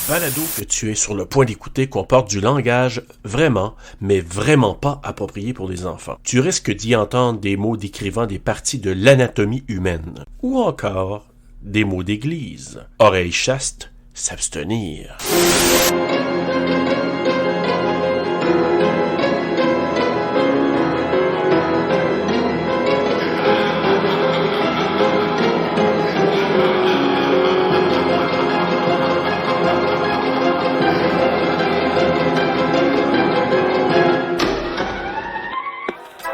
balado que tu es sur le point d'écouter comporte du langage vraiment, mais vraiment pas approprié pour les enfants. Tu risques d'y entendre des mots décrivant des parties de l'anatomie humaine, ou encore des mots d'église. Oreilles chastes, s'abstenir.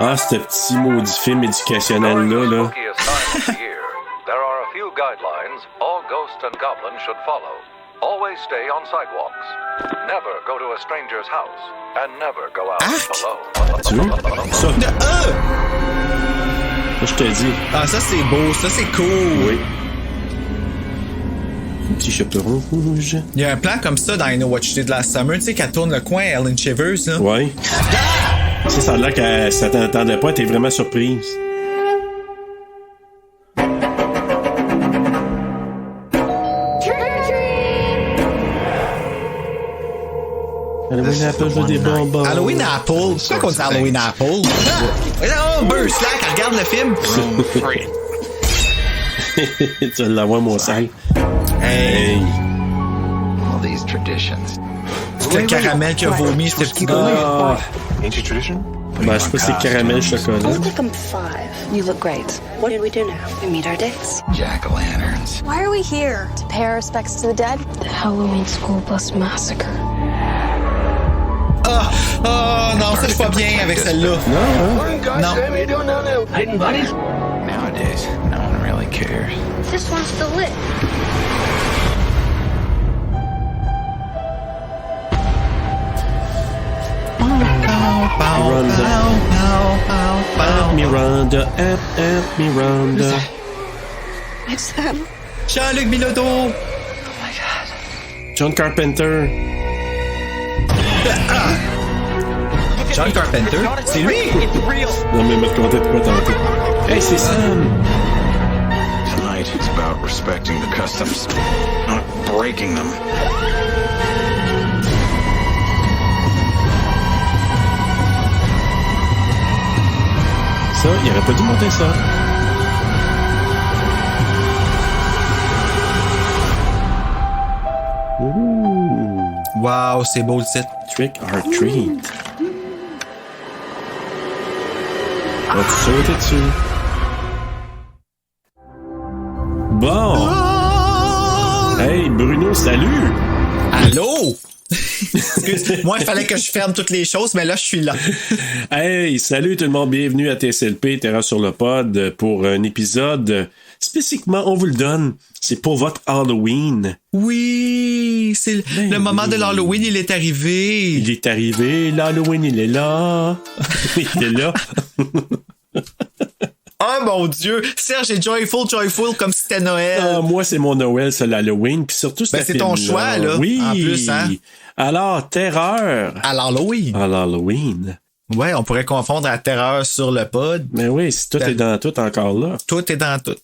Ah, ce petit maudit film éducationnel-là, là. There are a few guidelines all ghosts and goblins should follow. Always stay on sidewalks. Never go to a stranger's house. And never go out alone. Tu vois? Ça. Ça, je te dis. Ah, ça, c'est beau. Ça, c'est cool. Oui. Un petit chaperon rouge. Il y a un plan comme ça dans I Know What You Did Last Summer. Tu sais, qu'elle tourne le coin, Ellen Shivers, là. Ouais. Ça a l'air qu'elle s'attendait pas, elle était vraiment surprise. Halloween Apple, je veux des bonbons. Halloween Apple? Pourquoi qu'on dit Halloween Apple? Oh, Burr Slack, elle regarde le film. Tu vas l'avoir, mon sale. Hey! All these traditions. C'est le caramel qui a vomi, ce petit gars. Ain't you tradition? Ben, je sais pas si c'est caramel chocolat. Let's take them 5. You look great. What did we do now? We meet our dates. Jack-o'-lanterns. Why are we here? To pay our respects to the dead? The Halloween school bus massacre. Oh, non, ça, je suis pas bien avec celle-là. Non. Nowadays, no one really cares. This one's still lit. Miranda, Miranda. It's them. Jean-Luc Bilodeau. Oh my god. John Carpenter. John Carpenter? C'est lui? Non, mais me compter de quoi tantôt. Hey, c'est Sam. Tonight, it's about respecting the customs, not breaking them. Ça, il aurait pas dû monter ça. Ouh. Wow, c'est beau le titre. Trick or treat. Vas-tu sauter dessus? Bon. Hey, Bruno, salut! Allô? Moi, il fallait que je ferme toutes les choses, mais là, je suis là. Hey, salut tout le monde, bienvenue à TSLP, Terra sur le pod, pour un épisode spécifiquement, on vous le donne, c'est pour votre Halloween. Oui, c'est le moment de l'Halloween, il est arrivé. Il est arrivé, l'Halloween, il est là. Il est là. Oh mon Dieu, Serge est joyful comme si c'était Noël. Ah, moi, c'est mon Noël, c'est l'Halloween, puis surtout c'est ton choix, là. Oui. En plus, hein. Alors, terreur. À l'Halloween. À l'Halloween. Ouais, on pourrait confondre la terreur sur le pod. Mais oui, si tout est dans tout encore là. Tout est dans tout.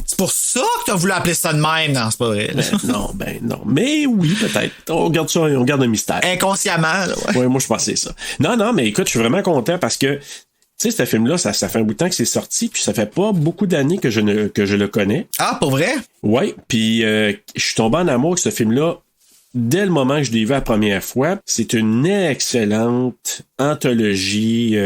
C'est pour ça que t'as voulu appeler ça de même. Non, c'est pas vrai. Non. Mais oui, peut-être. On garde ça, on garde un mystère. Inconsciemment, là, ouais. Ouais, moi, je pensais ça. Non, mais écoute, je suis vraiment content parce que, tu sais, ce film-là, ça fait un bout de temps que c'est sorti, puis ça fait pas beaucoup d'années que je le connais. Ah, pour vrai? Ouais, puis je suis tombé en amour avec ce film-là dès le moment que je l'ai vu la première fois. C'est une excellente anthologie,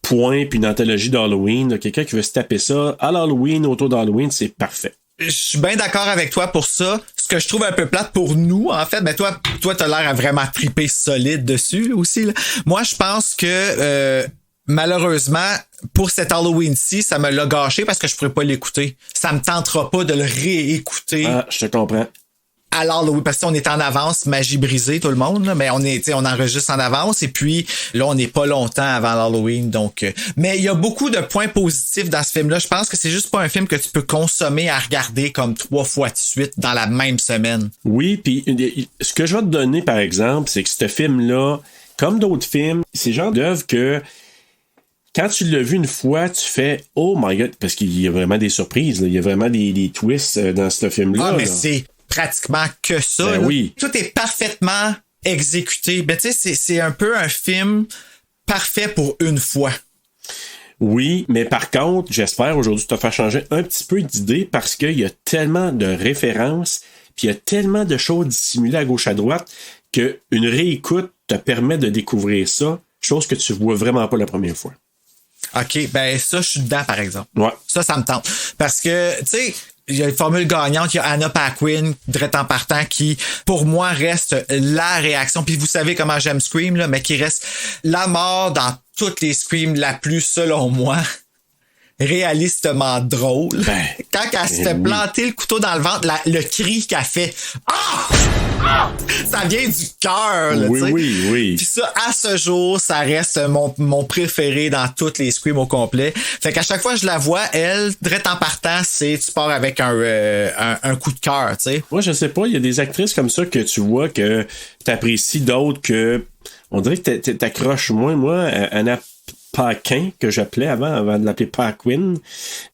puis une anthologie d'Halloween. Quelqu'un qui veut se taper ça à l'Halloween, autour d'Halloween, c'est parfait. Je suis bien d'accord avec toi pour ça. Ce que je trouve un peu plate pour nous, en fait, ben toi, t'as l'air à vraiment triper solide dessus aussi, là. Moi, je pense que malheureusement, pour cet Halloween-ci, ça me l'a gâché parce que je pourrais pas l'écouter. Ça me tentera pas de le réécouter. Ah, je te comprends. Alors, oui, parce qu'on est en avance, magie brisée, tout le monde, là, mais on enregistre en avance, et puis là, on n'est pas longtemps avant l'Halloween, donc... mais il y a beaucoup de points positifs dans ce film-là. Je pense que c'est juste pas un film que tu peux consommer à regarder comme 3 fois de suite dans la même semaine. Oui, puis ce que je vais te donner, par exemple, c'est que ce film-là, comme d'autres films, c'est le genre d'œuvre que... Quand tu l'as vu une fois, tu fais « Oh my God », parce qu'il y a vraiment des surprises, là. Il y a vraiment des twists dans ce film-là. Ah, mais là. pratiquement que ça. Ben oui. Tout est parfaitement exécuté. Ben, tu sais, c'est un peu un film parfait pour une fois. Oui, mais par contre, j'espère aujourd'hui te faire changer un petit peu d'idée parce qu'il y a tellement de références, puis il y a tellement de choses dissimulées à gauche à droite qu'une réécoute te permet de découvrir ça, chose que tu vois vraiment pas la première fois. OK, ben ça, je suis dedans, par exemple. Ouais. Ça me tente. Parce que, tu sais, il y a une formule gagnante, il y a Anna Paquin, direct en partant, qui, pour moi, reste la réaction. Puis vous savez comment j'aime Scream, là, mais qui reste la mort dans toutes les Screams la plus, selon moi, réalistement drôle. Ben, quand elle se fait planter le couteau dans le ventre, le cri qu'elle fait « Ah! Ah! » Ça vient du cœur, là, oui, tu sais. oui. Puis ça, à ce jour, ça reste mon préféré dans toutes les Screams au complet. Fait qu'à chaque fois que je la vois, elle, direct en partant, tu pars avec un coup de cœur, tu sais. Moi, je sais pas, il y a des actrices comme ça que tu vois que t'apprécies, d'autres que on dirait que t'accroches moins. Moi, Anna Paquin, que j'appelais avant de l'appeler Paquin.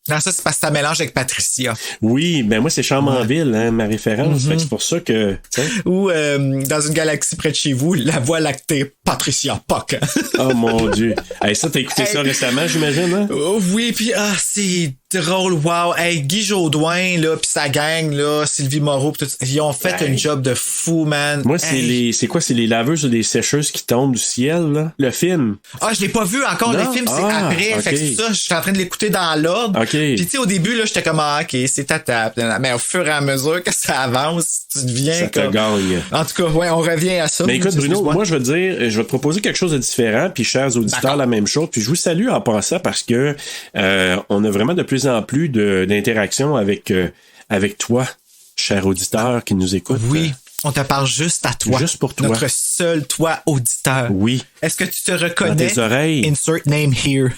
Non, ça, c'est parce que ça mélange avec Patricia. Oui, ben moi, c'est Charmanville, hein, ma référence. Fait que c'est pour ça que... Ou dans une galaxie près de chez vous, la voie lactée, Patricia Paquin. Oh mon Dieu. Hey, ça, t'as écouté ça récemment, j'imagine, hein? Oui, puis c'est drôle, wow. Hey, Guy Jodoin, là, pis sa gang, là, Sylvie Moreau, pis tout, ils ont fait un job de fou, man. Moi, c'est les laveuses ou les sécheuses qui tombent du ciel, là? Le film. Ah, je l'ai pas vu encore, le film, c'est après. Okay. Fait que c'est ça, je suis en train de l'écouter dans l'ordre. OK. Puis tu sais, au début, là, j'étais comme, OK, c'est ta table. Mais au fur et à mesure que ça avance, tu deviens ça comme... te gagne. En tout cas, ouais, on revient à ça. Mais écoute, Bruno, moi, je vais te proposer quelque chose de différent, puis chers auditeurs, D'accord. la même chose. Puis je vous salue en passant parce que on a vraiment de plus en plus d'interactions avec toi, cher auditeur qui nous écoute. Oui. On te parle juste à toi. Juste pour toi. Notre seul toi auditeur. Oui. Est-ce que tu te reconnais? Dans tes oreilles. Insert name here.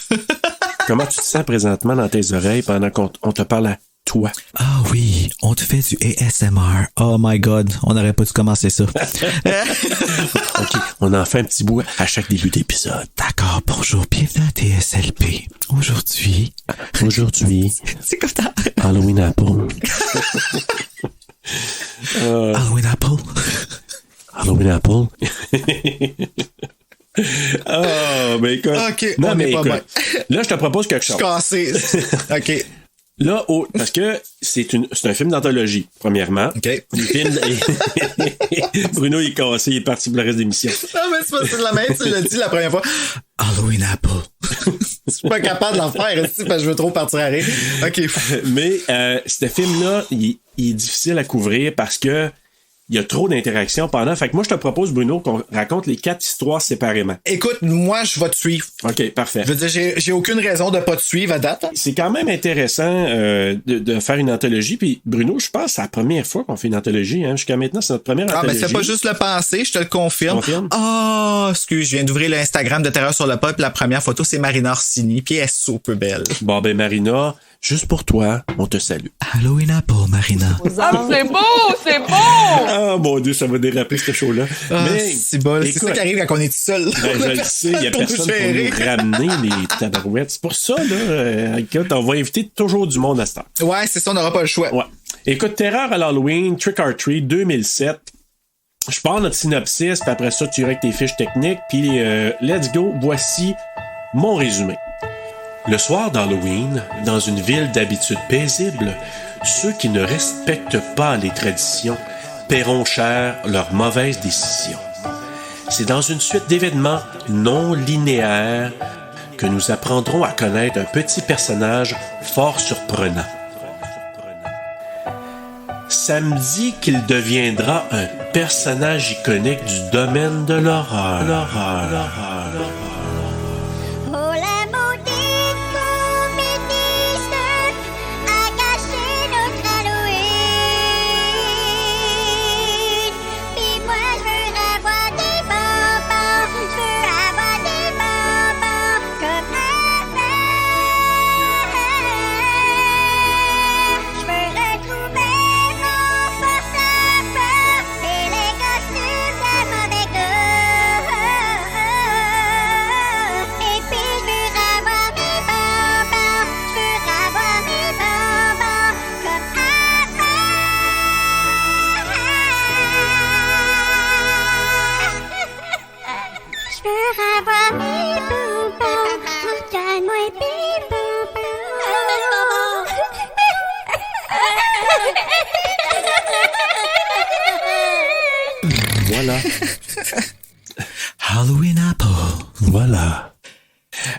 Comment tu te sens présentement dans tes oreilles pendant qu'on te parle à toi? Ah oui, on te fait du ASMR. Oh my God, on n'aurait pas dû commencer ça. OK, on en fait un petit bout à chaque début d'épisode. D'accord, bonjour, bienvenue à TSLP. Aujourd'hui... C'est comme ça. Halloween Apple. Halloween Apple. Halloween Apple. Oh, mais écoute. OK, non, on mais est pas écoute, là, je te propose quelque Je chose. suis cassé. OK. Là, parce que c'est un film d'anthologie, premièrement. OK. Le film... Bruno, il est cassé, il est parti pour le reste de l'émission. Non, mais c'est pas de la même, tu l'as dit la première fois. Halloween Apple. Je suis pas capable de l'en faire ici parce que je veux trop partir à rire. OK. Mais ce film-là, il est difficile à couvrir parce que il y a trop d'interactions pendant. Fait que moi, je te propose, Bruno, qu'on raconte les 4 histoires séparément. Écoute, moi, je vais te suivre. OK, parfait. Je veux dire, j'ai aucune raison de pas te suivre à date. Hein? C'est quand même intéressant de faire une anthologie. Puis, Bruno, je pense que c'est la première fois qu'on fait une anthologie. Hein. Jusqu'à maintenant, c'est notre première anthologie. Ah, mais c'est pas juste le penser, je te le confirme. Confirme? Ah, excuse, je viens d'ouvrir l'Instagram de Terreur sur le Pop. La première photo, c'est Marina Orsini. Puis elle est super belle. Bon, ben, Marina, juste pour toi, on te salue. Halloween Apple, Marina. Ah, c'est beau, c'est beau! Ah, mon Dieu, ça va déraper, ce show-là. Ah, mais, c'est bon. C'est ça qui arrive quand on est tout seul. Ben, je le sais, il y a Pour personne pour gérer. nous ramener les tabarouettes. C'est pour ça, là, écoute, on va inviter toujours du monde à ce temps. Ouais, c'est ça, on n'aura pas le choix. Ouais. Écoute, Terreur à l'Halloween, Trick or Treat 2007. Je pars notre synopsis, puis après ça, tu iras avec tes fiches techniques, puis let's go, voici mon résumé. Le soir d'Halloween, dans une ville d'habitude paisible, ceux qui ne respectent pas les traditions paieront cher leurs mauvaises décisions. C'est dans une suite d'événements non linéaires que nous apprendrons à connaître un petit personnage fort surprenant. Ça me dit qu'il deviendra un personnage iconique du domaine de l'horreur. Oh la maudite comédie a gâché notre Halloween. Puis moi je veux avoir des bonbons, je veux avoir des bonbons comme avant. Je veux retrouver mon force à peur et les costumes de mauvais goût. Voilà. Halloween Apple. Voilà.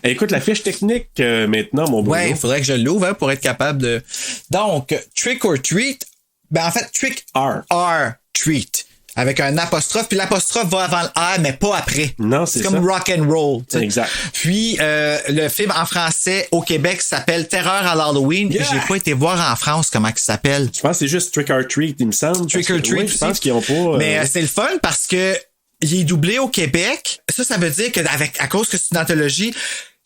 Écoute, la fiche technique maintenant, mon Bruno. Ouais, il faudrait que je l'ouvre hein, pour être capable de... Donc, Trick or Treat, ben en fait, Trick or Treat. Avec un apostrophe, puis l'apostrophe va avant le R, mais pas après. Non, c'est comme ça. rock and roll. T'sais. Exact. Puis le film en français au Québec s'appelle Terreur à l'Halloween. Yeah. J'ai pas été voir en France comment il s'appelle. Je pense que c'est juste Trick or Treat, il me semble. Trick or Treat. Oui, je pense qu'ils ont pas. Mais c'est le fun parce que il est doublé au Québec. Ça veut dire que à cause que c'est une anthologie,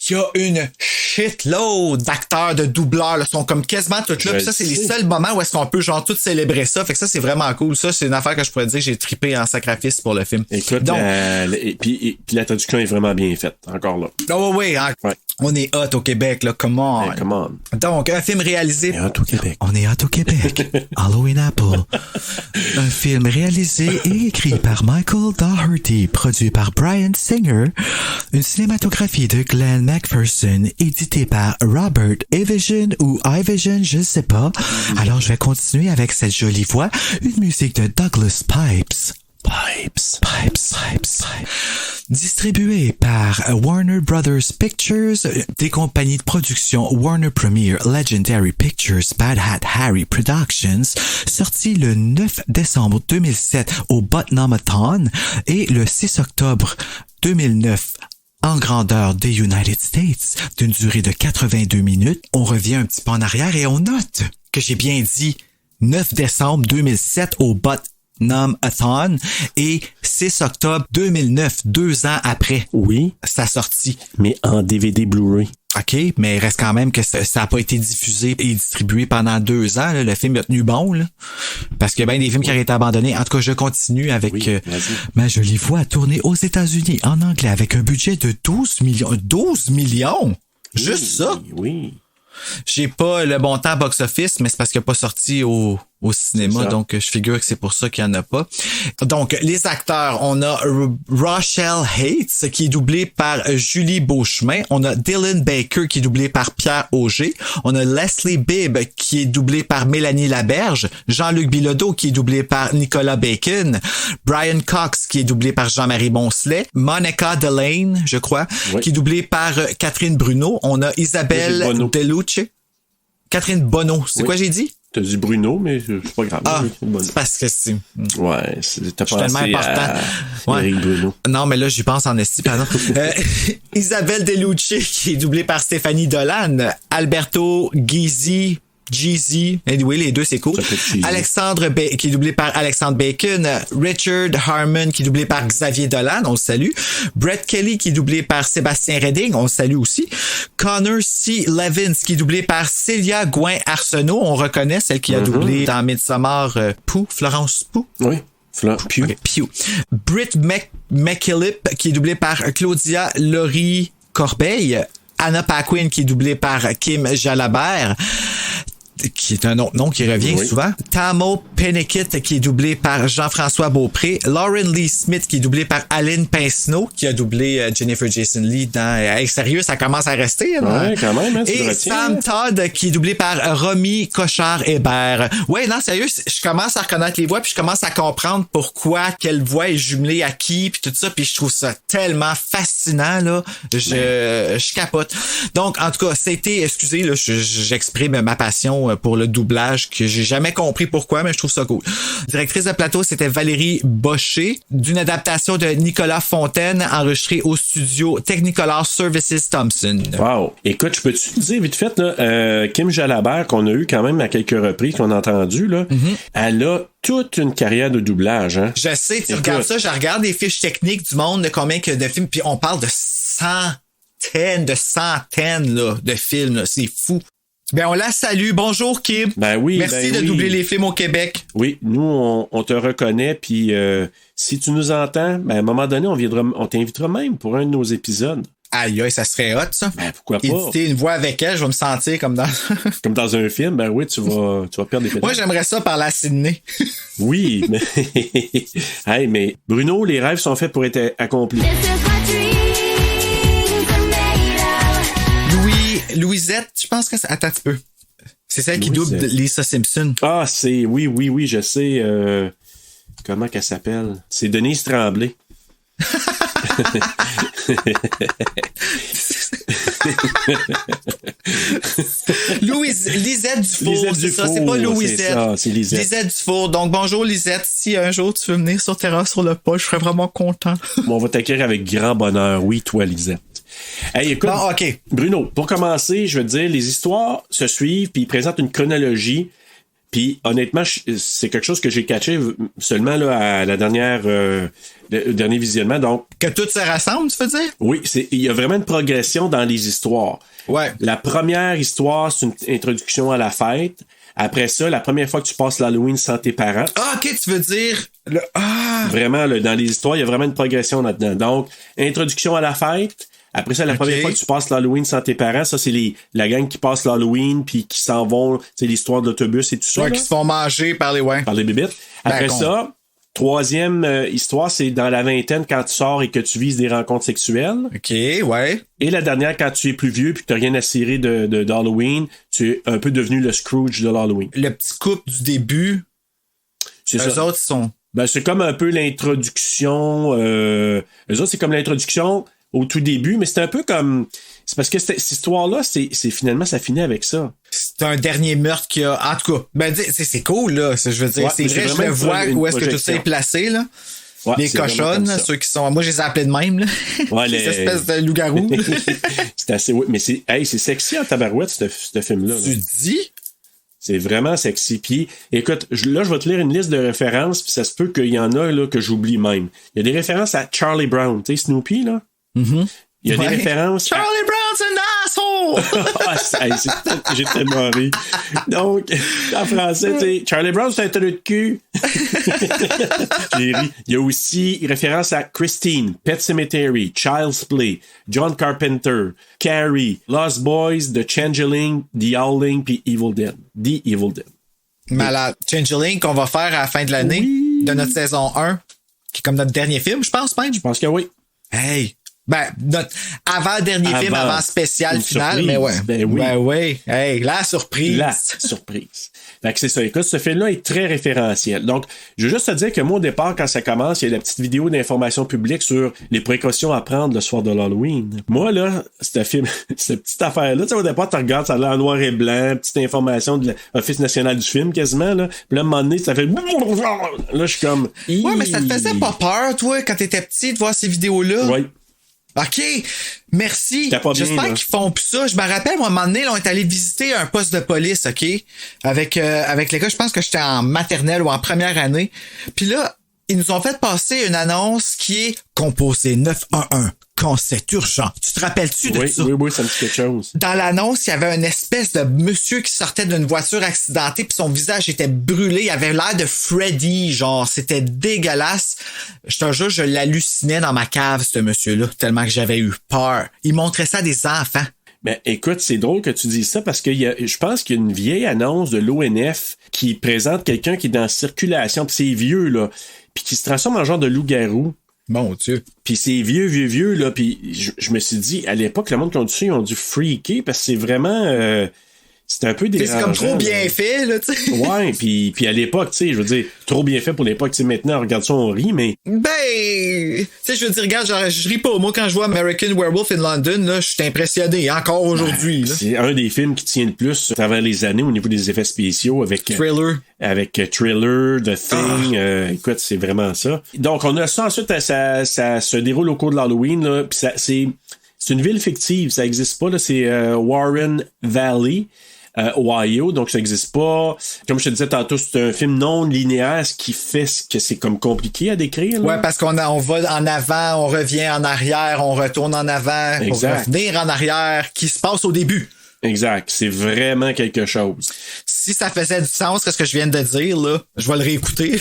il y a une shitload d'acteurs, de doubleurs, là, sont comme quasiment toutes là. Puis ça, c'est les seuls moments où est-ce qu'on peut genre tout célébrer ça. Fait que ça, c'est vraiment cool. Ça, c'est une affaire que je pourrais dire que j'ai trippé en sacrifice pour le film. Écoute, donc, puis la traduction est vraiment bien faite, encore là. Oh oui, ouais. On est hot au Québec, là. Come on. Hey, come on. Donc, un film réalisé... On est hot au Québec. On est hot au Québec. Halloween Apple. Un film réalisé et écrit par Michael Dougherty, produit par Bryan Singer. Une cinématographie de Glenn McPherson, édité par Robert Ivision ou Ivision, je sais pas. Alors, je vais continuer avec cette jolie voix. Une musique de Douglas Pipes. Distribué par Warner Brothers Pictures, des compagnies de production Warner Premiere, Legendary Pictures, Bad Hat Harry Productions, sorti le 9 décembre 2007 au Bottomathon et le 6 octobre 2009 en grandeur des United States, d'une durée de 82 minutes. On revient un petit peu en arrière et on note que j'ai bien dit 9 décembre 2007 au Bottomathon et 6 octobre 2009, 2 ans après sa sortie. Mais en DVD Blu-ray. OK, mais il reste quand même que ça n'a pas été diffusé et distribué pendant 2 ans. Là. Le film a tenu bon, là, parce qu'il y a bien des films qui auraient été abandonnés. En tout cas, je continue avec ma jolie voix tournée aux États-Unis en anglais avec un budget de 12 millions. 12 millions? Juste ça? Oui. J'ai pas le bon temps box-office, mais c'est parce qu'il n'a pas sorti au cinéma, donc je figure que c'est pour ça qu'il n'y en a pas. Donc, les acteurs, on a Rochelle Hates, qui est doublé par Julie Beauchemin. On a Dylan Baker, qui est doublé par Pierre Auger. On a Leslie Bibb, qui est doublé par Mélanie Laberge. Jean-Luc Bilodeau, qui est doublé par Nicolas Bacon. Brian Cox, qui est doublé par Jean-Marie Boncelet. Monica Delane, je crois, qui est doublée par Catherine Bruno. On a Isabelle Deluce. Catherine Bonneau. C'est quoi j'ai dit? T'as dit Bruno, mais c'est pas grave. Ah, c'est parce que c'est... Ouais, t'as pensé tellement important. Eric Bruno. Non, mais là, j'y pense en esti, pardon. Isabelle Deluce, qui est doublée par Stéphanie Dolan. Alberto Gizzi, anyway, les deux, c'est cool. Alexandre qui est doublé par Alexandre Bacon. Richard Harmon, qui est doublé par Xavier Dolan, on le salue. Brett Kelly, qui est doublé par Sébastien Redding, on le salue aussi. Connor C. Levins, qui est doublé par Célia Gouin-Arsenault, on reconnaît celle qui a doublé dans Midsommar Florence Pugh. Oui. Pugh. Britt McKillip, qui est doublé par Claudia Laurie Corbeil. Anna Paquin, qui est doublée par Kim Jalabert, qui est un autre nom qui revient souvent. Tamo Penekit, qui est doublé par Jean-François Beaupré. Lauren Lee Smith, qui est doublé par Aline Pincenot, qui a doublé Jennifer Jason Leigh dans... sérieux, ça commence à rester. Ouais, quand même. Hein, et Sam Todd, qui est doublé par Romy Cochard-Hébert. Ouais, non, sérieux, je commence à reconnaître les voix, puis je commence à comprendre pourquoi quelle voix est jumelée à qui, puis tout ça, puis je trouve ça tellement fascinant, là. Je capote. Donc, en tout cas, c'était, excusez, là, j'exprime ma passion pour le doublage que j'ai jamais compris pourquoi, mais je trouve ça cool. Directrice de plateau, c'était Valérie Bocher, d'une adaptation de Nicolas Fontaine, enregistrée au studio Technicolor Services Thompson. Wow! Écoute, je peux-tu te dire vite fait, là, Kim Jalabert, qu'on a eu quand même à quelques reprises, qu'on a entendu, là, elle a toute une carrière de doublage, hein? Je sais, tu regardes ça, je regarde les fiches techniques du monde de combien que de films, puis on parle de centaines là, de films, là. C'est fou. Ben, on la salue. Bonjour, Kim. Ben oui. Merci de doubler les films au Québec. Oui, nous, on te reconnaît, puis si tu nous entends, ben, à un moment donné, on t'invitera même pour un de nos épisodes. Aïe, ça serait hot, ça. Ben, pourquoi pas? Éditer une voix avec elle, je vais me sentir comme dans... comme dans un film, ben oui, tu vas perdre des pédales. Moi, j'aimerais ça parler à Sydney. Oui, mais... hey, mais Bruno, les rêves sont faits pour être accomplis. Louisette, je pense que c'est... Attends un petit peu. C'est celle qui double Lisa Simpson. Ah, oui, je sais. Comment qu'elle s'appelle? C'est Denise Tremblay. Lisette Dufour, c'est ça, c'est pas Louisette. C'est Lisette. Lisette Dufour. Donc, bonjour Lisette. Si un jour tu veux venir sur Terrasse sur le pas, je serais vraiment content. On va t'accueillir avec grand bonheur. Oui, toi, Lisette. Hey, écoute, bon, OK. Bruno, pour commencer, je veux te dire, les histoires se suivent, puis ils présentent une chronologie. Puis honnêtement, c'est quelque chose que j'ai catché seulement là, à la dernière le dernier visionnement. Donc que tout se rassemble, tu veux dire? Oui, il y a vraiment une progression dans les histoires. Ouais. La première histoire, c'est une introduction à la fête. Après ça, la première fois que tu passes l'Halloween sans tes parents. Ah, OK, tu veux dire Vraiment, là, dans les histoires, il y a vraiment une progression là-dedans. Donc, introduction à la fête. Après ça, la première fois que tu passes l'Halloween sans tes parents, ça, c'est la gang qui passe l'Halloween puis qui s'en vont, c'est l'histoire de l'autobus et tout ça. Ouais, qui se font manger par les bébites. Après ça, troisième histoire, c'est dans la vingtaine quand tu sors et que tu vises des rencontres sexuelles. OK, ouais. Et la dernière, quand tu es plus vieux puis que tu n'as rien à cirer d'Halloween, tu es un peu devenu le Scrooge de l'Halloween. Le petit couple du début, c'est eux autres sont... Ben, c'est comme un peu l'introduction... eux autres, c'est comme l'introduction au tout début, mais c'est un peu comme... C'est parce que cette histoire-là, c'est finalement, ça finit avec ça. C'est un dernier meurtre qu'il y a... En tout cas, ben, c'est cool, là. Je veux dire, c'est vrai, je le vois où est-ce que tout ça est placé, là. Ouais, les cochonnes, ceux qui sont... Moi, je les ai appelés de même, là. Ouais, les espèces de loups-garous. C'est assez... Mais c'est sexy en tabarouette, ce film-là. Tu dis? C'est vraiment sexy. Puis, écoute, là, je vais te lire une liste de références, puis ça se peut qu'il y en a là que j'oublie même. Il y a des références à Charlie Brown, tu sais, Snoopy, là. Mm-hmm. Il y a des références. Charlie Brown's an asshole! J'ai tellement ri. Donc, en français, tu sais, Charlie Brown, c'est un trou de cul. J'ai ri. Il y a aussi référence à Christine, Pet Sematary, Child's Play, John Carpenter, Carrie, Lost Boys, The Changeling, The Howling, puis Evil Dead. The Evil Dead. Malade. Changeling qu'on va faire à la fin de l'année de notre saison 1, qui est comme notre dernier film, je pense, même. Je pense que oui. Hey! Ben, avant le dernier film, avant spécial final, mais ouais. Ben oui. Ben oui. Hey, la surprise. La surprise. Fait que c'est ça. Écoute, ce film-là est très référentiel. Donc, je veux juste te dire que moi, au départ, quand ça commence, il y a la petite vidéo d'information publique sur les précautions à prendre le soir de l'Halloween. Moi, là, cette petite affaire-là, tu sais, au départ, tu regardes, ça a l'air en noir et blanc, petite information de l'Office national du film, quasiment, là. Puis là, à un moment donné, ça fait... Là, je suis comme... Ouais, mais ça te faisait pas peur, toi, quand t'étais petit, de voir ces vidéos-là? Oui. OK, merci. J'espère qu'ils font plus ça. Je me rappelle, moi, à un moment donné, là, on est allé visiter un poste de police, OK? Avec les gars, je pense que j'étais en maternelle ou en première année. Puis là, ils nous ont fait passer une annonce qui est composée 911. Quand c'est urgent. Tu te rappelles-tu de ça? Oui, ça me dit quelque chose. Dans l'annonce, il y avait une espèce de monsieur qui sortait d'une voiture accidentée puis son visage était brûlé. Il avait l'air de Freddy, genre, c'était dégueulasse. Je te jure, je l'hallucinais dans ma cave, ce monsieur-là, tellement que j'avais eu peur. Il montrait ça à des enfants. Ben, écoute, c'est drôle que tu dises ça parce que je pense qu'il y a une vieille annonce de l'ONF qui présente quelqu'un qui est dans circulation, puis c'est vieux, là, puis qui se transforme en genre de loup-garou. Mon Dieu. Puis c'est vieux, là, puis je me suis dit, à l'époque, le monde qui ont dit ça, ils ont dû freaker, parce que c'est vraiment... c'est un peu dérangeant. C'est comme trop bien fait, là, tu sais. Ouais, puis à l'époque, tu sais, je veux dire, trop bien fait pour l'époque. Tu sais, maintenant, on regarde ça, on rit, mais... Ben, tu sais, je veux dire, regarde, genre, je ris pas. Moi, quand je vois American Werewolf in London, là, je suis impressionné, encore aujourd'hui. Là. C'est un des films qui tient le plus à travers les années au niveau des effets spéciaux avec... Thriller. Avec Thriller, The Thing, écoute, c'est vraiment ça. Donc, on a ça, ensuite, ça se déroule au cours de l'Halloween, là, puis c'est une ville fictive, ça existe pas, là, c'est Warren Valley. Ohio, donc ça n'existe pas. Comme je te disais tantôt, c'est un film non linéaire, ce qui fait que c'est comme compliqué à décrire. Là. Ouais, parce on va en avant, on revient en arrière, on retourne en avant, exact. On revenir en arrière, qui se passe au début. Exact, c'est vraiment quelque chose. Si ça faisait du sens, ce que je viens de dire, là, je vais le réécouter.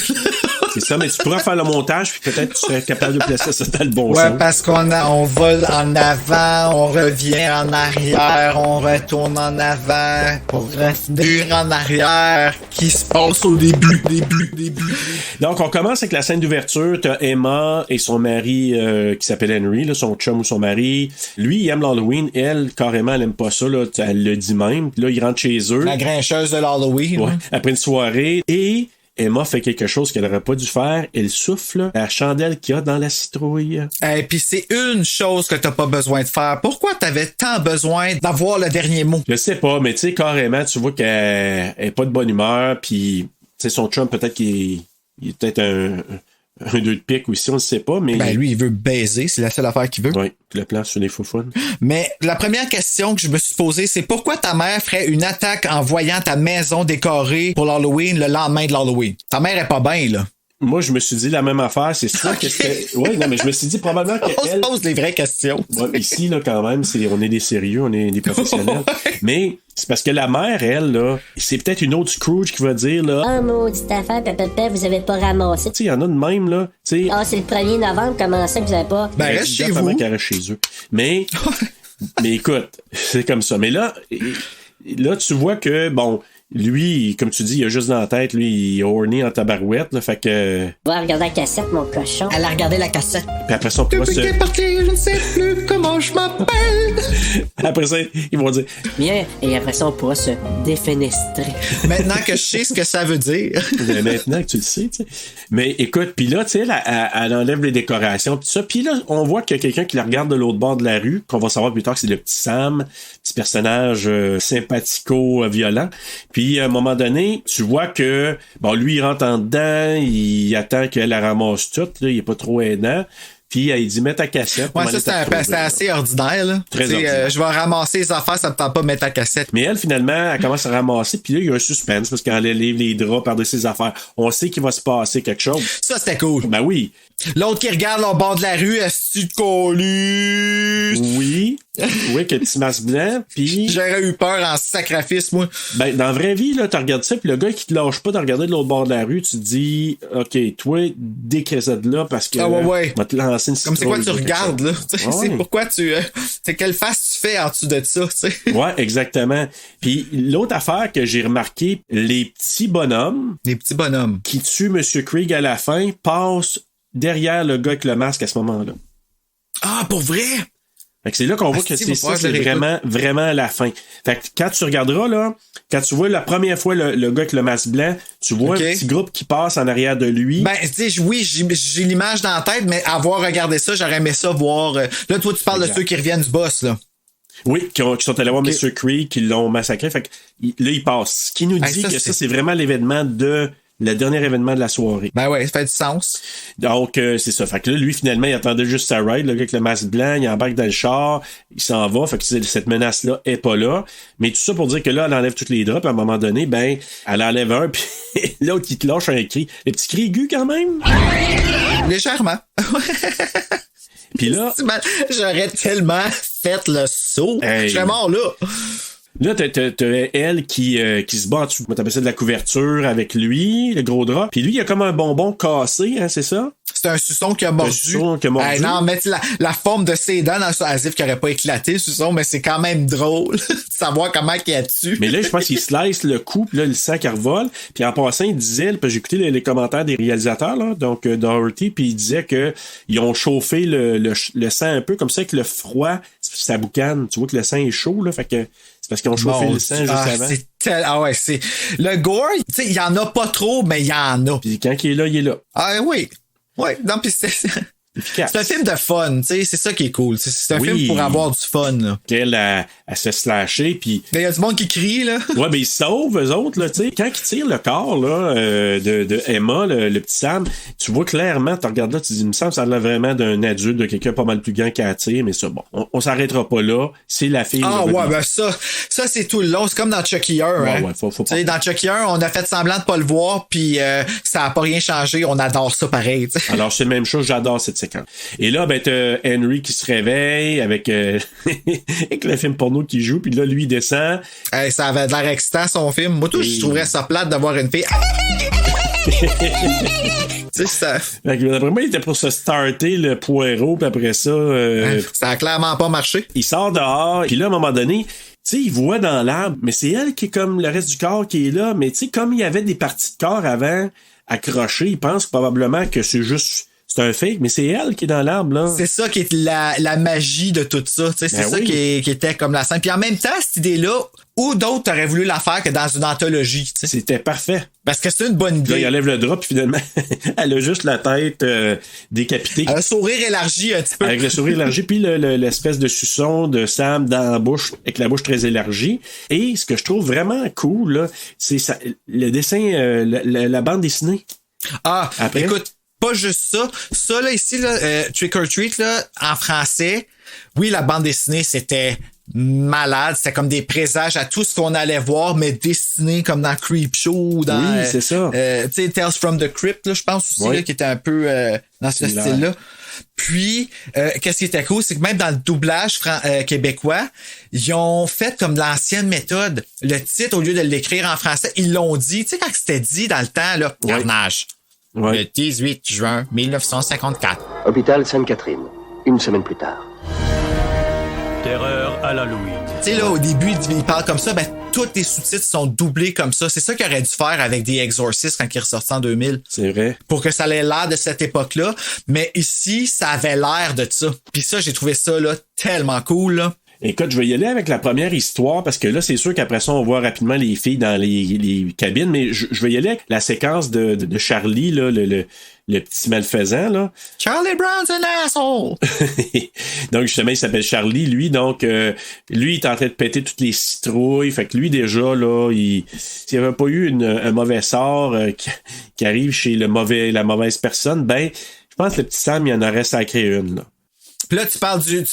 C'est ça, mais tu pourras faire le montage, puis peut-être tu serais capable de placer ça dans le bon sens. Ouais, parce on vole en avant, on revient en arrière, on retourne en avant, pour revenir en arrière, qui se passe au début. Donc, on commence avec la scène d'ouverture. T'as Emma et son mari qui s'appelle Henry, là, son chum ou son mari. Lui, il aime l'Halloween. Elle, carrément, elle aime pas ça. Là, elle le dit même. Puis là, il rentre chez eux. La grincheuse de l'Halloween. Ouais, après une soirée. Et Emma fait quelque chose qu'elle n'aurait pas dû faire. Elle souffle la chandelle qu'il y a dans la citrouille. Et puis c'est une chose que t'as pas besoin de faire. Pourquoi t'avais tant besoin d'avoir le dernier mot? Je sais pas, mais tu sais, carrément, tu vois qu'elle est pas de bonne humeur, puis tu sais, son chum, peut-être qu'il est peut-être un 2 de pique aussi, on ne sait pas, mais... Ben lui, il veut baiser, c'est la seule affaire qu'il veut. Oui, le plan sur les faufounes. Mais la première question que je me suis posée, c'est pourquoi ta mère ferait une attaque en voyant ta maison décorée pour l'Halloween le lendemain de l'Halloween? Ta mère est pas bien, là. Moi, je me suis dit la même affaire, c'est sûr que c'était... Oui, non, mais je me suis dit probablement qu'elle... On se pose les vraies questions. Ouais, ici, là, quand même, on est des sérieux, on est des professionnels. Mais c'est parce que la mère, elle, là, c'est peut-être une autre Scrooge qui va dire, là... Oh, maudite affaire, papa, vous avez pas ramassé. Tu sais, il y en a de même, là. Tu sais... Ah, c'est le 1er novembre, comment ça que vous avez pas? Ben, reste chez vous. Qu'elle reste chez eux. Mais écoute, c'est comme ça. Mais là, tu vois que, bon... Lui, comme tu dis, il a juste dans la tête, lui, il est horny en tabarouette, là, fait que... Va regarder la cassette, mon cochon. Elle a regardé la cassette. Puis après ça, on pourra Depuis qu'elle est partie, je ne sais plus comment je m'appelle. Après ça, ils vont dire... Bien, et après ça, on pourra se défenestrer. Maintenant que je sais ce que ça veut dire. Maintenant que tu le sais, tu sais. Mais écoute, puis là, tu sais, elle enlève les décorations, pis tout ça. Puis là, on voit qu'il y a quelqu'un qui la regarde de l'autre bord de la rue, qu'on va savoir plus tard que c'est le petit Sam, petit personnage sympathico-violent. Puis à un moment donné, tu vois que, bon, lui, il rentre en dedans, il attend qu'elle la ramasse toute, là, il est pas trop aidant. Puis il dit, mets ta cassette. Ouais, ça, c'est assez ordinaire, là. Très ordinaire. Je vais ramasser les affaires, ça me tente pas de mettre ta cassette. Mais elle, finalement, elle commence à ramasser, puis là, il y a un suspense, parce qu'elle enlève les draps par-dessus ses affaires. On sait qu'il va se passer quelque chose. Ça, c'était cool. Ben oui. L'autre qui regarde au bord de la rue, est-ce que colus? Oui. Oui, que petit masque blanc, puis... J'aurais eu peur en sacrifice, moi. Ben, dans la vraie vie, là, tu regardes ça, puis le gars qui te lâche pas de regarder de l'autre bord de la rue, tu te dis, OK, toi, décrèse de là, parce que... Ah ouais. Va te lancer une comme c'est quoi tu regardes, là? Ouais. C'est pourquoi tu... c'est quelle face tu fais en dessous de ça, tu sais? Ouais, exactement. Puis l'autre affaire que j'ai remarqué, les petits bonhommes... Les petits bonhommes. Qui tuent M. Krieg à la fin, passent derrière le gars avec le masque à ce moment-là. Ah, pour vrai? Fait que c'est là qu'on voit que c'est vraiment, vraiment à la fin. Fait que quand tu regarderas, là, quand tu vois la première fois le gars avec le masque blanc, tu vois un petit groupe qui passe en arrière de lui. Ben, tu sais, oui, j'ai l'image dans la tête, mais avoir regardé ça, j'aurais aimé ça voir. Là, toi, tu parles de ceux qui reviennent du boss, là. Oui, qui sont allés voir Mr. Krieg, qui l'ont massacré. Fait que là, il passe. Ce qui nous dit que ça, c'est vraiment l'événement le dernier événement de la soirée. Ben ouais, ça fait du sens. Donc, c'est ça. Fait que là, lui, finalement, il attendait juste sa ride, le gars avec le masque blanc, il embarque dans le char, il s'en va. Fait que cette menace-là est pas là. Mais tout ça pour dire que là, elle enlève toutes les draps, à un moment donné, ben, elle enlève un, puis l'autre qui te lâche un cri. Le petit cri aigu, quand même. Légèrement. Puis là... J'aurais tellement fait le saut. Hey. Je serais mort là. Là, t'as elle qui se bat en dessous, t'appelles ça de la couverture avec lui, le gros drap. Puis lui, il a comme un bonbon cassé, hein, c'est ça? C'est un suçon qui a mordu. Un suçon qui a mordu. Non, mais la forme de ses dents dans le asif qui aurait pas éclaté, le suçon, mais c'est quand même drôle de savoir comment il a tué. Mais là, je pense qu'il slice le cou, puis là, le sang qui revole. Puis en passant, il disait, parce que j'ai écouté les commentaires des réalisateurs, là, donc Doherty, puis il disait que ils ont chauffé le sang un peu, comme ça, que le froid, ça boucane. Tu vois que le sang est chaud, là, fait que c'est parce qu'ils ont chauffé le sang juste avant. Ah ouais, c'est... Le gore, tu sais, il y en a pas trop, mais il y en a. Puis quand il est là, il est là. Ah oui. Ouais, non, pis c'est un film de fun, tu sais, c'est ça qui est cool. C'est un film pour avoir du fun, là. Qu'elle, elle se fait slasher, puis... Il y a du monde qui crie, là. Ouais, ben ils se sauvent, eux autres, là, tu sais. Quand ils tirent le corps, là, de Emma, le petit Sam, tu vois clairement, tu regardes là, tu dis, il me semble que ça a l'air vraiment d'un adulte, de quelqu'un pas mal plus grand qu'à tire, mais ça, bon, on s'arrêtera pas là. C'est la fille. Ah ouais, ben ça c'est tout le long. C'est comme dans Chucky 1, hein. Ouais, faut tu sais, dans Chucky 1, on a fait semblant de pas le voir, puis ça a pas rien changé. On adore ça pareil, t'sais. Alors, c'est la même chose, j'adore cette séquence. Et là, ben, t'as Henry qui se réveille avec, avec le film porno qui joue, puis là, lui, il descend. Hey, ça avait de l'air excitant, son film. Moi, je trouverais ça plate d'avoir une fille. Tu sais, ça. D'après moi, il était pour se starter le poireau, puis après ça. Ça a clairement pas marché. Il sort dehors, puis là, à un moment donné, tu sais, il voit dans l'arbre, mais c'est elle qui est comme le reste du corps qui est là, mais tu sais, comme il y avait des parties de corps avant accrochées, il pense probablement que c'est juste c'est un fake, mais c'est elle qui est dans l'arbre, là. C'est ça qui est la magie de tout ça. C'est ça qui était comme la scène. Puis en même temps, cette idée-là, où d'autres auraient voulu la faire que dans une anthologie. T'sais. C'était parfait. Parce que c'est une bonne idée. Là, il enlève le drap, puis finalement, elle a juste la tête décapitée. Un sourire élargi un petit peu. Avec le sourire élargi, puis l'espèce de suçon de Sam dans la bouche, avec la bouche très élargie. Et ce que je trouve vraiment cool, là, c'est ça, le dessin, la bande dessinée. Ah, après? Écoute, pas juste ça. Ça, là, ici, là, Trick or Treat, là, en français, oui, la bande dessinée, c'était malade. C'était comme des présages à tout ce qu'on allait voir, mais dessiné comme dans Creepshow, dans... Oui, c'est ça. Tu sais, Tales from the Crypt, là, je pense aussi, là, qui était un peu dans ce style-là. Puis, qu'est-ce qui était cool, c'est que même dans le doublage québécois, ils ont fait comme l'ancienne méthode. Le titre, au lieu de l'écrire en français, ils l'ont dit. Tu sais, quand c'était dit dans le temps, là, Carnage. Ouais. Le 18 juin 1954. Hôpital Sainte-Catherine, une semaine plus tard. Terreur à l'Halloween. Tu sais, là, au début, il parle comme ça, ben, tous les sous-titres sont doublés comme ça. C'est ça qu'il aurait dû faire avec The Exorcist quand il est ressorti en 2000. C'est vrai. Pour que ça ait l'air de cette époque-là. Mais ici, ça avait l'air de ça. Puis ça, j'ai trouvé ça, là, tellement cool, là. Écoute, je vais y aller avec la première histoire parce que là, c'est sûr qu'après ça, on voit rapidement les filles dans les cabines, mais je vais y aller avec la séquence de Charlie, là, le petit malfaisant, là. Charlie Brown's an asshole! Donc, justement, il s'appelle Charlie, lui. Donc, lui, il est en train de péter toutes les citrouilles. Fait que lui, déjà, là, s'il n'y avait pas eu un mauvais sort qui arrive chez la mauvaise personne, ben, je pense que le petit Sam, il en aurait sacré une, là. Puis là, tu parles du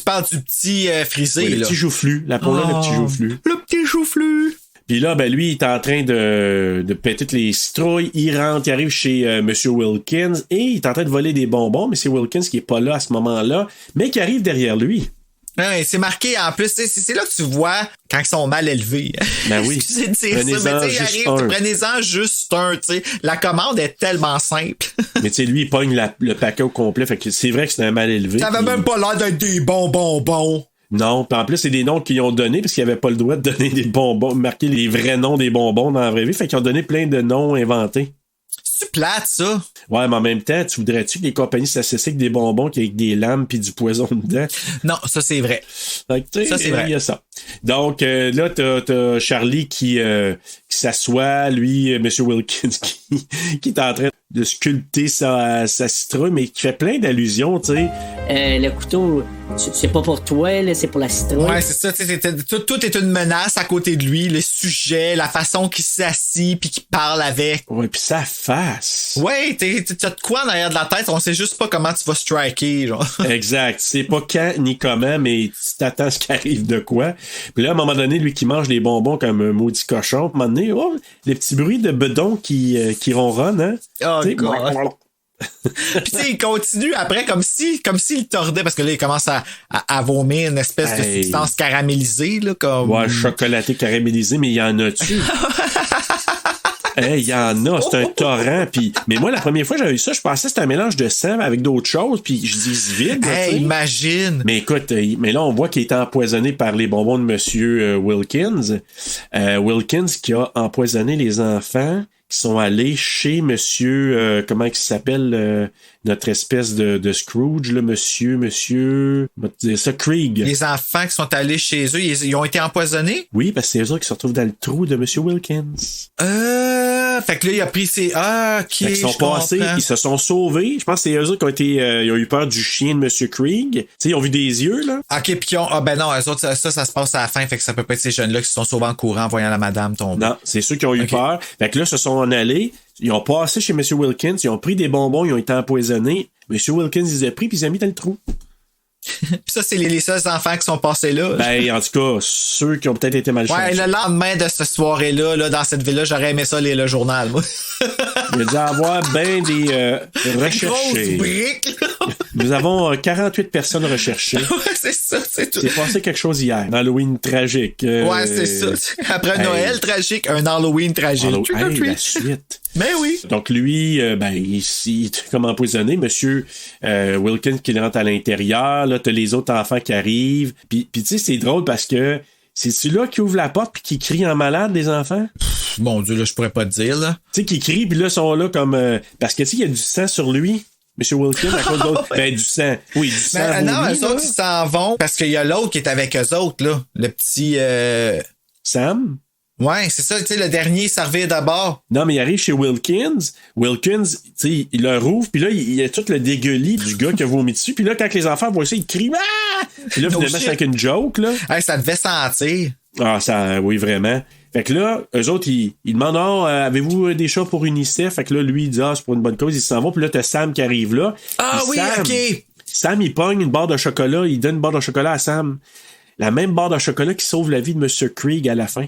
petit frisé, oui, là. Le petit joufflu. La peau là, le petit joufflu. Le petit joufflu. Puis là, ben lui, il est en train de péter toutes les citrouilles. Il rentre, il arrive chez Monsieur Wilkins et il est en train de voler des bonbons. Monsieur Wilkins qui est pas là à ce moment-là, mais qui arrive derrière lui. Ouais, c'est marqué en plus, c'est là que tu vois quand ils sont mal élevés. Ben oui. Prenez-en juste un, tu sais. La commande est tellement simple. Mais tu sais, lui, il pogne le paquet au complet. Fait que c'est vrai que c'est un mal élevé. Ça avait même pas l'air d'être des bonbons. Non, puis en plus, c'est des noms qu'ils ont donnés parce qu'ils n'avaient pas le droit de donner des bonbons, marquer les vrais noms des bonbons dans la vraie vie. Fait qu'ils ont donné plein de noms inventés. C'est plate, ça. Ouais, mais en même temps, tu voudrais-tu que les compagnies s'associent avec des bonbons qui avec des lames puis du poison dedans? Non, ça, c'est vrai. Fait que, ça, c'est vrai. Il y a ça. Donc, là, t'as Charlie qui s'assoit, lui, Monsieur Wilkins, qui est en train de sculpter sa citrouille, mais qui fait plein d'allusions, tu sais. Le couteau, c'est pas pour toi, là, c'est pour la citrouille. Ouais, c'est ça. Tout est une menace à côté de lui. Le sujet, la façon qu'il s'assit puis qu'il parle avec. Ouais, puis sa face. Ouais, t'as de quoi en arrière de la tête. On sait juste pas comment tu vas striker, genre. Exact. C'est pas quand ni comment, mais tu t'attends à ce qu'il arrive de quoi. Puis là, à un moment donné, lui qui mange les bonbons comme un maudit cochon, à un moment donné, oh, les petits bruits de bedon qui ronronnent, hein. Oh, God. Puis tu sais, il continue après comme s'il tordait parce que là il commence à vomir une espèce de substance caramélisée là comme ouais, chocolaté caramélisé, mais il y en a-tu? Il y en a, c'est un torrent. Puis, mais moi, la première fois que j'avais eu ça, je pensais que c'était un mélange de sang avec d'autres choses. Puis je dis vide. Imagine. Mais écoute, mais là, on voit qu'il était empoisonné par les bonbons de Monsieur Wilkins. Wilkins qui a empoisonné les enfants qui sont allés chez Monsieur, comment il s'appelle, notre espèce de Scrooge, là, Monsieur, on va te dire ça, Krieg. Les enfants qui sont allés chez eux, ils ont été empoisonnés? Oui, parce que c'est eux qui se retrouvent dans le trou de Monsieur Wilkins. Fait que là, il a pris ses... Ah, ok, ils sont passés, ils se sont sauvés. Je pense que c'est eux qui ont été... ils ont eu peur du chien de Monsieur Krieg. Tu sais, ils ont vu des yeux, là. Ok, puis ils ont... Ah, ben non, eux autres, ça se passe à la fin. Fait que ça peut pas être ces jeunes-là qui se sont sauvés en courant en voyant la madame tomber. Non, c'est ceux qui ont eu peur. Fait que là, se sont en allés. Ils ont passé chez Monsieur Wilkins. Ils ont pris des bonbons. Ils ont été empoisonnés. Monsieur Wilkins, ils les a pris puis ils les ont mis dans le trou. Puis ça, c'est les seuls enfants qui sont passés là. Ben, en tout cas, ceux qui ont peut-être été malchanceux. Ouais, le lendemain de cette soirée-là, là, dans cette ville-là, j'aurais aimé ça lire le journal, moi. Il a dû avoir bien des recherchés. Grosses briques, là. Nous avons 48 personnes recherchées. Ouais, c'est ça, c'est tout. C'est passé quelque chose hier. Un Halloween tragique. Ouais, c'est ça. Après Noël tragique, un Halloween tragique. La suite. Ben oui. Donc lui, il est comme empoisonné. Monsieur Wilkins qui rentre à l'intérieur. Là, t'as les autres enfants qui arrivent. Puis tu sais, c'est drôle parce que c'est celui-là qui ouvre la porte puis qui crie en malade, les enfants. Mon Dieu, là, je pourrais pas te dire, là. Tu sais, qui crie puis là, sont là comme... parce que tu sais, il y a du sang sur lui. M. Wilkins, à cause d'autres. Ben, du sang. Oui, du sang. Mais non, vomi, eux autres, là. ils s'en vont parce qu'il y a l'autre qui est avec eux autres, là. Le petit... Sam? Ouais, c'est ça, tu sais, le dernier servait d'abord. Non, mais il arrive chez Wilkins. Wilkins, tu sais, il le rouvre, puis là, il y a tout le dégueulis du gars qui a vomi dessus. Puis là, quand les enfants voient ça, ils crient « Ah! » Puis là, finalement, c'est avec une joke, là. Hey, ça devait sentir. Ah, ça, oui, vraiment. Fait que là, eux autres, ils demandent « Oh, avez-vous des chats pour UNICEF? » Fait que là, lui, il dit « Ah, c'est pour une bonne cause. » Ils s'en vont. Puis là, t'as Sam qui arrive là. Ah puis oui, Sam, OK. Sam, il pogne une barre de chocolat. Il donne une barre de chocolat à Sam. La même barre de chocolat qui sauve la vie de M. Krieg à la fin.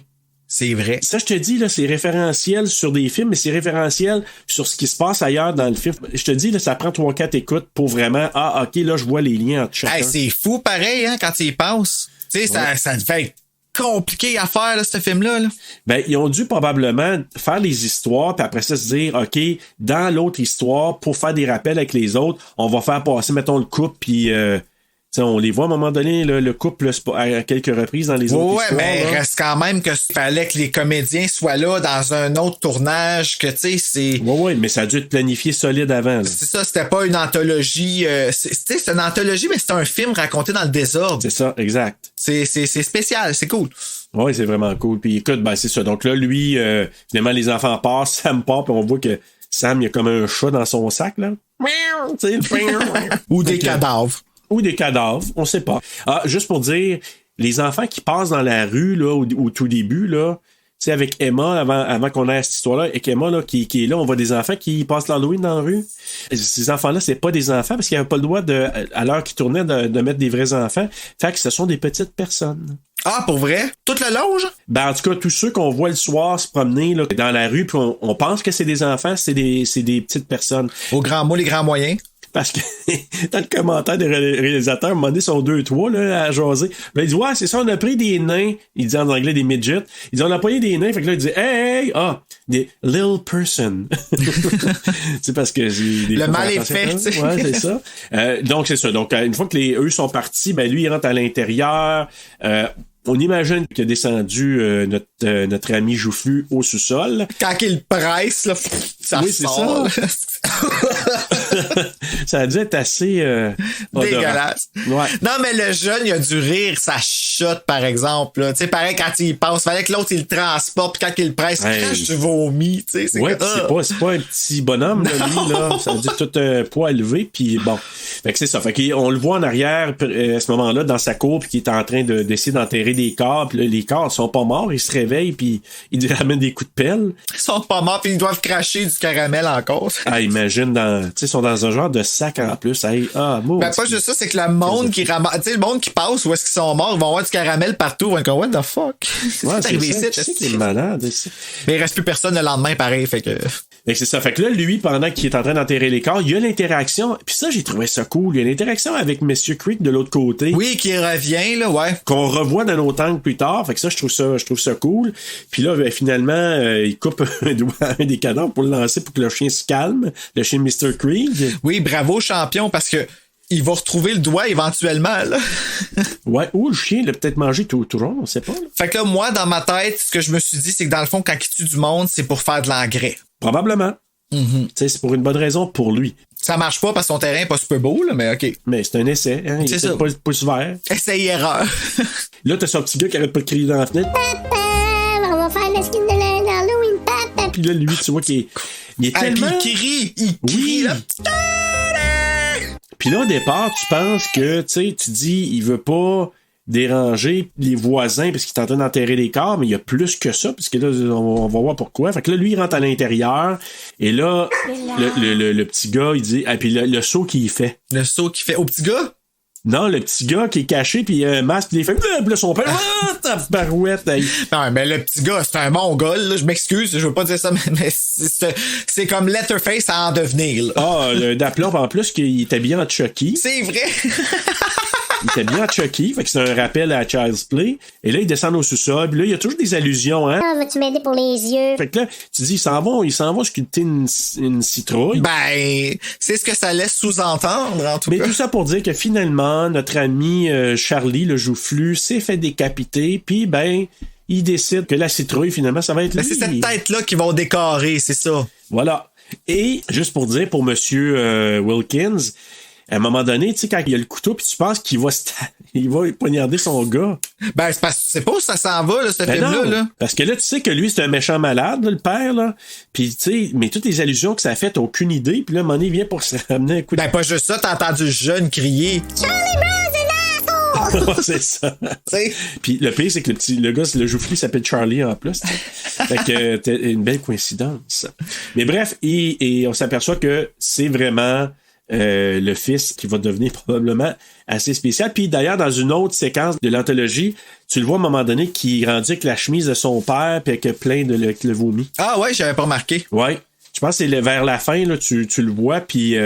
C'est vrai. Ça, je te dis, là, c'est référentiel sur des films, mais c'est référentiel sur ce qui se passe ailleurs dans le film. Je te dis, là, ça prend 3-4 écoutes pour vraiment, ah, OK, là, je vois les liens entre chacun. Hey, c'est fou pareil, hein, quand tu y penses. Tu sais, ça devait être compliqué à faire, là, ce film-là. Là. Ben, ils ont dû probablement faire les histoires, puis après ça, se dire, OK, dans l'autre histoire, pour faire des rappels avec les autres, on va faire passer, mettons, le couple, puis... on les voit à un moment donné, là, le couple à quelques reprises dans les autres histoires. Ouais, mais là. reste quand même que fallait que les comédiens soient là dans un autre tournage, que tu sais, c'est... Ouais, mais ça a dû être planifié solide avant. Là. C'est ça, c'était pas une anthologie... c'est une anthologie, mais c'est un film raconté dans le désordre. C'est ça, exact. C'est spécial, c'est cool. Oui, c'est vraiment cool. Puis écoute, ben c'est ça. Donc là, lui, finalement, les enfants passent, Sam part, puis on voit que Sam, il y a comme un chat dans son sac, là. Ou des cadavres. Ou des cadavres, on sait pas. Ah, juste pour dire, les enfants qui passent dans la rue, là, au tout début, là, tu sais, avec Emma, avant qu'on ait cette histoire-là, avec Emma, là, qui est là, on voit des enfants qui passent l'Halloween dans la rue. Ces enfants-là, c'est pas des enfants, parce qu'ils n'avaient pas le droit, à l'heure qu'ils tournaient, de mettre des vrais enfants. Fait que ce sont des petites personnes. Ah, pour vrai? Tout le long, genre? Ben, en tout cas, tous ceux qu'on voit le soir se promener, là, dans la rue, puis on pense que c'est des enfants, c'est des petites personnes. Au grand mot, les grands moyens. Parce que dans le commentaire des réalisateurs, à un moment donné, ils sont 2-3 là, à jaser. Ben, il dit, ouais, c'est ça, on a pris des nains. Il dit en anglais des midgets. Il dit, on a pris des nains. Fait que là, il dit, hey, des little person. C'est parce que le mal est fait. Ouais, c'est ça. Donc, c'est ça. Donc, une fois que eux sont partis, ben, lui, il rentre à l'intérieur. On imagine qu'il a descendu notre ami Joufflu au sous-sol. Quand il presse, là, ça oui, sort. C'est ça. Ça a dû être assez dégueulasse. Ouais. Non, mais le jeune, il a dû rire sa shot, par exemple. Tu sais, pareil, quand il passe, fallait que l'autre, il le transporte, puis quand il le presse, il crache du vomi. Tu sais, ouais, c'est pas un petit bonhomme, là, lui, là. Ça a dû tout poids élevé, puis bon. Fait que c'est ça. Fait qu'on le voit en arrière, à ce moment-là, dans sa cour, puis qu'il est en train d'essayer d'enterrer des corps, puis là, les corps sont pas morts, ils se réveillent, puis ils ramènent des coups de pelle. Ils sont pas morts, puis ils doivent cracher du caramel encore. Ah, imagine, tu sais, ils sont dans un genre de sac en plus. Hey, ben, pas juste ça, c'est que le monde qui ramasse, tu sais, le monde qui passe où est-ce qu'ils sont morts, ils vont avoir du caramel partout, ils vont être comme, what the fuck? Ouais, c'est malade. Mais il reste plus personne le lendemain, pareil, fait que c'est ça. Fait que là, lui, pendant qu'il est en train d'enterrer les corps, il y a l'interaction. Puis ça, j'ai trouvé ça cool. Il y a l'interaction avec Monsieur Creek de l'autre côté. Oui, qui revient, là, ouais. Qu'on revoit dans notre angle plus tard. Fait que ça, je trouve ça cool. Puis là, ben, finalement, il coupe un doigt à un des cadavres pour le lancer pour que le chien se calme. Le chien de Mr. Creek. Oui, bravo, champion, parce que il va retrouver le doigt éventuellement, là. Ouais, ou le chien l'a peut-être mangé tout rond, on sait pas. Là. Fait que là, moi, dans ma tête, ce que je me suis dit, c'est que dans le fond, quand il tue du monde, c'est pour faire de l'engrais. Probablement. Mm-hmm. C'est pour une bonne raison pour lui. Ça marche pas parce que son terrain est pas super beau, là, mais OK. Mais c'est un essai, hein. Il est pas le pouce vert. Essai-erreur. Là, t'as son petit gars qui arrête pas de crier dans la fenêtre. Papa, on va faire le skin de l'Halloween, papa. Puis là, lui, tu vois qu'il est tellement... Puis il crie, là. Puis là, au départ, tu penses que, tu sais, tu dis, il veut pas déranger les voisins parce qu'il est en train d'enterrer les corps, mais il y a plus que ça, parce que là, on va voir pourquoi. Fait que là, lui, il rentre à l'intérieur, et là, le petit gars, il dit, puis le saut qu'il fait. Le saut qu'il fait au petit gars? Non, le petit gars qui est caché, puis il a un masque, puis il fait, puis là, son père, ta barouette. Non, mais le petit gars, c'est un mongol, là, je m'excuse, je veux pas dire ça, mais c'est comme Letterface à en devenir, là. Ah, d'aplomb, en plus, qu'il est habillé en Chucky. C'est vrai! Il était bien à Chucky, fait que c'est un rappel à Child's Play. Et là, il descend au sous-sol, puis là, il y a toujours des allusions, hein. Ah, vas-tu m'aider pour les yeux? Fait que là, tu dis, ils s'en vont sculpter une citrouille. Ben, c'est ce que ça laisse sous-entendre, en tout cas. Mais tout ça pour dire que finalement, notre ami Charlie, le Joufflu, s'est fait décapiter, puis ben, il décide que la citrouille, finalement, ça va être lui. C'est cette tête-là qu'ils vont décorer, c'est ça. Voilà. Et, juste pour dire, pour Monsieur Wilkins, à un moment donné, tu sais, quand il y a le couteau, puis tu penses qu'il va il va poignarder son gars. Ben, c'est parce que tu sais pas où ça s'en va, là, ce film-là. Non, là. Parce que là, tu sais que lui, c'est un méchant malade, là, le père, là. Puis, tu sais, mais toutes les allusions que ça a fait, t'as aucune idée. Puis là, à un moment donné, il vient pour se ramener un coup de... Ben, pas juste ça, t'as entendu le jeune crier. Charlie Brown, c'est l'assaut! C'est ça. Puis le pire, c'est que le gars, le joufflu s'appelle Charlie en plus. T'sais. Fait que t'as une belle coïncidence. Mais bref, et on s'aperçoit que c'est vraiment le fils qui va devenir probablement assez spécial. Puis d'ailleurs, dans une autre séquence de l'anthologie, tu le vois à un moment donné qui est rendu avec la chemise de son père puis avec plein de le vomi. Ah ouais, j'avais pas remarqué. Ouais. Je pense que c'est vers la fin, là, tu le vois, puis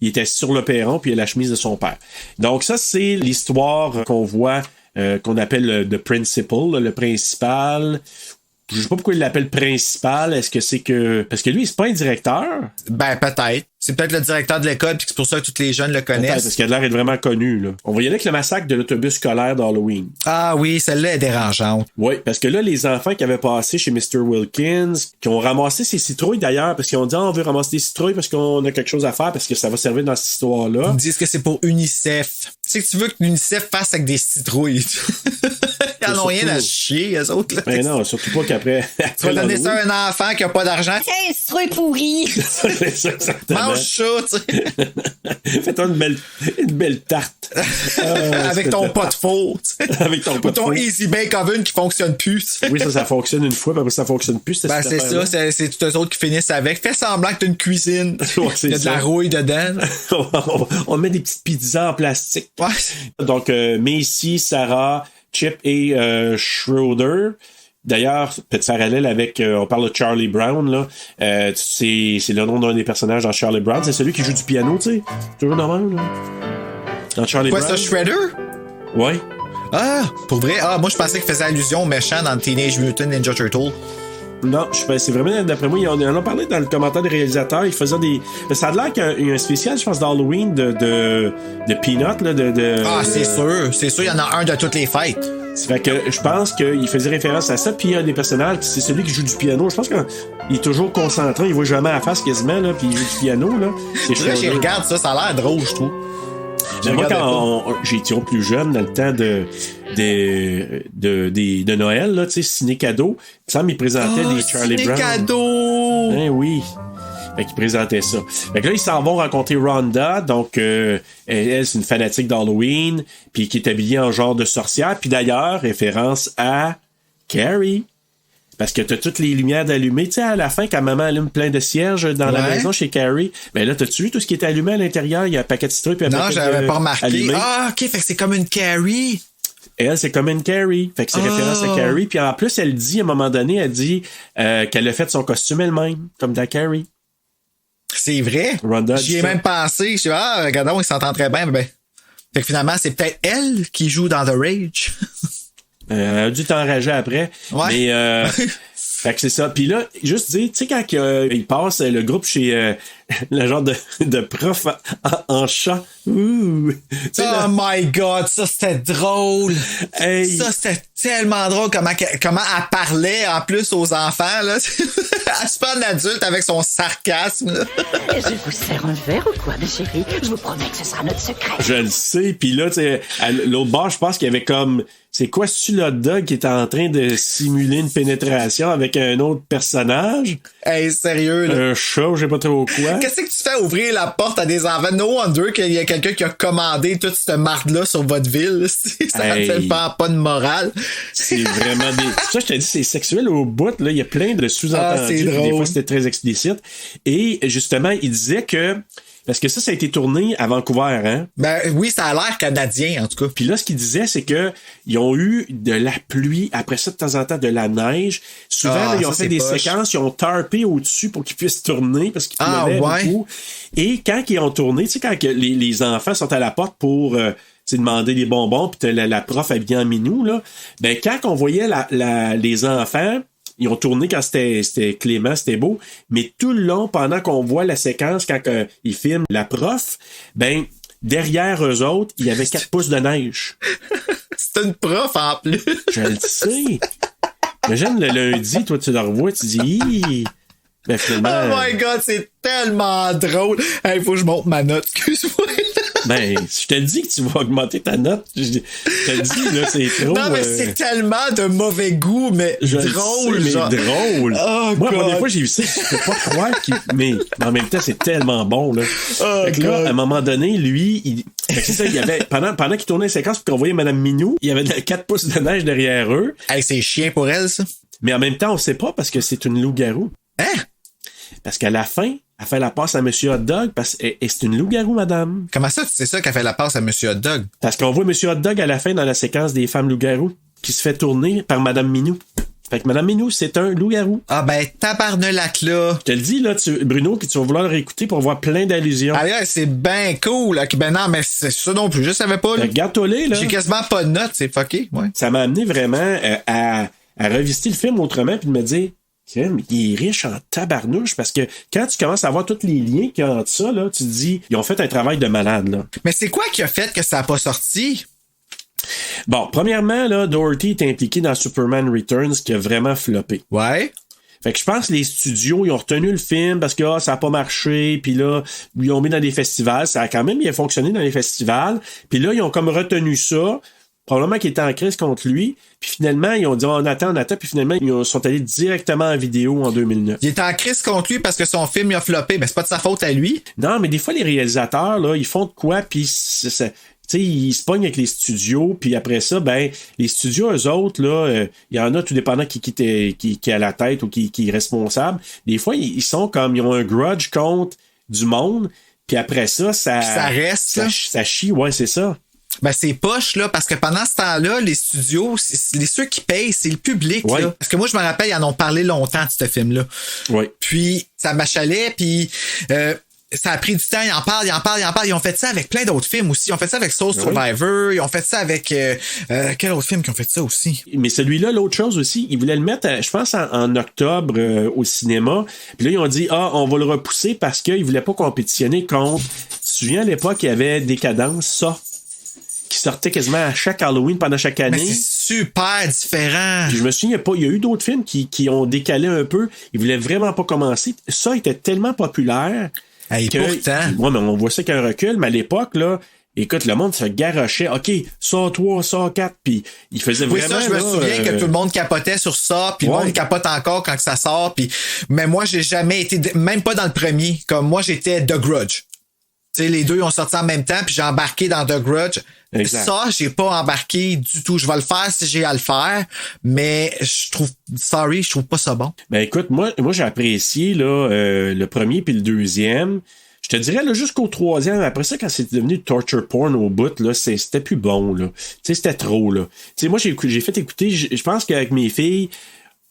il était sur le perron, puis il a la chemise de son père. Donc ça, c'est l'histoire qu'on voit, qu'on appelle the principal, le principal. Je sais pas pourquoi il l'appelle principal. Est-ce que c'est que... Parce que lui, c'est pas un directeur? Ben, peut-être. C'est peut-être le directeur de l'école, puis c'est pour ça que tous les jeunes le connaissent. Peut-être, parce qu'il a l'air d'être vraiment connu, là. On va y aller avec le massacre de l'autobus scolaire d'Halloween. Ah oui, celle-là est dérangeante. Oui, parce que là, les enfants qui avaient passé chez Mr. Wilkins, qui ont ramassé ses citrouilles d'ailleurs, parce qu'ils ont dit, on veut ramasser des citrouilles parce qu'on a quelque chose à faire, parce que ça va servir dans cette histoire-là. Ils me disent que c'est pour UNICEF. Tu sais que tu veux que l'UNICEF fasse avec des citrouilles. Ils en ont rien à chier, eux autres. Là. Ben non, surtout pas qu'après. Tu vas donner ça à un enfant qui a pas d'argent. C'est un citrouille pourri. C'est ça, exactement. Mange ça, tu sais. Fais-toi une belle tarte. Avec ton pot de faux. Avec ton pot de faux. Ton Easy Bake Oven qui fonctionne plus. Oui, ça fonctionne une fois, mais après ça fonctionne plus. Ben, c'est ça, c'est tous eux autres qui finissent avec. Fais semblant que t'as une cuisine. Ouais, il y a de la rouille dedans. on met des petites pizzas en plastique. Ouais. Donc, Macy, Sarah, Chip et Schroeder. D'ailleurs, petit parallèle avec, on parle de Charlie Brown, là. C'est le nom d'un des personnages dans Charlie Brown. C'est celui qui joue du piano, tu sais. Toujours normal, là. Dans Charlie Brown. Quoi, ça, Shredder? Ouais. Ah, pour vrai? Ah, moi, je pensais qu'il faisait allusion au méchant dans Teenage Mutant Ninja Turtle. Non, c'est vraiment, d'après moi, on en a parlé dans le commentaire des réalisateurs, ils faisaient des... Ça a l'air qu'il y a un spécial, je pense, d'Halloween de Peanut, là, Ah, c'est sûr, il y en a un de toutes les fêtes. Ça fait que je pense qu'il faisait référence à ça, puis il y a des personnages, c'est celui qui joue du piano, je pense qu'il est toujours concentré, il voit jamais à la face quasiment, là, puis il joue du piano, là. C'est vrai, je regarde ça a l'air drôle, je trouve. Moi, quand j'étais plus jeune, dans le temps de Noël, là, tu sais, ciné cadeau, il semble qu'il présentait des Charlie Brown. Ciné cadeau! Hein, oui. Fait qu'il présentait ça. Fait que là, ils s'en vont rencontrer Rhonda, donc elle, c'est une fanatique d'Halloween, puis qui est habillée en genre de sorcière, puis d'ailleurs, référence à Carrie. Parce que t'as toutes les lumières d'allumées. Tu sais, à la fin, quand maman allume plein de cierges dans la maison chez Carrie, ben là, t'as-tu vu tout ce qui est allumé à l'intérieur? Il y a un paquet de citrouilles puis un paquet de... Non, j'avais pas remarqué. Allumé. Ah, OK, fait que c'est comme une Carrie. Elle, c'est comme une Carrie. Fait que c'est référence à Carrie. Puis en plus, elle dit, à un moment donné, elle dit qu'elle a fait son costume elle-même, comme dans Carrie. C'est vrai? Rhonda J'y ai même pensé. Je dis, regardons, ils s'entendent très bien. Ben. Fait que finalement, c'est peut-être elle qui joue dans The Rage. Elle a dû t'enrager après. Ouais. Mais, fait que c'est ça. Puis là, juste dire, tu sais, quand il passe le groupe chez le genre de prof en chat. Ouh. Oh my God, ça c'était drôle. Hey. Ça c'était tellement drôle comment elle parlait en plus aux enfants. Là. Elle se parle d'adulte avec son sarcasme. Là. Je vous sers un verre ou quoi, ma chérie? Je vous promets que ce sera notre secret. Je le sais. Puis là, tu sais, à l'autre bord, je pense qu'il y avait comme... C'est quoi, c'est-tu le hot dog qui était en train de simuler une pénétration avec un autre personnage? Hey, sérieux, là. Un chat, je sais pas trop quoi. Qu'est-ce que tu fais ouvrir la porte à des enfants? No wonder qu'il y a quelqu'un qui a commandé toute cette marde-là sur votre ville. Ça ne fait pas de morale. C'est vraiment des... Ça, je te dis, c'est sexuel au bout. Là, il y a plein de sous-entendus. Des fois, c'était très explicite. Et justement, il disait que... Parce que ça a été tourné à Vancouver, hein? Ben oui, ça a l'air canadien, en tout cas. Puis là, ce qu'il disait, c'est que ils ont eu de la pluie, après ça, de temps en temps, de la neige. Souvent, là, ils ont fait des séquences, ils ont tarpé au-dessus pour qu'ils puissent tourner, parce qu'ils pleuvait beaucoup. Et quand ils ont tourné, tu sais, quand les enfants sont à la porte pour... demander des bonbons, puis t'as la prof habillée en minou, là. Ben, quand on voyait les enfants, ils ont tourné quand c'était clément, c'était beau, mais tout le long, pendant qu'on voit la séquence, quand ils filment la prof, ben, derrière eux autres, il y avait 4 pouces de neige. C'est une prof, en plus. Je le sais. Imagine le lundi, toi, tu le revois, tu dis, Ben, finalement, oh my God, c'est tellement drôle. Hey, faut que je monte ma note. Excuse-moi. Ben, je te dis que tu vas augmenter ta note. Je te dis, là, c'est trop... Non, mais c'est tellement de mauvais goût, mais drôle. Sais, mais genre. drôle. Oh, moi, la God. première fois que j'ai vu ça, je peux pas croire mais en même temps, c'est tellement bon, là. Oh, fait que là, à un moment donné, lui, fait que c'est ça, il y avait, pendant qu'il tournait une séquence pour qu'on voyait Mme Minou, il y avait 4 pouces de neige derrière eux. Hey, c'est chiant pour elle, ça. Mais en même temps, on sait pas parce que c'est une loup-garou. Hein? Parce qu'à la fin, elle fait la passe à Monsieur Hot Dog parce que c'est une loup-garou, madame. Comment ça, c'est ça qu'elle fait la passe à Monsieur Hot Dog? Parce qu'on voit Monsieur Hot Dog à la fin dans la séquence des femmes loup-garou qui se fait tourner par Madame Minou. Fait que Madame Minou, c'est un loup-garou. Ah ben, tabarnelac, là. Je te le dis, là, Bruno, que tu vas vouloir le réécouter pour voir plein d'allusions. Ah ouais, c'est ben cool. Okay, ben non, mais c'est ça non plus, je savais pas. Là. Regarde-toi-les, là. J'ai quasiment pas de notes, c'est fucké, ouais. Ça m'a amené vraiment à revisiter le film autrement puis de me dire, il est riche en tabarnouche parce que quand tu commences à voir tous les liens qu'il y a entre ça, là, tu te dis, ils ont fait un travail de malade, là. Mais c'est quoi qui a fait que ça a pas sorti? Bon, premièrement, là, Doherty est impliqué dans Superman Returns qui a vraiment floppé. Ouais. Fait que je pense que les studios, ils ont retenu le film parce que ça a pas marché, puis là, ils l'ont mis dans des festivals. Ça a quand même bien fonctionné dans les festivals. Puis là, ils ont comme retenu ça. Probablement qu'il était en crise contre lui. Puis finalement, ils ont dit on attend. Puis finalement, ils sont allés directement en vidéo en 2009. Il était en crise contre lui parce que son film il a floppé. Mais c'est pas de sa faute à lui. Non, mais des fois, les réalisateurs, là, ils font de quoi, puis tu sais, ils se pognent avec les studios, puis après ça, ben, les studios, eux autres, là, il y en a tout dépendant qui est à la tête ou qui est responsable. Des fois, ils sont comme, ils ont un grudge contre du monde, puis après ça, ça reste, ça chie, ouais, c'est ça. Ben, c'est poche, là, parce que pendant ce temps-là, les studios, ceux qui payent, c'est le public, ouais. là. Parce que moi, je me rappelle, ils en ont parlé longtemps de ce film-là. Ouais. Puis, ça m'achalait, puis ça a pris du temps, ils en parlent. Ils ont fait ça avec plein d'autres films aussi. Ils ont fait ça avec Soul Survivor. Ils ont fait ça avec... quel autre film qui ont fait ça aussi? Mais celui-là, l'autre chose aussi, ils voulaient le mettre, je pense, en octobre au cinéma. Puis là, ils ont dit, on va le repousser parce qu'ils voulaient pas compétitionner contre... Tu te souviens, à l'époque, il y avait Décadence, ça, qui sortait quasiment à chaque Halloween pendant chaque année. Mais c'est super différent. Puis je me souviens, il y a eu d'autres films qui ont décalé un peu. Ils voulaient vraiment pas commencer. Ça était tellement populaire... Hey, pourtant. Ouais, mais on voit ça qu'un recul, mais à l'époque, là, écoute, le monde se garochait. OK, ça 3, ça 4, puis il faisait vraiment... Oui, ça, je me souviens que tout le monde capotait sur ça, puis le monde capote encore quand ça sort, puis... Mais moi, j'ai jamais été... Même pas dans le premier. Comme moi, j'étais The Grudge. Tu sais, les deux, ils ont sorti en même temps, puis j'ai embarqué dans The Grudge. Exact. Ça, j'ai pas embarqué du tout. Je vais le faire si j'ai à le faire, mais je trouve pas ça bon. Ben écoute, moi j'ai apprécié là le premier puis le deuxième. Je te dirais là jusqu'au troisième. Après ça, quand c'est devenu torture porn au bout, là, c'était plus bon là. Tu sais, c'était trop là. Tu sais, moi j'ai fait écouter. Je pense qu'avec mes filles.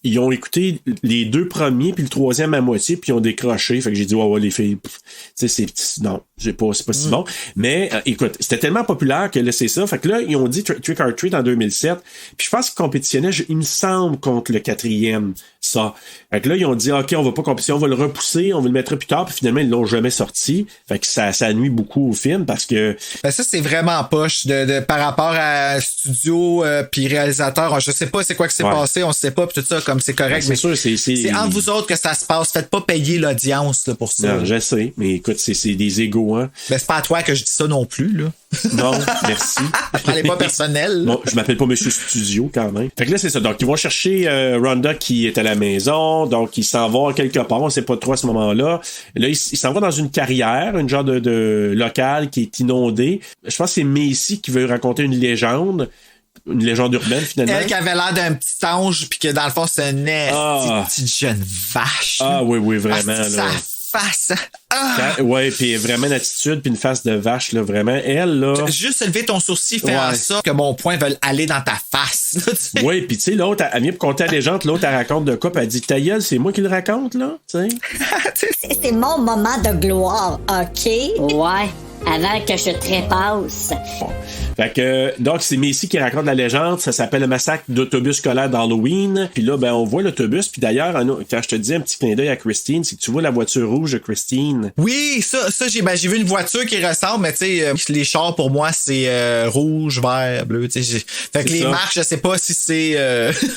Ils ont écouté les deux premiers puis le troisième à moitié puis ils ont décroché. Fait que j'ai dit ouais les filles, tu sais non, c'est pas si bon. Mais écoute, c'était tellement populaire que là c'est ça. Fait que là ils ont dit Trick or Treat en 2007. Puis je pense qu'ils compétitionnaient, il me semble, contre le quatrième. Ça. Fait que là ils ont dit ok on va pas compétitionner, on va le repousser, on va le mettre plus tard. Puis finalement ils l'ont jamais sorti. Fait que ça nuit beaucoup au film parce que ben ça c'est vraiment poche de par rapport à studio puis réalisateur. Je sais pas c'est quoi que s'est passé, on sait pas puis tout ça. Comme c'est correct, ben, c'est mais sûr, c'est entre vous autres que ça se passe. Faites pas payer l'audience là, pour ça. Non, je sais, mais écoute, c'est des égos, hein. Ben, c'est pas à toi que je dis ça non plus, là. Non, merci. Je parlais pas personnel. Bon, je m'appelle pas Monsieur Studio, quand même. Fait que là, c'est ça. Donc, ils vont chercher Rhonda qui est à la maison. Donc, ils s'en vont quelque part. On sait pas trop à ce moment-là. Là, ils s'en vont dans une carrière, une genre de local qui est inondée. Je pense que c'est Macy qui veut raconter une légende urbaine, finalement. Elle qui avait l'air d'un petit ange, puis que dans le fond, c'est une petite jeune vache. Ah oui, vraiment. Là. Sa face. Ouais, puis vraiment une attitude, puis une face de vache, là, vraiment. Elle, là... Juste lever ton sourcil, faire en sorte que mon point veut aller dans ta face. Oui, puis tu sais, l'autre, elle vient pour compter la légende, l'autre, elle raconte de quoi, puis elle dit, ta gueule, c'est moi qui le raconte, là, tu sais. C'est mon moment de gloire, OK? Ouais. avant que je trépasse. Fait que, donc, c'est Macy qui raconte la légende. Ça s'appelle le massacre d'autobus scolaire d'Halloween. Puis là, ben, on voit l'autobus. Puis d'ailleurs, quand je te dis un petit clin d'œil à Christine, c'est que tu vois la voiture rouge de Christine. Oui, ça j'ai vu une voiture qui ressemble, mais tu sais, les chars pour moi, c'est rouge, vert, bleu, tu sais. Fait que les marques, je sais pas si c'est...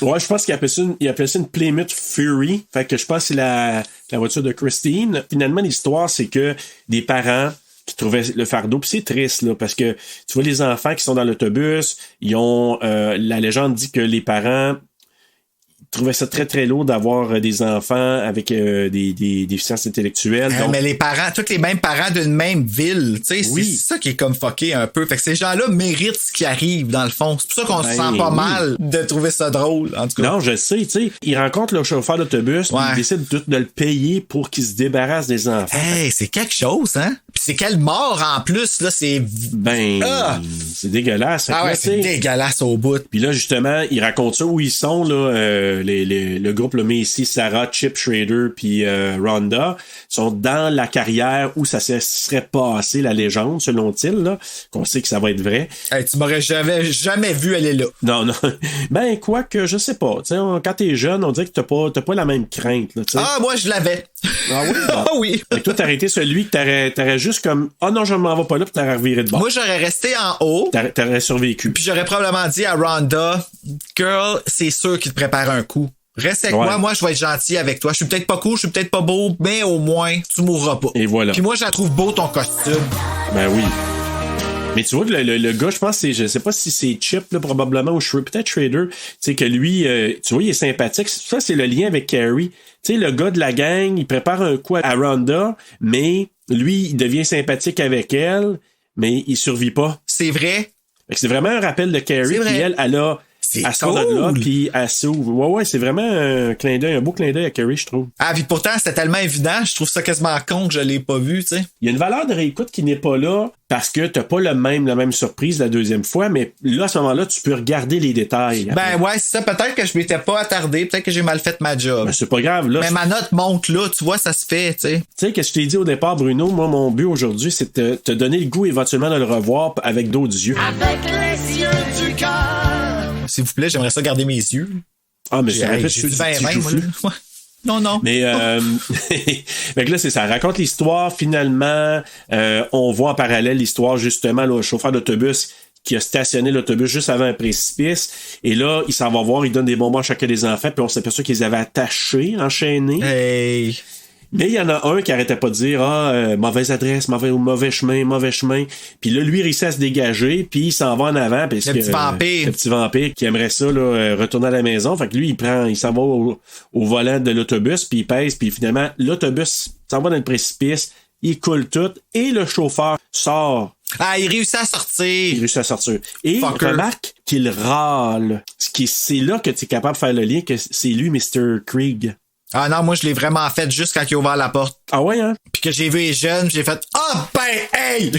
Ouais, je pense qu'il appelle ça une Plymouth Fury. Fait que je pense que c'est la voiture de Christine. Finalement, l'histoire, c'est que des parents qui trouvaient le fardeau, puis c'est triste, là, parce que tu vois les enfants qui sont dans l'autobus, ils ont... la légende dit que les parents trouvaient ça très, très lourd d'avoir des enfants avec des déficiences intellectuelles. Donc... Mais les parents, tous les mêmes parents d'une même ville, tu sais, oui. C'est ça qui est comme fucké un peu. Fait que ces gens-là méritent ce qui arrive, dans le fond. C'est pour ça qu'on se sent pas mal de trouver ça drôle, en tout cas. Non, je sais, tu sais. Ils rencontrent le chauffeur d'autobus, puis ils décident de le payer pour qu'il se débarrasse des enfants. Hey, c'est quelque chose, hein? Puis c'est quelle mort, en plus, là, c'est... C'est dégueulasse. Ah ouais, c'est dégueulasse au bout. Puis là, justement, ils racontent ça où ils sont, là, le groupe, le Macy, Sarah, Chip Schrader, puis Rhonda, sont dans la carrière où ça se serait passé, la légende, selon-il, là, qu'on sait que ça va être vrai. Hey, tu m'aurais jamais vu aller là. Non. Ben, quoi que, je sais pas. Tu sais, quand t'es jeune, on dirait que t'as pas la même crainte, là, tu sais. Ah, moi, je l'avais. Ah oui? Ah oui. Fait que toi, t'aurais été celui que t'aurais juste comme, non, je m'en vais pas là, puis t'aurais reviré de bord. Moi, j'aurais resté en haut. T'aurais survécu. Puis j'aurais probablement dit à Rhonda, girl, c'est sûr qu'il te prépare un coup. Reste avec moi je vais être gentil avec toi. Je suis peut-être pas cool, je suis peut-être pas beau, mais au moins, tu mourras pas. Et voilà. Puis moi, je la trouve beau ton costume. Ben oui. Mais tu vois que le gars, je pense, je sais pas si c'est Chip, là, probablement, ou peut-être Schrader, tu sais, que lui, tu vois, il est sympathique. Ça, c'est le lien avec Carrie. Tu sais, le gars de la gang, il prépare un coup à Rhonda, mais lui, il devient sympathique avec elle, mais il survit pas. C'est vrai. Fait que c'est vraiment un rappel de Carrie, puis elle a... Elle sort de là, puis elle s'ouvre. Ouais, c'est vraiment un clin d'œil, un beau clin d'œil à Carrie, je trouve. Ah, puis pourtant, c'était tellement évident, je trouve ça quasiment con que je l'ai pas vu, tu sais. Il y a une valeur de réécoute qui n'est pas là parce que t'as pas la même surprise la deuxième fois, mais là, à ce moment-là, tu peux regarder les détails. Ben ouais, c'est ça. Peut-être que je m'étais pas attardé, peut-être que j'ai mal fait ma job. Ben, c'est pas grave, là. Mais ma note monte là, tu vois, ça se fait, tu sais. Tu sais, qu'est-ce que je t'ai dit au départ, Bruno? Moi, mon but aujourd'hui, c'est de te donner le goût éventuellement de le revoir avec d'autres yeux. Avec les yeux du cœur. S'il vous plaît, j'aimerais ça garder mes yeux. Ah, mais ça fait ceux du petit joufflu. Non. Mais fait que là, c'est ça. Raconte l'histoire, finalement. On voit en parallèle l'histoire, justement, le chauffeur d'autobus qui a stationné l'autobus juste avant un précipice. Et là, il s'en va voir, il donne des bonbons à chacun des enfants, puis on s'aperçoit qu'ils les avaient attachés, enchaînés. Hey! Mais il y en a un qui arrêtait pas de dire mauvaise adresse, mauvais chemin. Puis là, lui, il réussit à se dégager, puis il s'en va en avant. Parce le petit vampire qui aimerait ça là, retourner à la maison. Fait que lui, il s'en va au volant de l'autobus, puis il pèse, puis finalement, l'autobus s'en va dans le précipice, il coule tout, et le chauffeur sort. Ah, il réussit à sortir. Et remarque qu'il râle. C'est là que tu es capable de faire le lien que c'est lui, Mr. Krieg. Ah non, moi je l'ai vraiment fait juste quand il a ouvert la porte. Ah ouais, hein? Puis que j'ai vu les jeunes, j'ai fait hey!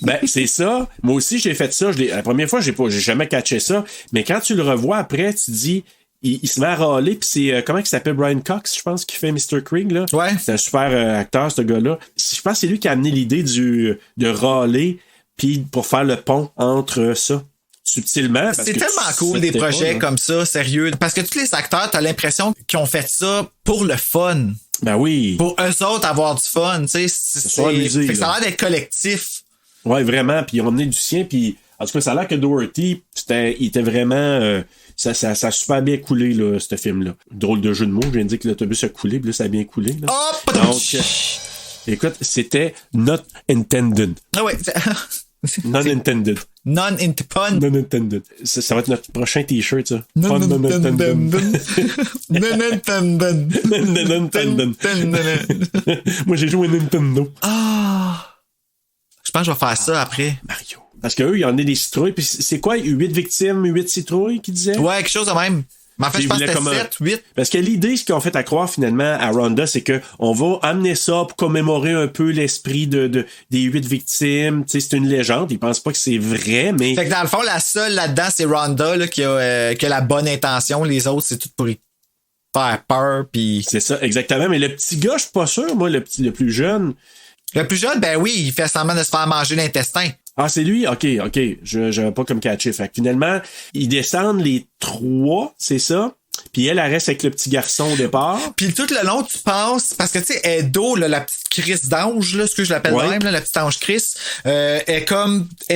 Ben, c'est ça. Moi aussi, j'ai fait ça. La première fois, j'ai jamais catché ça. Mais quand tu le revois après, tu dis, il se met à râler, puis c'est, comment il s'appelle, Brian Cox, je pense, qui fait Mr. Krieg, là. Ouais. C'est un super acteur, ce gars-là. Je pense que c'est lui qui a amené l'idée de râler, puis pour faire le pont entre ça. Subtilement. C'est tellement cool des projets comme ça, sérieux. Parce que tous les acteurs, t'as l'impression qu'ils ont fait ça pour le fun. Ben oui. Pour eux autres avoir du fun, tu sais. Ça a l'air d'être collectif. Ouais, vraiment. Puis ils ont emmené du sien. Puis en tout cas, ça a l'air que Doherty, il était vraiment... ça a super bien coulé, là, ce film-là. Drôle de jeu de mots. Je viens de dire que l'autobus a coulé, puis là, ça a bien coulé. Là. Oh, donc, écoute, c'était not intended. Ah ouais. Non-intended. Non-intended. Non-intended. Ça va être notre prochain t-shirt, ça. Non-intended. Moi, j'ai joué à Nintendo. Ah! Je pense que je vais faire ça après. Mario. Parce qu'eux, il y en a des citrouilles. Puis c'est quoi, 8 victimes, 8 citrouilles, qu'ils disaient? Ouais, quelque chose de même. Mais en fait, je pense que c'était 7, 8. Parce que l'idée, ce qu'ils ont fait à croire finalement à Rhonda, c'est que on va amener ça pour commémorer un peu l'esprit des 8 victimes. Tu sais, c'est une légende. Ils pensent pas que c'est vrai, mais... Fait que dans le fond, la seule là-dedans, c'est Rhonda là, qui a la bonne intention. Les autres, c'est tout pour faire peur. Puis c'est ça, exactement. Mais le petit gars, je suis pas sûr, moi, le plus jeune... Le plus jeune, ben oui, il fait semblant de se faire manger l'intestin. Ah, c'est lui? OK. Je pas comme catché. Fait que finalement, ils descendent les 3, c'est ça? Puis elle reste avec le petit garçon au départ. Puis tout le long, tu penses, parce que tu sais, Edo, là, la petite Chris d'ange, là, ce que je l'appelle même, là, la petite ange Chris, est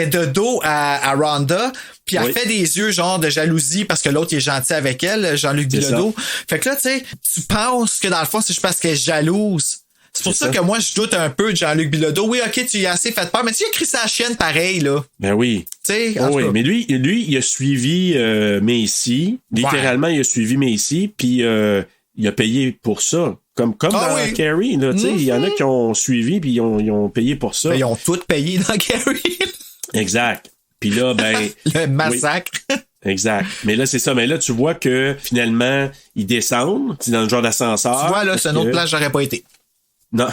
de dos à Rhonda, puis elle fait des yeux genre de jalousie parce que l'autre il est gentil avec elle, Jean-Luc Bilodeau. Fait que là, tu sais, tu penses que dans le fond, c'est juste parce qu'elle est jalouse. C'est pour ça que moi, je doute un peu de Jean-Luc Bilodeau. Oui, OK, tu y as assez fait peur, mais tu as écrit sa chienne pareil, là. Ben oui. Tu sais, oui, mais lui, il a suivi Macy. Littéralement, il a suivi Macy, puis il a payé pour ça. Comme dans Carrie, là, tu sais, il y en a qui ont suivi, puis ils ont payé pour ça. Ben, ils ont tout payé dans Carrie. Exact. Puis là, ben... le massacre. Oui. Exact. Mais là, c'est ça. Mais là, tu vois que, finalement, ils descendent. C'est dans le genre d'ascenseur. Tu vois, là, c'est une autre place, j'aurais pas été. Non.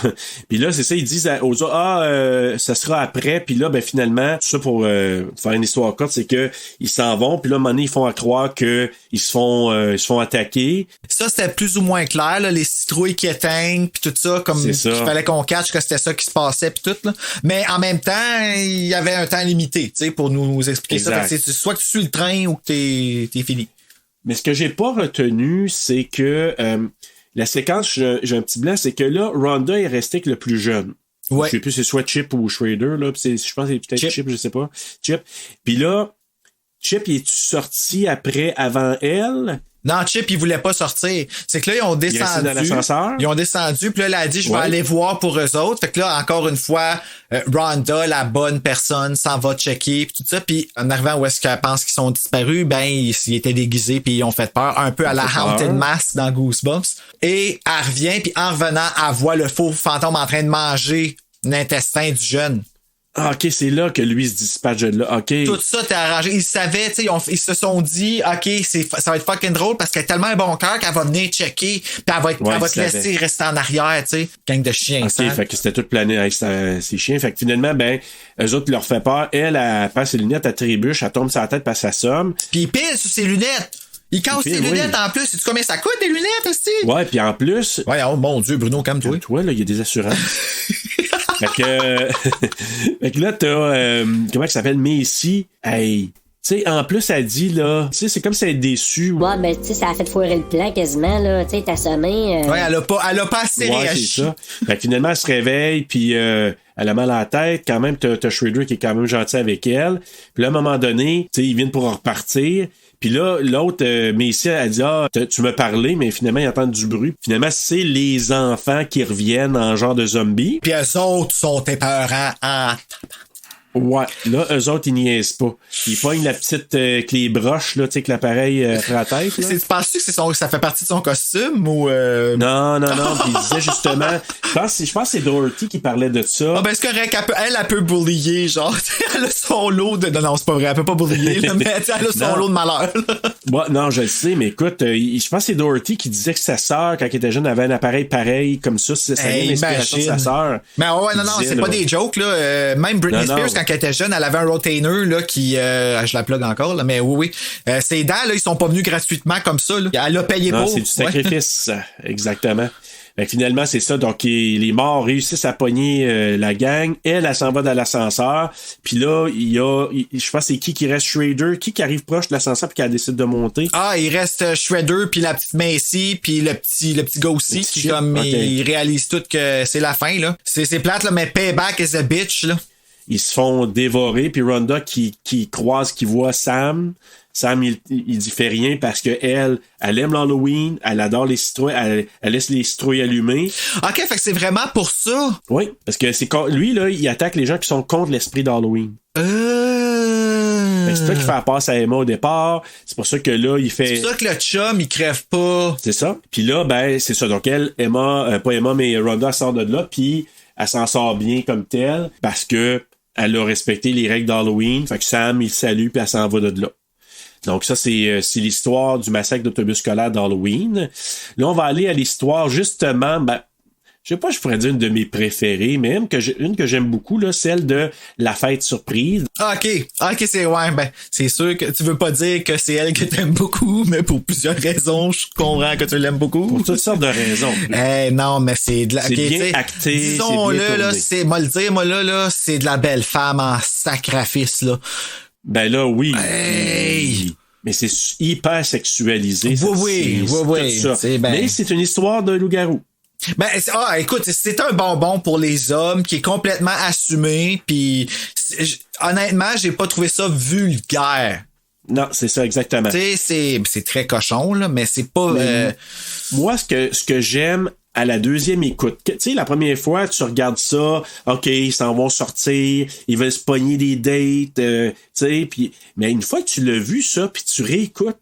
Puis là, c'est ça, ils disent aux autres, ça sera après. Puis là, ben finalement, tout ça pour faire une histoire courte, c'est que ils s'en vont. Puis là, à un moment donné, ils font à croire que ils se font attaquer. Ça, c'était plus ou moins clair, là, les citrouilles qui éteignent, puis tout ça, comme il fallait qu'on catch que c'était ça qui se passait, puis tout. Là. Mais en même temps, il y avait un temps limité, tu sais, pour nous expliquer ça. Fait que soit que tu suis le train ou que t'es fini. Mais ce que j'ai pas retenu, c'est que la séquence, j'ai un petit blanc, c'est que là, Rhonda est restée avec le plus jeune. Ouais. Je sais plus, c'est soit Chip ou Schrader, là. Je pense que c'est peut-être Chip, je sais pas. Chip. Puis là, Chip, il est sorti avant elle? Non, Chip, il voulait pas sortir. C'est que là, ils ont descendu. Dans l'ascenseur. Ils ont descendu, puis là, elle a dit, je vais aller voir pour eux autres. Fait que là, encore une fois, Rhonda, la bonne personne, s'en va checker, puis tout ça. Puis en arrivant où est-ce qu'elle pense qu'ils sont disparus, ben, ils étaient déguisés, puis ils ont fait peur. Un peu à la Haunted Mask dans Goosebumps. Et elle revient, puis en revenant, elle voit le faux fantôme en train de manger l'intestin du jeune. Ah, OK, c'est là que lui se dispatche de là. OK. Tout ça, t'es arrangé. Ils savaient, tu sais, ils se sont dit, OK, ça va être fucking drôle parce qu'elle a tellement un bon cœur qu'elle va venir checker, puis elle va te laisser rester en arrière, tu sais. Gang de chiens. OK, fait que c'était tout plané avec ses chiens. Fait que finalement, ben, eux autres leur fait peur. Elle passe ses lunettes, elle trébuche, elle tombe sur la tête, passe sa somme. Puis il pile sur ses lunettes. Il casse ses lunettes en plus. Sais-tu combien ça coûte des lunettes, aussi? Ouais, puis en plus. Ouais, oh mon Dieu, Bruno, calme-toi. Toi, là, il y a des assurances. fait que là, t'as, comment ça s'appelle, Macy. Hey. Tu sais, en plus, elle dit, là, tu sais, c'est comme si elle est déçue. Ouais, ben, tu sais, ça a fait foirer le plan quasiment, là. Tu sais, t'as assommé. Ouais, elle a pas assez réagi. C'est ça. Fait que finalement, elle se réveille, puis elle a mal à la tête. Quand même, t'as Schrader qui est quand même gentil avec elle. Puis là, à un moment donné, tu sais, ils viennent pour repartir. Puis là, l'autre, Macy, elle dit, tu m'as parlé, mais finalement, ils entendent du bruit. Finalement, c'est les enfants qui reviennent en genre de zombies. Puis eux autres sont épeurants en... Ouais, là, eux autres, ils niaisent pas. Ils pognent la petite clé broche, là, tu sais, que l'appareil sur la tête. Tu penses-tu que ça fait partie de son costume ou... Non. Puis il disait justement... Je pense que c'est Dorothy qui parlait de ça. Ah ben c'est correct, elle peut bullier, genre. Elle a son lot de... Non, c'est pas vrai, elle peut pas bullier, là, mais elle a son lot de malheur. Ouais, non, je le sais, mais écoute, je pense que c'est Dorothy qui disait que sa sœur, quand elle était jeune, avait un appareil pareil, comme ça. Ça vient l'inspiration de sa sœur. Mais ouais, non, c'est pas des jokes, là. Même Britney Spears, quand elle était jeune, elle avait un retainer, là, qui, je la plug encore, là, mais oui. Ses dents, là, ils sont pas venus gratuitement comme ça, là. Elle a payé pour. C'est du sacrifice. Exactement. Fait que finalement, c'est ça. Donc, les morts réussissent à pogner la gang. Elle s'en va dans l'ascenseur. Puis là, il y a, je pense, c'est qui reste? Shredder. Qui arrive proche de l'ascenseur puis qui décide de monter? Ah, il reste Shredder puis la petite Macy puis le petit gars aussi qui, comme, il réalise tout que c'est la fin, là. C'est plate, là, mais payback is a bitch, là. Ils se font dévorer, puis Rhonda qui voit Sam. Sam, il dit fait rien parce que elle aime l'Halloween, elle adore les citrouilles, elle laisse les citrouilles allumées. OK, fait que c'est vraiment pour ça. Oui, parce que lui, là, il attaque les gens qui sont contre l'esprit d'Halloween. Fait que c'est ça qui fait la passe à Emma au départ. C'est pour ça que là, il fait... C'est pour ça que le chum, il crève pas. C'est ça. Puis là, ben, c'est ça. Donc elle, pas Emma, mais Rhonda sort de là, puis elle s'en sort bien comme telle parce que elle a respecté les règles d'Halloween. Fait que Sam, il salue, puis elle s'en va de là. Donc ça, c'est l'histoire du massacre d'autobus scolaire d'Halloween. Là, on va aller à l'histoire, justement, je sais pas, je pourrais dire une de mes préférées, mais une que j'aime beaucoup, là, celle de La fête surprise. OK, c'est sûr que tu veux pas dire que c'est elle que t'aimes beaucoup, mais pour plusieurs raisons, je comprends que tu l'aimes beaucoup. Pour toutes sortes de raisons. Non, mais c'est de la... C'est bien acté, disons-le, c'est bien là, tourné. moi le dire, moi là, c'est de la belle femme en sacrifice, là. Ben là, oui. Hey! Mais c'est hyper sexualisé. Oui. Tout ça. Mais c'est une histoire de loup-garou. Écoute, c'est un bonbon pour les hommes qui est complètement assumé, puis honnêtement, j'ai pas trouvé ça vulgaire. Non, c'est ça, exactement. Tu sais, c'est très cochon, là, mais c'est pas... Moi, ce que j'aime à la deuxième écoute, tu sais, la première fois, tu regardes ça, OK, ils s'en vont sortir, ils veulent se pogner des dates, tu sais, puis... Mais une fois que tu l'as vu, ça, puis tu réécoutes,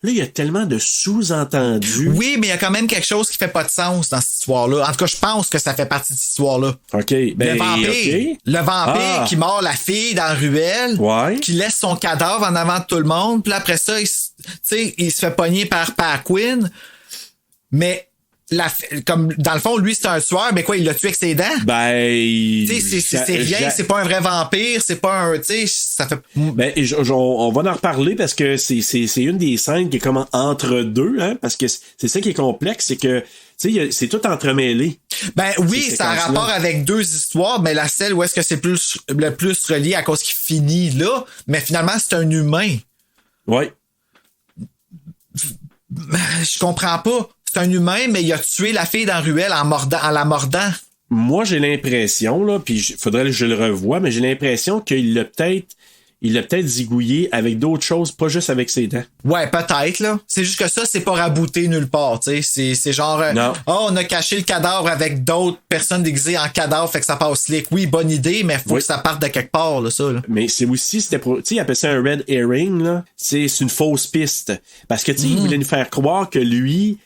là, il y a tellement de sous-entendus. Oui, mais il y a quand même quelque chose qui fait pas de sens dans cette histoire-là. En tout cas, je pense que ça fait partie de cette histoire-là. OK. Le vampire qui mord la fille dans la ruelle, qui laisse son cadavre en avant de tout le monde, puis après ça, il se fait pogner par Paquin. Mais comme dans le fond, lui, c'est un tueur, mais quoi, il l'a tué avec ses dents? C'est rien, c'est pas un vrai vampire, c'est pas un, ça fait... on va en reparler parce que c'est une des scènes qui est comme entre deux, hein, parce que c'est ça qui est complexe, c'est que, c'est tout entremêlé. Ça a rapport avec deux histoires, mais la celle où est-ce que c'est le plus relié à cause qu'il finit là, mais finalement, c'est un humain. Oui. Je comprends pas. C'est un humain, mais il a tué la fille dans la ruelle en la mordant. Moi, j'ai l'impression, là, puis faudrait que je le revoie, mais j'ai l'impression qu'il l'a peut-être zigouillé avec d'autres choses, pas juste avec ses dents. Ouais, peut-être, là. C'est juste que ça, c'est pas rabouté nulle part, tu sais. C'est genre, on a caché le cadavre avec d'autres personnes déguisées en cadavre, fait que ça passe slick. Oui, bonne idée, mais faut que ça parte de quelque part, là, ça, là. Mais c'est aussi, tu sais, il appelle ça un red herring, là. C'est une fausse piste. Parce que, tu sais, il voulait nous faire croire que lui,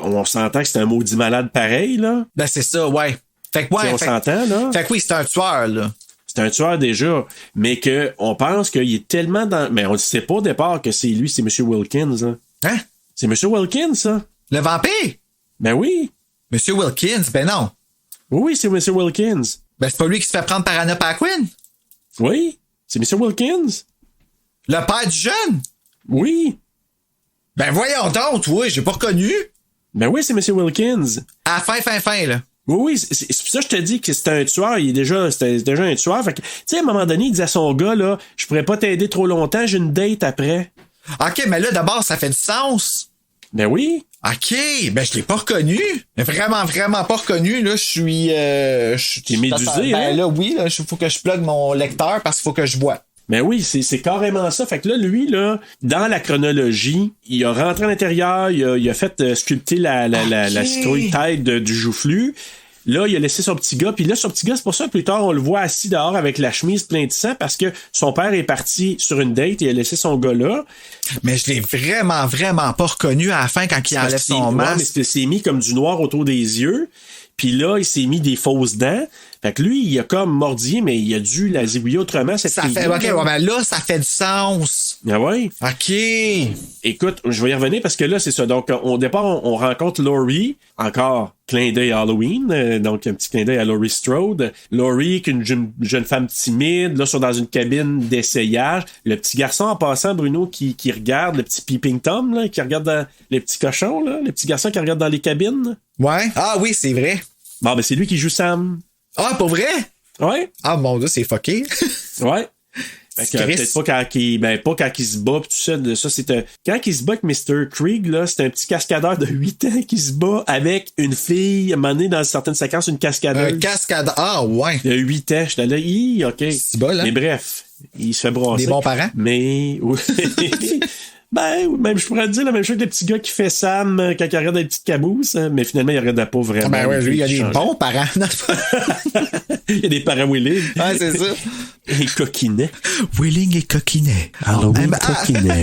on s'entend que c'est un maudit malade pareil, là. Ben, c'est ça, ouais. Fait que, on s'entend, là. Fait que oui, c'est un tueur, là. C'est un tueur déjà, mais que on pense qu'il est tellement dans... Mais on ne sait pas au départ que c'est lui, c'est M. Wilkins, là. Hein? C'est M. Wilkins, ça. Le vampire? Ben oui. M. Wilkins? Ben non. Oui, c'est M. Wilkins. Ben, c'est pas lui qui se fait prendre par Anna Paquin? Oui, c'est M. Wilkins. Le père du jeune? Oui. Ben voyons donc, oui, j'ai pas reconnu. Ben oui, c'est M. Wilkins. À la fin, là. Oui, c'est pour ça que je te dis que c'était un tueur. C'était déjà un tueur. Fait que, tu sais, à un moment donné, il disait à son gars, là, je pourrais pas t'aider trop longtemps, j'ai une date après. OK, mais là, d'abord, ça fait du sens. Ben oui. OK, ben je l'ai pas reconnu. Vraiment, vraiment pas reconnu. Là, je suis... T'es médusé, hein? Ben là, oui, là, faut que je plug mon lecteur parce qu'il faut que je vois. Ben oui, c'est carrément ça. Fait que là, lui, là, dans la chronologie, il a rentré à l'intérieur, il a fait sculpter la citrouille tête du joufflu. Là, il a laissé son petit gars. Puis là, son petit gars, c'est pour ça que plus tard, on le voit assis dehors avec la chemise pleine de sang parce que son père est parti sur une date et il a laissé son gars là. Mais je l'ai vraiment, vraiment pas reconnu à la fin quand il enlève son masque. Mais il s'est mis comme du noir autour des yeux. Puis là, il s'est mis des fausses dents. Fait que lui, il a comme mordi, mais il a dû la zigouiller autrement. Ça fait, OK, ben là, ça fait du sens. Ah ouais? OK. Écoute, je vais y revenir parce que là, c'est ça. Donc, au départ, on rencontre Laurie. Encore, clin d'œil Halloween. Donc, un petit clin d'œil à Laurie Strode. Laurie, qui est une jeune femme timide. Là, sont dans une cabine d'essayage. Le petit garçon, en passant, Bruno, qui regarde, le petit Peeping Tom, là, qui regarde les petits cochons, là. Le petit garçon qui regarde dans les cabines. Ouais. Ah oui, c'est vrai. Bon, ben, c'est lui qui joue Sam. Ah, pour vrai? Ouais. Ah, mon Dieu, c'est fucké. Ouais. Fait que, peut-être pas quand il se bat pis tout ça, c'est quand il se bat avec Mr. Krieg, là, c'est un petit cascadeur de 8 ans qui se bat avec une fille, à un moment donné, dans certaines séquences, une cascadeuse. Un cascadeur, ah ouais. Il a 8 ans, j'étais là, ok. C'est bon, là. Mais bref, il se fait brasser. Des bons parents. Mais, oui. Ben, même je pourrais te dire la même chose que le petit gars qui fait Sam quand il regarde des petites cabousses, hein, mais finalement, il regarde pas vraiment. Ben ouais, lui, il y a des bons parents. Il y a des parents Willing. Ouais, c'est ça. Et coquinets. Willing et coquinet. Halloween coquinet.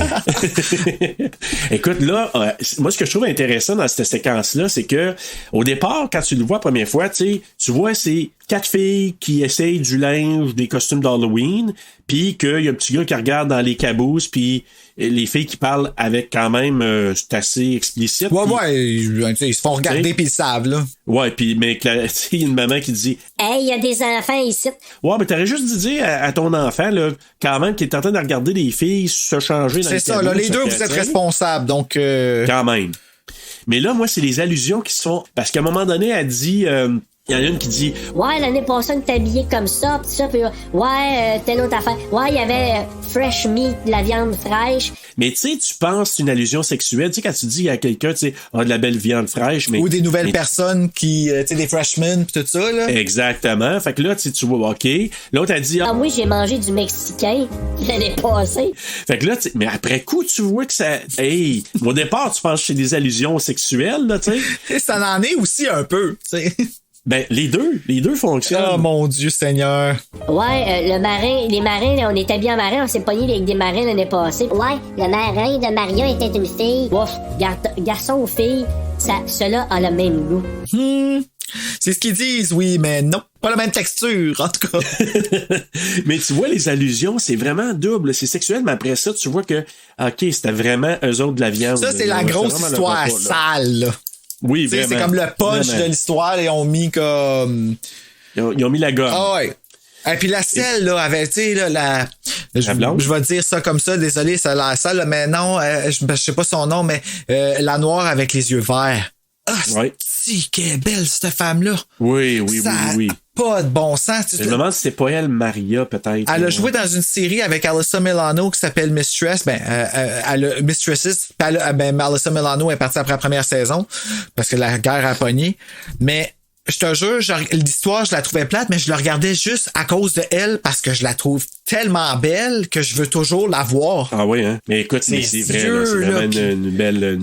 Écoute, là, moi, ce que je trouve intéressant dans cette séquence-là, c'est que, au départ, quand tu le vois la première fois, tu vois, c'est 4 filles qui essayent du linge, des costumes d'Halloween, puis qu'il y a un petit gars qui regarde dans les cabooses, puis les filles qui parlent avec quand même, c'est assez explicite. Ils se font regarder puis ils savent, là. Ouais, puis mais il y a une maman qui dit Hey, il y a des enfants ici. Ouais, mais t'aurais juste dû dire à ton enfant, là, quand même, qu'il est en train de regarder des filles se changer dans le C'est ça, là, les deux, vous êtes responsables, donc... Quand même. Mais là, moi, c'est les allusions qui se font... Parce qu'à un moment donné, elle dit... Il y en a une qui dit Ouais, l'année passée, on était habillé comme ça, pis ça, pis telle autre affaire. Ouais, il y avait fresh meat, de la viande fraîche. Mais tu sais, tu penses c'est une allusion sexuelle. Tu sais, quand tu dis à quelqu'un, tu sais, de la belle viande fraîche. Mais, ou des nouvelles personnes qui, tu sais, des freshmen pis tout ça, là. Exactement. Fait que là, tu vois, OK. L'autre a dit oui, j'ai mangé du mexicain l'année passée. Fait que là, mais après coup, tu vois que ça... Hey, au départ, tu penses que c'est des allusions sexuelles, là, tu sais. Ça en est aussi un peu, tu sais. Ben, les deux fonctionnent. Oh mon Dieu Seigneur. Ouais, les marins, là, on était bien marin, on s'est pogné avec des marins l'année passée. Ouais, le marin de Maria était une fille. Ouf, garçon ou fille, cela a le même goût. C'est ce qu'ils disent, oui, mais non, pas la même texture, en tout cas. Mais tu vois, les allusions, c'est vraiment double. C'est sexuel, mais après ça, tu vois que, OK, c'était vraiment eux autres de la viande. Ça, c'est la grosse histoire sale, là. Oui, vraiment. C'est comme le punch de l'histoire, ils ont mis comme... Ils ont mis la gomme. Ah ouais. Et puis la selle, là, avait, tu sais, là, je vais dire ça comme ça, désolé, ça la selle, mais non, je sais pas son nom, mais la noire avec les yeux verts. Ah, si, qu'elle est belle, cette femme-là. Oui. Pas de bon sens. Je me demande si c'est pas elle, Maria, peut-être. Elle a joué dans une série avec Alyssa Milano qui s'appelle Mistress. Elle a Mistresses. Alyssa Milano est partie après la première saison parce que la guerre a pogné. Mais je te jure, l'histoire, je la trouvais plate, mais je la regardais juste à cause de elle parce que je la trouve tellement belle que je veux toujours la voir. Ah oui, hein? Mais écoute, c'est vrai, c'est vraiment une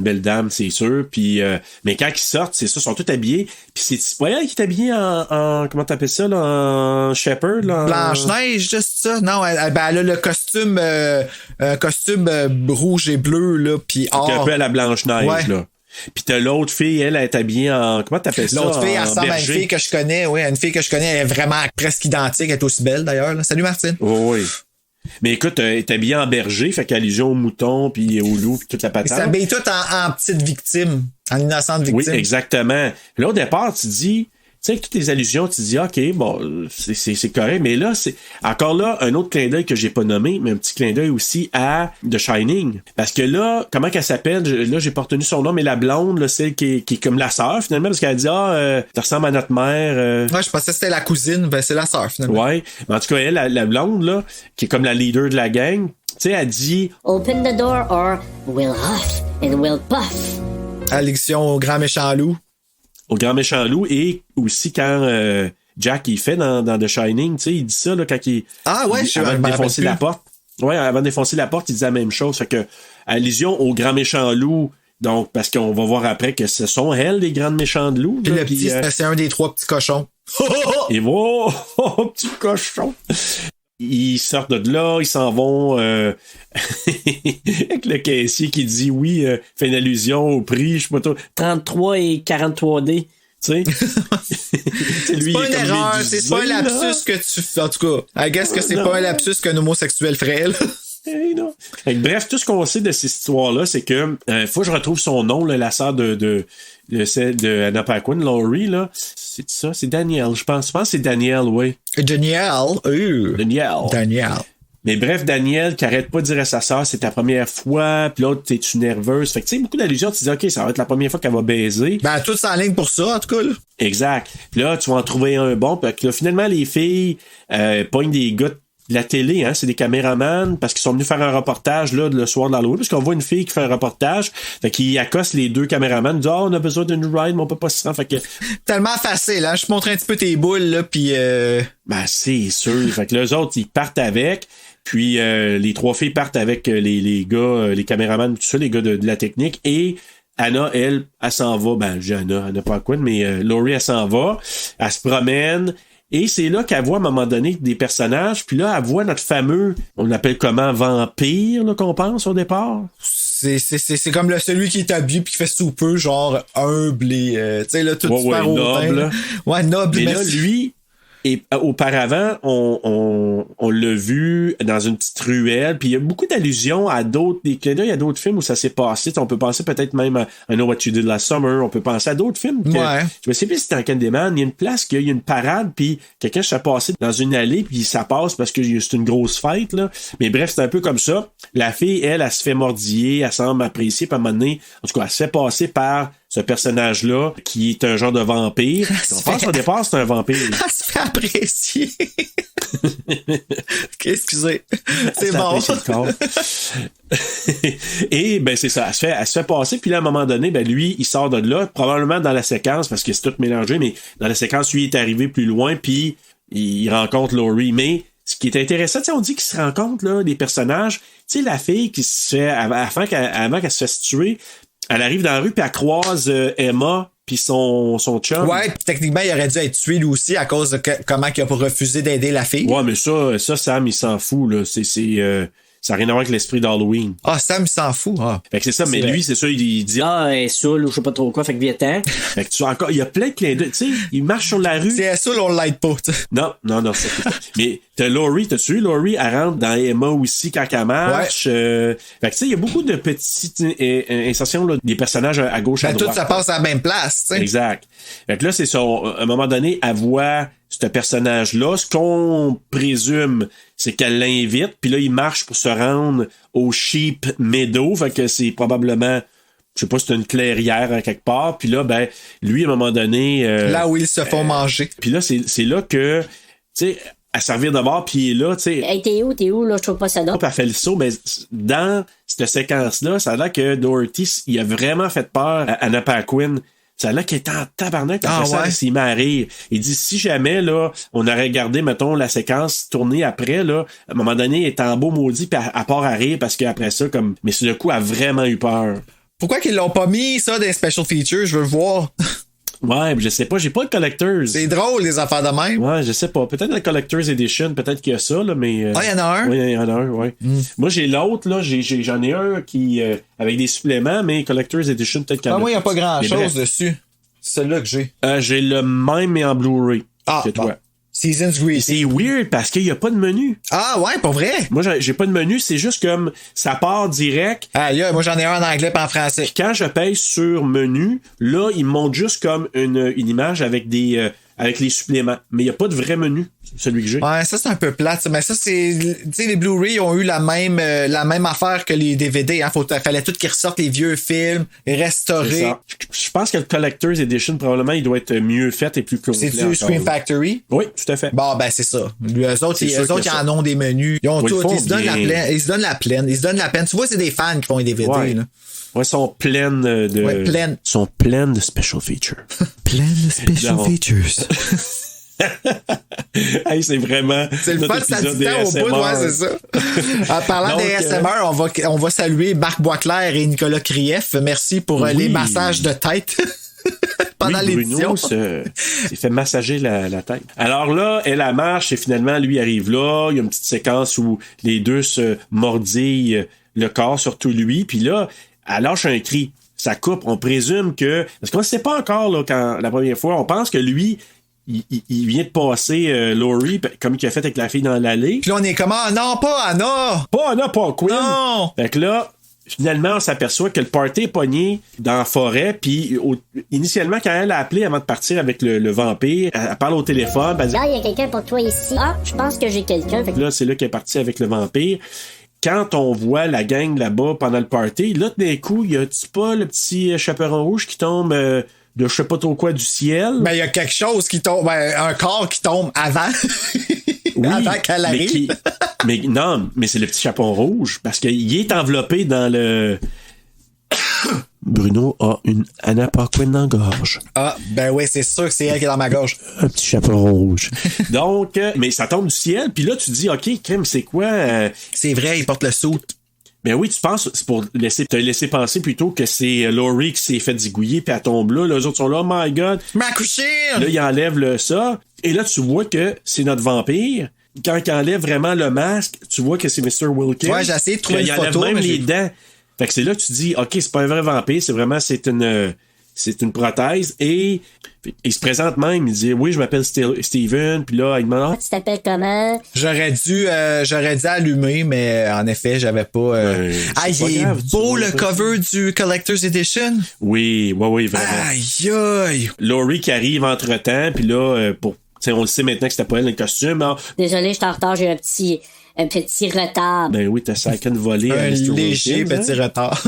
belle dame, c'est sûr. Puis, mais quand ils sortent, c'est ça, ils sont tous habillés. Puis c'est pas elle qui est habillée en comment t'appelles ça, là, en shepherd, là? Blanche-Neige, juste ça. Non, elle a le costume, rouge et bleu, là, puis or. Un peu à la Blanche-Neige, là. Puis t'as l'autre fille, elle est habillée en... Comment t'appelles ça? L'autre fille, elle ressemble à une fille que je connais. Oui, une fille que je connais. Elle est vraiment presque identique. Elle est aussi belle, d'ailleurs. Là. Salut, Martine. Oui. Mais écoute, elle est habillée en berger, fait qu'allusion au mouton, puis au loup, puis toute la patente. Elle s'habille toute en petite victime, en innocente victime. Oui, exactement. Là, au départ, tu dis... Tu sais, avec toutes les allusions, tu dis, OK, bon, c'est correct, mais là, c'est encore là, un autre clin d'œil que j'ai pas nommé, mais un petit clin d'œil aussi à The Shining. Parce que là, comment qu'elle s'appelle? Là, j'ai pas retenu son nom, mais la blonde, là, celle qui est comme la sœur, finalement, parce qu'elle dit, tu ressembles à notre mère. Ouais, je pensais que c'était la cousine, ben c'est la sœur, finalement. Ouais, mais en tout cas, elle, la blonde, là, qui est comme la leader de la gang, tu sais, elle dit, Open the door or we'll huff and we'll puff. Allusion au grand méchant loup. Au grand méchant loup, et aussi quand Jack il fait dans The Shining, tu sais, il dit ça là, quand il avant de défoncer la porte. Ouais, avant de défoncer la porte, il dit la même chose. Fait que allusion au grand méchant loup, donc parce qu'on va voir après que ce sont elles les grandes méchantes loups. Puis le petit, c'est un des 3 petits cochons. Et voilà, petit cochon. Ils sortent de là, ils s'en vont avec le caissier qui dit oui, fait une allusion au prix, je sais pas trop, 33 et 43D. Tu sais? C'est lui, pas une erreur, c'est pas un lapsus que tu fais. En tout cas, I guess que c'est pas un lapsus qu'un homosexuel ferait, là. Non. Bref, tout ce qu'on sait de cette histoire-là, c'est que faut que je retrouve son nom, là, la sœur de Anna Paquin, Laurie, là. C'est ça, c'est Danielle, je pense. Je pense que c'est Danielle, oui. Danielle. Mais bref, Danielle qui arrête pas de dire à sa sœur, c'est ta première fois, puis l'autre, t'es-tu nerveuse? Fait que tu sais, beaucoup d'allusions, tu dis, OK, ça va être la première fois qu'elle va baiser. Ben, tout s'enligne pour ça, en tout cas, là. Exact. Puis là, tu vas en trouver un bon, puis là, finalement, les filles pognent des gars de la télé, hein, c'est des caméramans, parce qu'ils sont venus faire un reportage, là, le soir de l'Halloween, parce qu'on voit une fille qui fait un reportage, fait qu'ils accostent les 2 caméramans, ils disent, on a besoin d'une ride, mais on peut pas se rendre, fait que... Tellement facile, hein, je te montre un petit peu tes boules, là, puis Ben, c'est sûr. Fait que les autres, ils partent avec, puis les 3 filles partent avec les gars, les caméramans, tout ça, les gars de la technique, et Anna, elle s'en va, ben, j'ai Anna pas quoi, mais Laurie, elle s'en va, elle se promène. Et c'est là qu'elle voit à un moment donné des personnages, puis là, elle voit notre fameux, on l'appelle comment, vampire, là, qu'on pense au départ. C'est comme celui qui est habillé puis qui fait soupeux, genre humble et, tu sais, là, tout super noble. Ouais, noble. Mais là, lui, Et auparavant, on l'a vu dans une petite ruelle, puis il y a beaucoup d'allusions à d'autres, des clins d'œil à d'autres films où ça s'est passé. On peut penser peut-être même à I Know What You Did Last Summer, on peut penser à d'autres films. Je me sais plus si c'était en Candyman, il y a une place qu'il y a une parade, puis quelqu'un se fait passer dans une allée, puis ça passe parce que c'est une grosse fête, là. Mais bref, c'est un peu comme ça. La fille, elle se fait mordiller, elle semble apprécier, puis à un moment donné, en tout cas, elle se fait passer par ce personnage-là, qui est un genre de vampire. On pense au départ, c'est un vampire. Elle se fait apprécier. Excusez. C'est bon. Et ben c'est ça, elle se fait passer, puis là, à un moment donné, ben lui, il sort de là, probablement dans la séquence, parce que c'est tout mélangé, mais dans la séquence, lui, il est arrivé plus loin, puis il rencontre Laurie. Mais ce qui est intéressant, on dit qu'il se rencontre là, des personnages. Tu sais, la fille qui se fait, avant qu'elle se fasse tuer, elle arrive dans la rue, puis elle croise Emma, puis son chum. Ouais, pis techniquement, il aurait dû être tué lui aussi à cause de comment il a refusé d'aider la fille. Ouais, mais ça Sam, il s'en fout, là. Ça n'a rien à voir avec l'esprit d'Halloween. Ah, Sam, il s'en fout. Ah. Fait que c'est ça, mais lui, c'est ça, il dit. Ah, elle est saoule ou je sais pas trop quoi, fait que viens-t'en. Fait que tu vois encore, il y a plein de clins d'œil. Tu sais, il marche sur la rue. Si elle est saoule, on l'aide pas, t'sais. Non, ça fait pas. Mais t'as Laurie, t'as-tu vu, Laurie, elle rentre dans Emma aussi quand elle marche. Ouais. Fait que tu sais, il y a beaucoup de petites insertions, là, des personnages à gauche, à droite. Tout ça passe à la même place, tu sais. Exact. Fait que là, c'est ça. À un moment donné, elle voit ce personnage-là. Ce qu'on présume, c'est qu'elle l'invite, puis là, il marche pour se rendre au Sheep Meadow. Fait que c'est probablement, je sais pas, c'est une clairière à quelque part. Puis là, ben, lui, à un moment donné... là où ils se font manger. Puis là, c'est là que, tu sais, à servir de bord, puis il est là, tu sais... Hey, t'es où, là? Je trouve pas ça drôle. Elle fait le saut, mais dans cette séquence-là, ça a l'air que Doherty, il a vraiment fait peur à Anna Paquin. Ça a l'air qu'il est en tabarnak quand ça s'il met à rire. Il dit, si jamais, là, on aurait regardé, mettons, la séquence tournée après, là, à un moment donné, il est en beau maudit, puis à part à rire, parce qu'après ça, comme... Mais sur le coup, elle a vraiment eu peur. Pourquoi qu'ils l'ont pas mis, ça, des special features? Je veux le voir. Ouais, je sais pas, j'ai pas le Collector's. C'est drôle, les affaires de même. Ouais, je sais pas. Peut-être le Collector's Edition, peut-être qu'il y a ça, là, mais... Ah, il y en a un? Oui, il y en a un, ouais. Moi, j'ai l'autre, là, j'en ai un qui... avec des suppléments, mais Collector's Edition, peut-être qu'il y en a. Moi, il n'y a pas grand-chose dessus. C'est celui-là que j'ai. J'ai le même, mais en Blu-ray que toi. Bon. Seasons Grease. C'est weird parce qu'il n'y a pas de menu. Ah ouais, pas vrai? Moi, j'ai pas de menu, c'est juste comme ça part direct. Ah, moi, j'en ai un en anglais et en français. Puis quand je pèse sur menu, là, il me montre juste comme une image avec des avec les suppléments. Mais il n'y a pas de vrai menu, celui que j'ai. Ouais, ça, c'est un peu plate. Mais ça, c'est... Tu sais, les Blu-ray ont eu la même affaire que les DVD. Hein. Fallait tout qu'ils ressortent les vieux films, restaurés. Je pense que le Collector's Edition, probablement, il doit être mieux fait et plus complet. C'est-tu Scream Factory? Oui, tout à fait. Bon, ben, c'est ça. Eux autres, ils en ont des menus. Ils ont tout. Ils se donnent la peine. Tu vois, c'est des fans qui font les DVD, ouais. Là. Ouais, sont pleines de... Ouais, pleines. Sont pleines de special features. Pleines de special features. Hey, c'est vraiment... C'est le fun, ça dit tant au bout, ouais, c'est ça. En parlant des ASMR, on va saluer Marc Boisclair et Nicolas Krief. Merci pour les massages de tête. Pendant l'émission. Bruno s'est fait massager la tête. Alors là, elle marche et finalement, lui arrive là. Il y a une petite séquence où les deux se mordillent le corps, surtout lui. Puis là, elle lâche un cri. Ça coupe. On présume que... Parce qu'on ne sait pas encore, là, quand la première fois, on pense que lui... Il vient de passer Laurie, comme il a fait avec la fille dans l'allée. Puis là, on est comment? Non, pas Anna! Pas Anna, pas Quinn! Non! Fait que là, finalement, on s'aperçoit que le party est pogné dans la forêt. Puis, initialement, quand elle a appelé avant de partir avec le vampire, elle parle au téléphone. Elle dit, il y a quelqu'un pour toi ici. Ah, je pense que j'ai quelqu'un. Là, c'est là qu'elle est partie avec le vampire. Quand on voit la gang là-bas pendant le party, là, d'un coup, y a-tu pas le petit chaperon rouge qui tombe... de je sais pas trop quoi du ciel. Ben, il y a quelque chose qui tombe, un corps qui tombe avant. Oui, avant qu'elle arrive. Mais non, mais c'est le petit chaperon rouge, parce qu'il est enveloppé dans le... Bruno a une Anna Paquin dans la gorge. Ah, ben oui, c'est sûr que c'est elle qui est dans ma gorge. Un petit chaperon rouge. Donc, mais ça tombe du ciel, puis là, tu dis, OK, crème, c'est quoi? C'est vrai, il porte le soute. Ben oui, tu penses, c'est pour te laisser penser plutôt que c'est Laurie qui s'est fait zigouiller puis elle tombe là. Les autres sont là, oh my god. Ma couchine! Là, il enlève ça. Et là, tu vois que c'est notre vampire. Quand il enlève vraiment le masque, tu vois que c'est Mr. Wilkins. Ouais, j'ai essayé de trouver une photo. Il enlève même les dents. Fait que c'est là que tu dis, OK, c'est pas un vrai vampire, c'est c'est une prothèse et il se présente même, il dit oui, je m'appelle Steven, puis là, il demande tu t'appelles comment? J'aurais dû allumer, mais en effet, j'avais pas. Il est grave, beau le cover du Collector's Edition. Oui, vraiment. Aïe, aïe. Laurie qui arrive entre-temps, puis là, on le sait maintenant que c'était pas elle le costume. Alors... Désolé, je suis en retard, j'ai un petit retard. Ben oui, t'as sacré de voler. Un léger petit retard.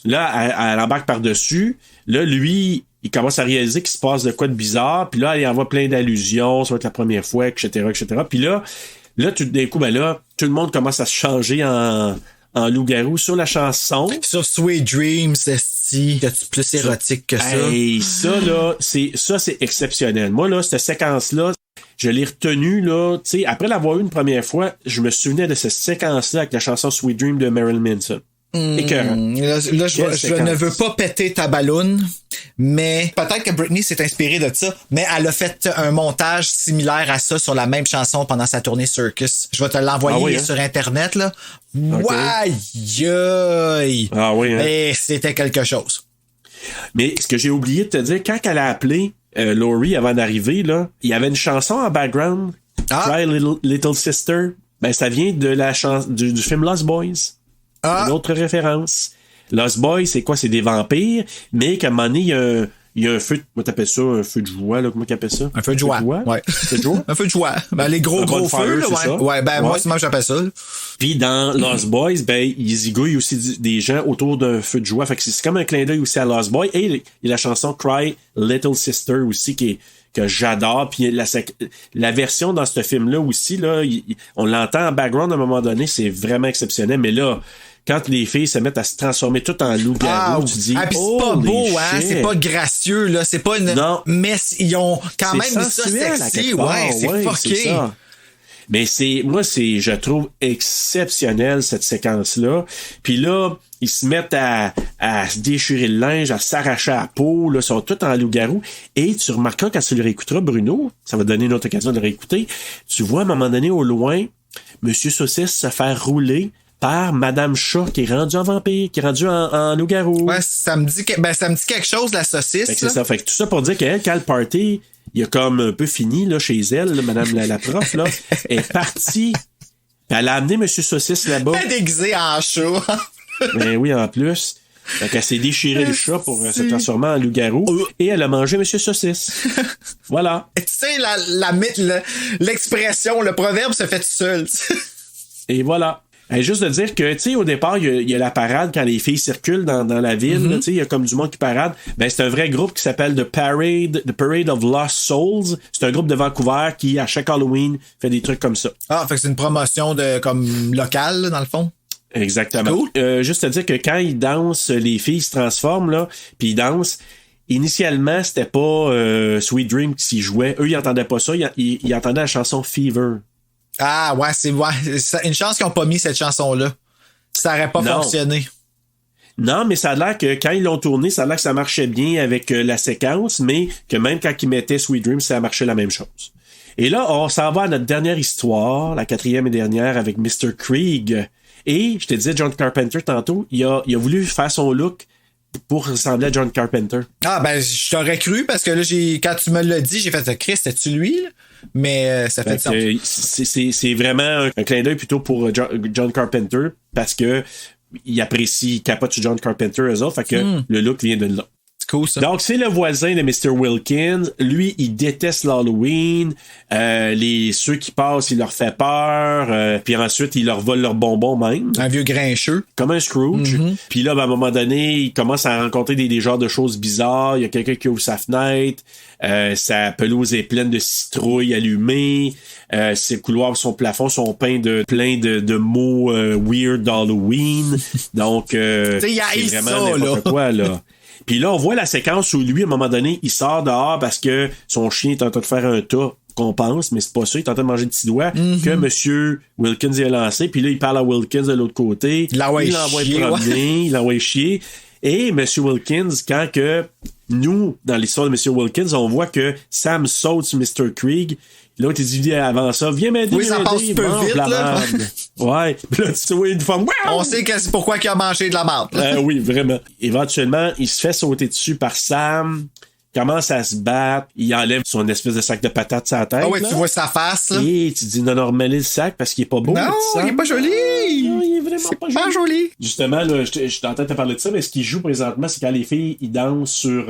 Là, elle embarque par-dessus. Là, lui, il commence à réaliser qu'il se passe de quoi de bizarre. Puis là, il envoie plein d'allusions. Ça va être la première fois, etc. Puis là, tout d'un coup, tout le monde commence à se changer en loup-garou sur la chanson. Sur Sweet Dreams, t'as-tu plus érotique que ça? Hey, ça, c'est exceptionnel. Moi, là, cette séquence-là, je l'ai retenue, là, tu sais, après l'avoir eu une première fois, je me souvenais de cette séquence-là avec la chanson Sweet Dream de Marilyn Manson. Là, je ne veux pas péter ta balloune, mais peut-être que Britney s'est inspirée de ça, mais elle a fait un montage similaire à ça sur la même chanson pendant sa tournée Circus. Je vais te l'envoyer sur Internet, là. Okay. Aïe! Et c'était quelque chose. Mais ce que j'ai oublié de te dire, quand elle a appelé Laurie avant d'arriver, là, il y avait une chanson en background, Cry Little Sister. Ben, ça vient de la du film Lost Boys. Une autre référence. Lost Boys, c'est quoi? C'est des vampires, mais qu'à un moment donné, il y a un feu, comment t'appelles ça? Un feu de joie, là, comment t'appelles ça? Un feu de joie. Ouais. Feu de joie? Un feu de joie. Ben, les gros feux, là, ouais. Ouais, moi, c'est moi, j'appelle ça. Puis dans Lost Boys, ils zigouillent aussi des gens autour d'un feu de joie. Fait que c'est comme un clin d'œil aussi à Lost Boys. Et il y a la chanson Cry Little Sister aussi que j'adore. Puis la version dans ce film-là aussi, là, on l'entend en background à un moment donné, c'est vraiment exceptionnel. Mais là, quand les filles se mettent à se transformer tout en loup-garou, tu dis, puis c'est pas beau, hein, c'est pas gracieux, là, c'est pas une... Non. Mais ils ont quand même mis ça sexy, c'est fucké. C'est ça. Mais je trouve exceptionnel cette séquence-là. Puis là, ils se mettent à se déchirer le linge, à s'arracher la peau, là, ils sont tous en loup-garou. Et tu remarqueras quand tu le réécouteras, Bruno, ça va te donner une autre occasion de le réécouter, tu vois à un moment donné au loin, Monsieur Saucisse se faire rouler par Madame Chat qui est rendue en vampire, qui est rendue en loup-garou. Ouais, ça me dit quelque chose, la saucisse. Fait que c'est ça. Fait que tout ça pour dire qu'elle, quand le party, il a comme un peu fini, là, chez elle, là, Madame la prof, là, est partie. Puis elle a amené Monsieur Saucisse là-bas. Elle est déguisée en chat. Ben oui, en plus. Fait qu'elle s'est déchiré le chat pour se transformer en loup-garou. Et elle a mangé Monsieur Saucisse. Voilà. Tu sais, l'expression, le proverbe se fait tout seul. Et voilà. Juste de dire que, tu sais, au départ, il y a la parade quand les filles circulent dans la ville. Tu sais, il y a comme du monde qui parade. Ben, c'est un vrai groupe qui s'appelle The Parade of Lost Souls. C'est un groupe de Vancouver qui, à chaque Halloween, fait des trucs comme ça. Fait que c'est une promotion comme locale, là, dans le fond. Exactement. Cool. Juste à dire que quand ils dansent, les filles se transforment, là, puis ils dansent. Initialement, c'était pas Sweet Dream qui s'y jouait. Eux, ils entendaient pas ça. Ils entendaient la chanson Fever. Ah ouais, c'est une chance qu'ils n'ont pas mis cette chanson-là. Ça aurait pas fonctionné. Non, mais ça a l'air que quand ils l'ont tourné, ça a l'air que ça marchait bien avec la séquence, mais que même quand ils mettaient Sweet Dream, ça marchait la même chose. Et là, on s'en va à notre dernière histoire, la 4e et dernière, avec Mr. Krieg. Et, je te disais, John Carpenter tantôt, il a voulu faire son look pour ressembler à John Carpenter. Ah, ben, je t'aurais cru, parce que là, quand tu me l'as dit, j'ai fait, Chris, c'était-tu lui, là? Mais ça fait sens. C'est vraiment un clin d'œil plutôt pour John Carpenter, parce que il apprécie, il capote sur John Carpenter, eux autres, fait que le look vient de là. C'est cool, ça. Donc, c'est le voisin de Mr. Wilkins. Lui, il déteste l'Halloween. Ceux qui passent, il leur fait peur. Puis ensuite, il leur vole leurs bonbons même. Un vieux grincheux. Comme un Scrooge. Puis là, à un moment donné, il commence à rencontrer des genres de choses bizarres. Il y a quelqu'un qui ouvre sa fenêtre. Sa pelouse est pleine de citrouilles allumées. Ses couloirs, son plafond sont peints de plein de mots weird d'Halloween. Donc, c'est vraiment n'importe quoi, là. Puis là, on voit la séquence où lui, à un moment donné, il sort dehors parce que son chien est en train de faire un tas, qu'on pense, mais c'est pas ça, il est en train de manger le petit doigt, que Monsieur Wilkins y a lancé. Puis là, il parle à Wilkins de l'autre côté. Il l'envoie promener, il l'envoie chier. Et Monsieur Wilkins, quand que nous, dans l'histoire de Monsieur Wilkins, on voit que Sam saute sur Mr. Krieg. L'autre, il dit avant ça, viens m'aider. Oui, ça passe peu vite, là. Ouais. Puis là, tu vois une femme. On sait que c'est pourquoi il a mangé de la marde. Oui, vraiment. Éventuellement, il se fait sauter dessus par Sam. Commence à se battre, il enlève son espèce de sac de patates sur la tête. Ah ouais, là. tu vois sa face, là. Et tu dis non, normalise le sac parce qu'il est pas beau. Non, il est pas joli. Non, il est vraiment c'est pas pas joli. Justement, là, je suis en train de te parler de ça, mais ce qu'il joue présentement, c'est quand les filles, ils dansent sur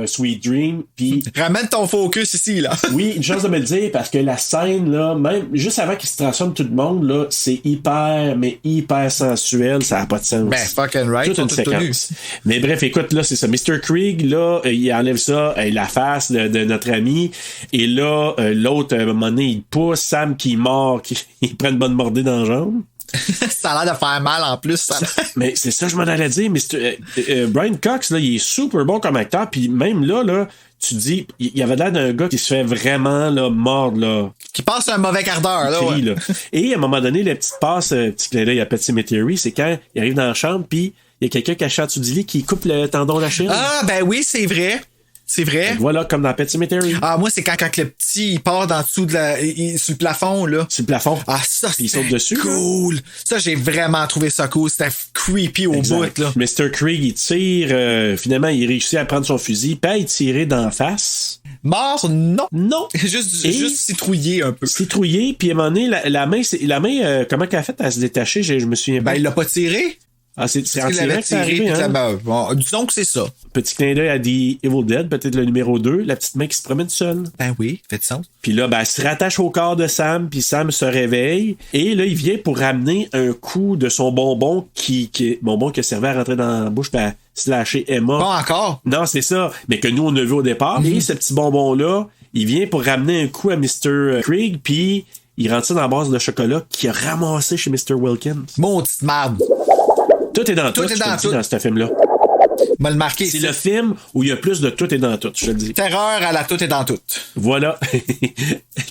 Sweet Dream, puis ramène ton focus ici, là. Oui, une chance de me le dire, parce que la scène, là, même juste avant qu'il se transforme tout le monde, là, c'est hyper sensuel, ça n'a pas de sens. Ben, fucking right. Toute une séquence. Mais bref, écoute, là, c'est ça. Mr. Krieg, là, il enlève ça, la face de notre ami, et là, l'autre, à un moment donné, il pousse Sam qui mord, il prend une bonne mordée dans la jambe. Ça a l'air de faire mal en plus. Ça. Mais c'est ça, je m'en allais dire. Brian Cox, là, il est super bon comme acteur. Puis même là, tu dis, il avait l'air d'un gars qui se fait vraiment là, mordre. Là. Qui passe un mauvais quart d'heure. Là, ouais. Là. Et à un moment donné, la petite passe, petit clin d'œil à Pet Sematary, c'est quand il arrive dans la chambre, puis il y a quelqu'un qui a dessous du lit qui coupe le tendon d'Achille. Ah, ben oui, c'est vrai. C'est vrai. Donc voilà, comme dans Pet Sematary. Ah, moi, c'est quand le petit, il part d'en dessous sur le plafond, là. Sur le plafond. Ah, ça, puis il saute dessus. Cool. Là. Ça, j'ai vraiment trouvé ça cool. C'était creepy au bout, là. Mr. Krieg, il tire, finalement, il réussit à prendre son fusil, puis à y tirer d'en face. Mort, non. Non. juste citrouillé un peu. Citrouillé, puis à un moment donné, la main, comment qu'elle a fait à se détacher? Je me souviens pas. Ben, il l'a pas tiré. Ah, c'est en tirant que c'est arrivé, hein? Bon, disons que c'est ça. Petit clin d'œil à The Evil Dead, peut-être le numéro 2, la petite main qui se promène seule. Ben oui, fait de sens. Puis là, ben, elle se rattache au corps de Sam, puis Sam se réveille. Et là, il vient pour ramener un coup de son bonbon bonbon qui servait à rentrer dans la bouche, puis à slasher Emma. Pas encore? Non, c'est ça. Mais que nous, on a vu au départ. Et ce petit bonbon-là, il vient pour ramener un coup à Mr. Krieg, puis il rentre ça dans la base de chocolat qu'il a ramassé chez Mr. Wilkins. Mon petite marde. Tout est dans tout, dans ce film-là. M'a le marqué. C'est le film où il y a plus de tout est dans tout, je te le dis. Terreur à la tout est dans tout. Voilà.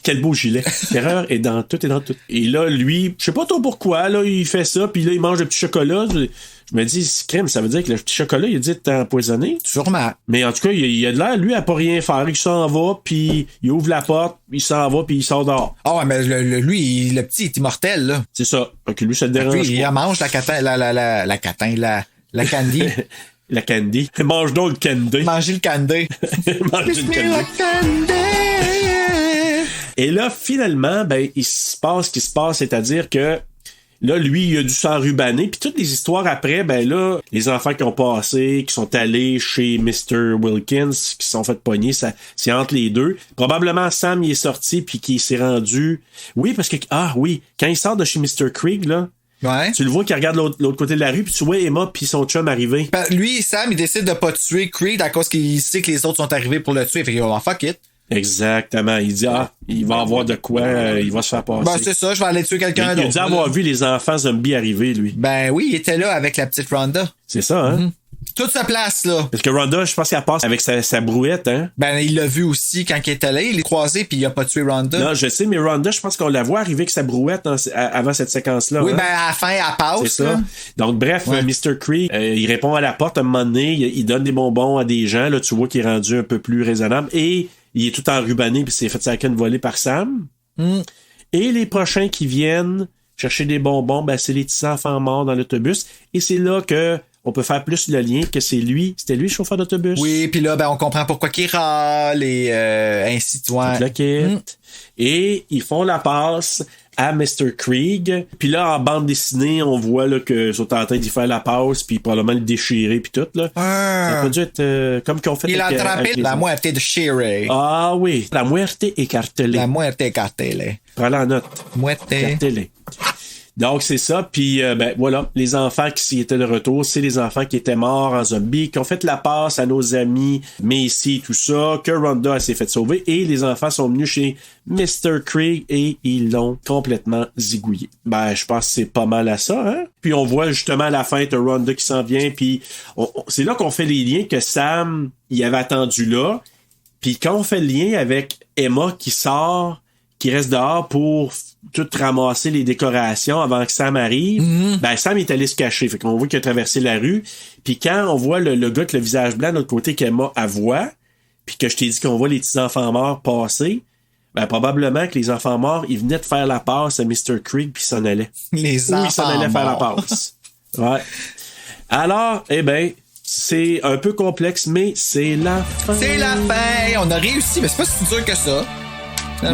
Quel beau gilet. Terreur est dans tout est dans tout. Et là, lui, je sais pas trop pourquoi, là, il fait ça, puis là, il mange le petit chocolat. Je me dis, crème, ça veut dire que le petit chocolat, il a dit t'es empoisonné. Sûrement. Mais en tout cas, il a de l'air, lui, à pas rien faire. Il s'en va, puis il ouvre la porte, il s'en va, puis il sort dehors. Ah ouais, mais lui, le petit est immortel, là. C'est ça. Donc lui, ça le dérange lui, il mange la candy. La candy. Mange donc le candy. Mangez le candy. Mangez le candy. Et là, finalement, ben, il se passe ce qui se passe, c'est-à-dire que là, lui, il a dû s'enrubaner. Puis toutes les histoires après, ben là, les enfants qui ont passé, qui sont allés chez Mr. Wilkins, qui se sont fait pogner, ça, c'est entre les deux. Probablement, Sam, il est sorti puis qu'il s'est rendu... Oui, parce que... Ah oui, quand il sort de chez Mr. Krieg, là, ouais. Tu le vois qui regarde l'autre côté de la rue, puis tu vois Emma puis son chum arriver. Ben, lui, Sam, il décide de pas tuer Creed à cause qu'il sait que les autres sont arrivés pour le tuer. Fait qu'il va fuck it. Exactement. Il dit, il va avoir de quoi, il va se faire passer. Ben, c'est ça, je vais aller tuer quelqu'un d'autre. Il a dit avoir vu les enfants zombies arriver, lui. Ben oui, il était là avec la petite Rhonda. C'est ça, hein? Mm-hmm. Toute sa place, là. Parce que Rhonda, je pense qu'elle passe avec sa brouette, hein? Ben, il l'a vu aussi quand il était là. Il l'a croisé puis il a pas tué Rhonda. Non, je sais, mais Rhonda, je pense qu'on la voit arriver avec sa brouette avant cette séquence-là. Oui, hein? Ben, à la fin, elle passe. C'est ça. Donc, bref, ouais. Mr. Krieg, il répond à la porte à un moment donné. Il donne des bonbons à des gens. Là, tu vois qu'il est rendu un peu plus raisonnable. Et il est tout enrubané puis s'est fait sa canne volée par Sam. Mm. Et les prochains qui viennent chercher des bonbons, ben, c'est les petits enfants morts dans l'autobus. Et c'est là que on peut faire plus le lien que c'était lui le chauffeur d'autobus. Oui, puis là, ben, on comprend pourquoi qu'il râle et ainsi de suite. Et ils font la passe à Mr. Krieg. Puis là, en bande dessinée, on voit là, que sont en train d'y faire la passe, puis probablement le déchirer, puis tout. Là. Ça peut être comme qu'on fait. Il a attrapé la moitié de Sherry. Ah oui, la muerte écartelée. La muerte écartelée. Prends la note. Muerte écartelée. Donc, c'est ça. Puis, ben voilà, les enfants qui étaient de retour, c'est les enfants qui étaient morts en zombie, qui ont fait la passe à nos amis Macy, tout ça, que Rhonda s'est fait sauver. Et les enfants sont venus chez Mr. Krieg et ils l'ont complètement zigouillé. Ben, je pense que c'est pas mal à ça, hein? Puis, on voit justement à la fin de Rhonda qui s'en vient. Puis, c'est là qu'on fait les liens que Sam, il avait attendu là. Puis, quand on fait le lien avec Emma qui sort, qui reste dehors pour tout ramasser les décorations avant que Sam arrive, ben Sam est allé se cacher. Fait qu'on voit qu'il a traversé la rue. Puis quand on voit le gars avec le visage blanc de l'autre côté qu'Emma voit, puis que je t'ai dit qu'on voit les petits enfants morts passer, Ben, probablement que les enfants morts, ils venaient de faire la passe à Mr. Creek puis ils s'en allaient. Les enfants ils s'en allaient faire la passe. Ouais. Alors, eh ben, c'est un peu complexe, mais c'est la fin. C'est la fin! On a réussi, mais c'est pas si dur que ça.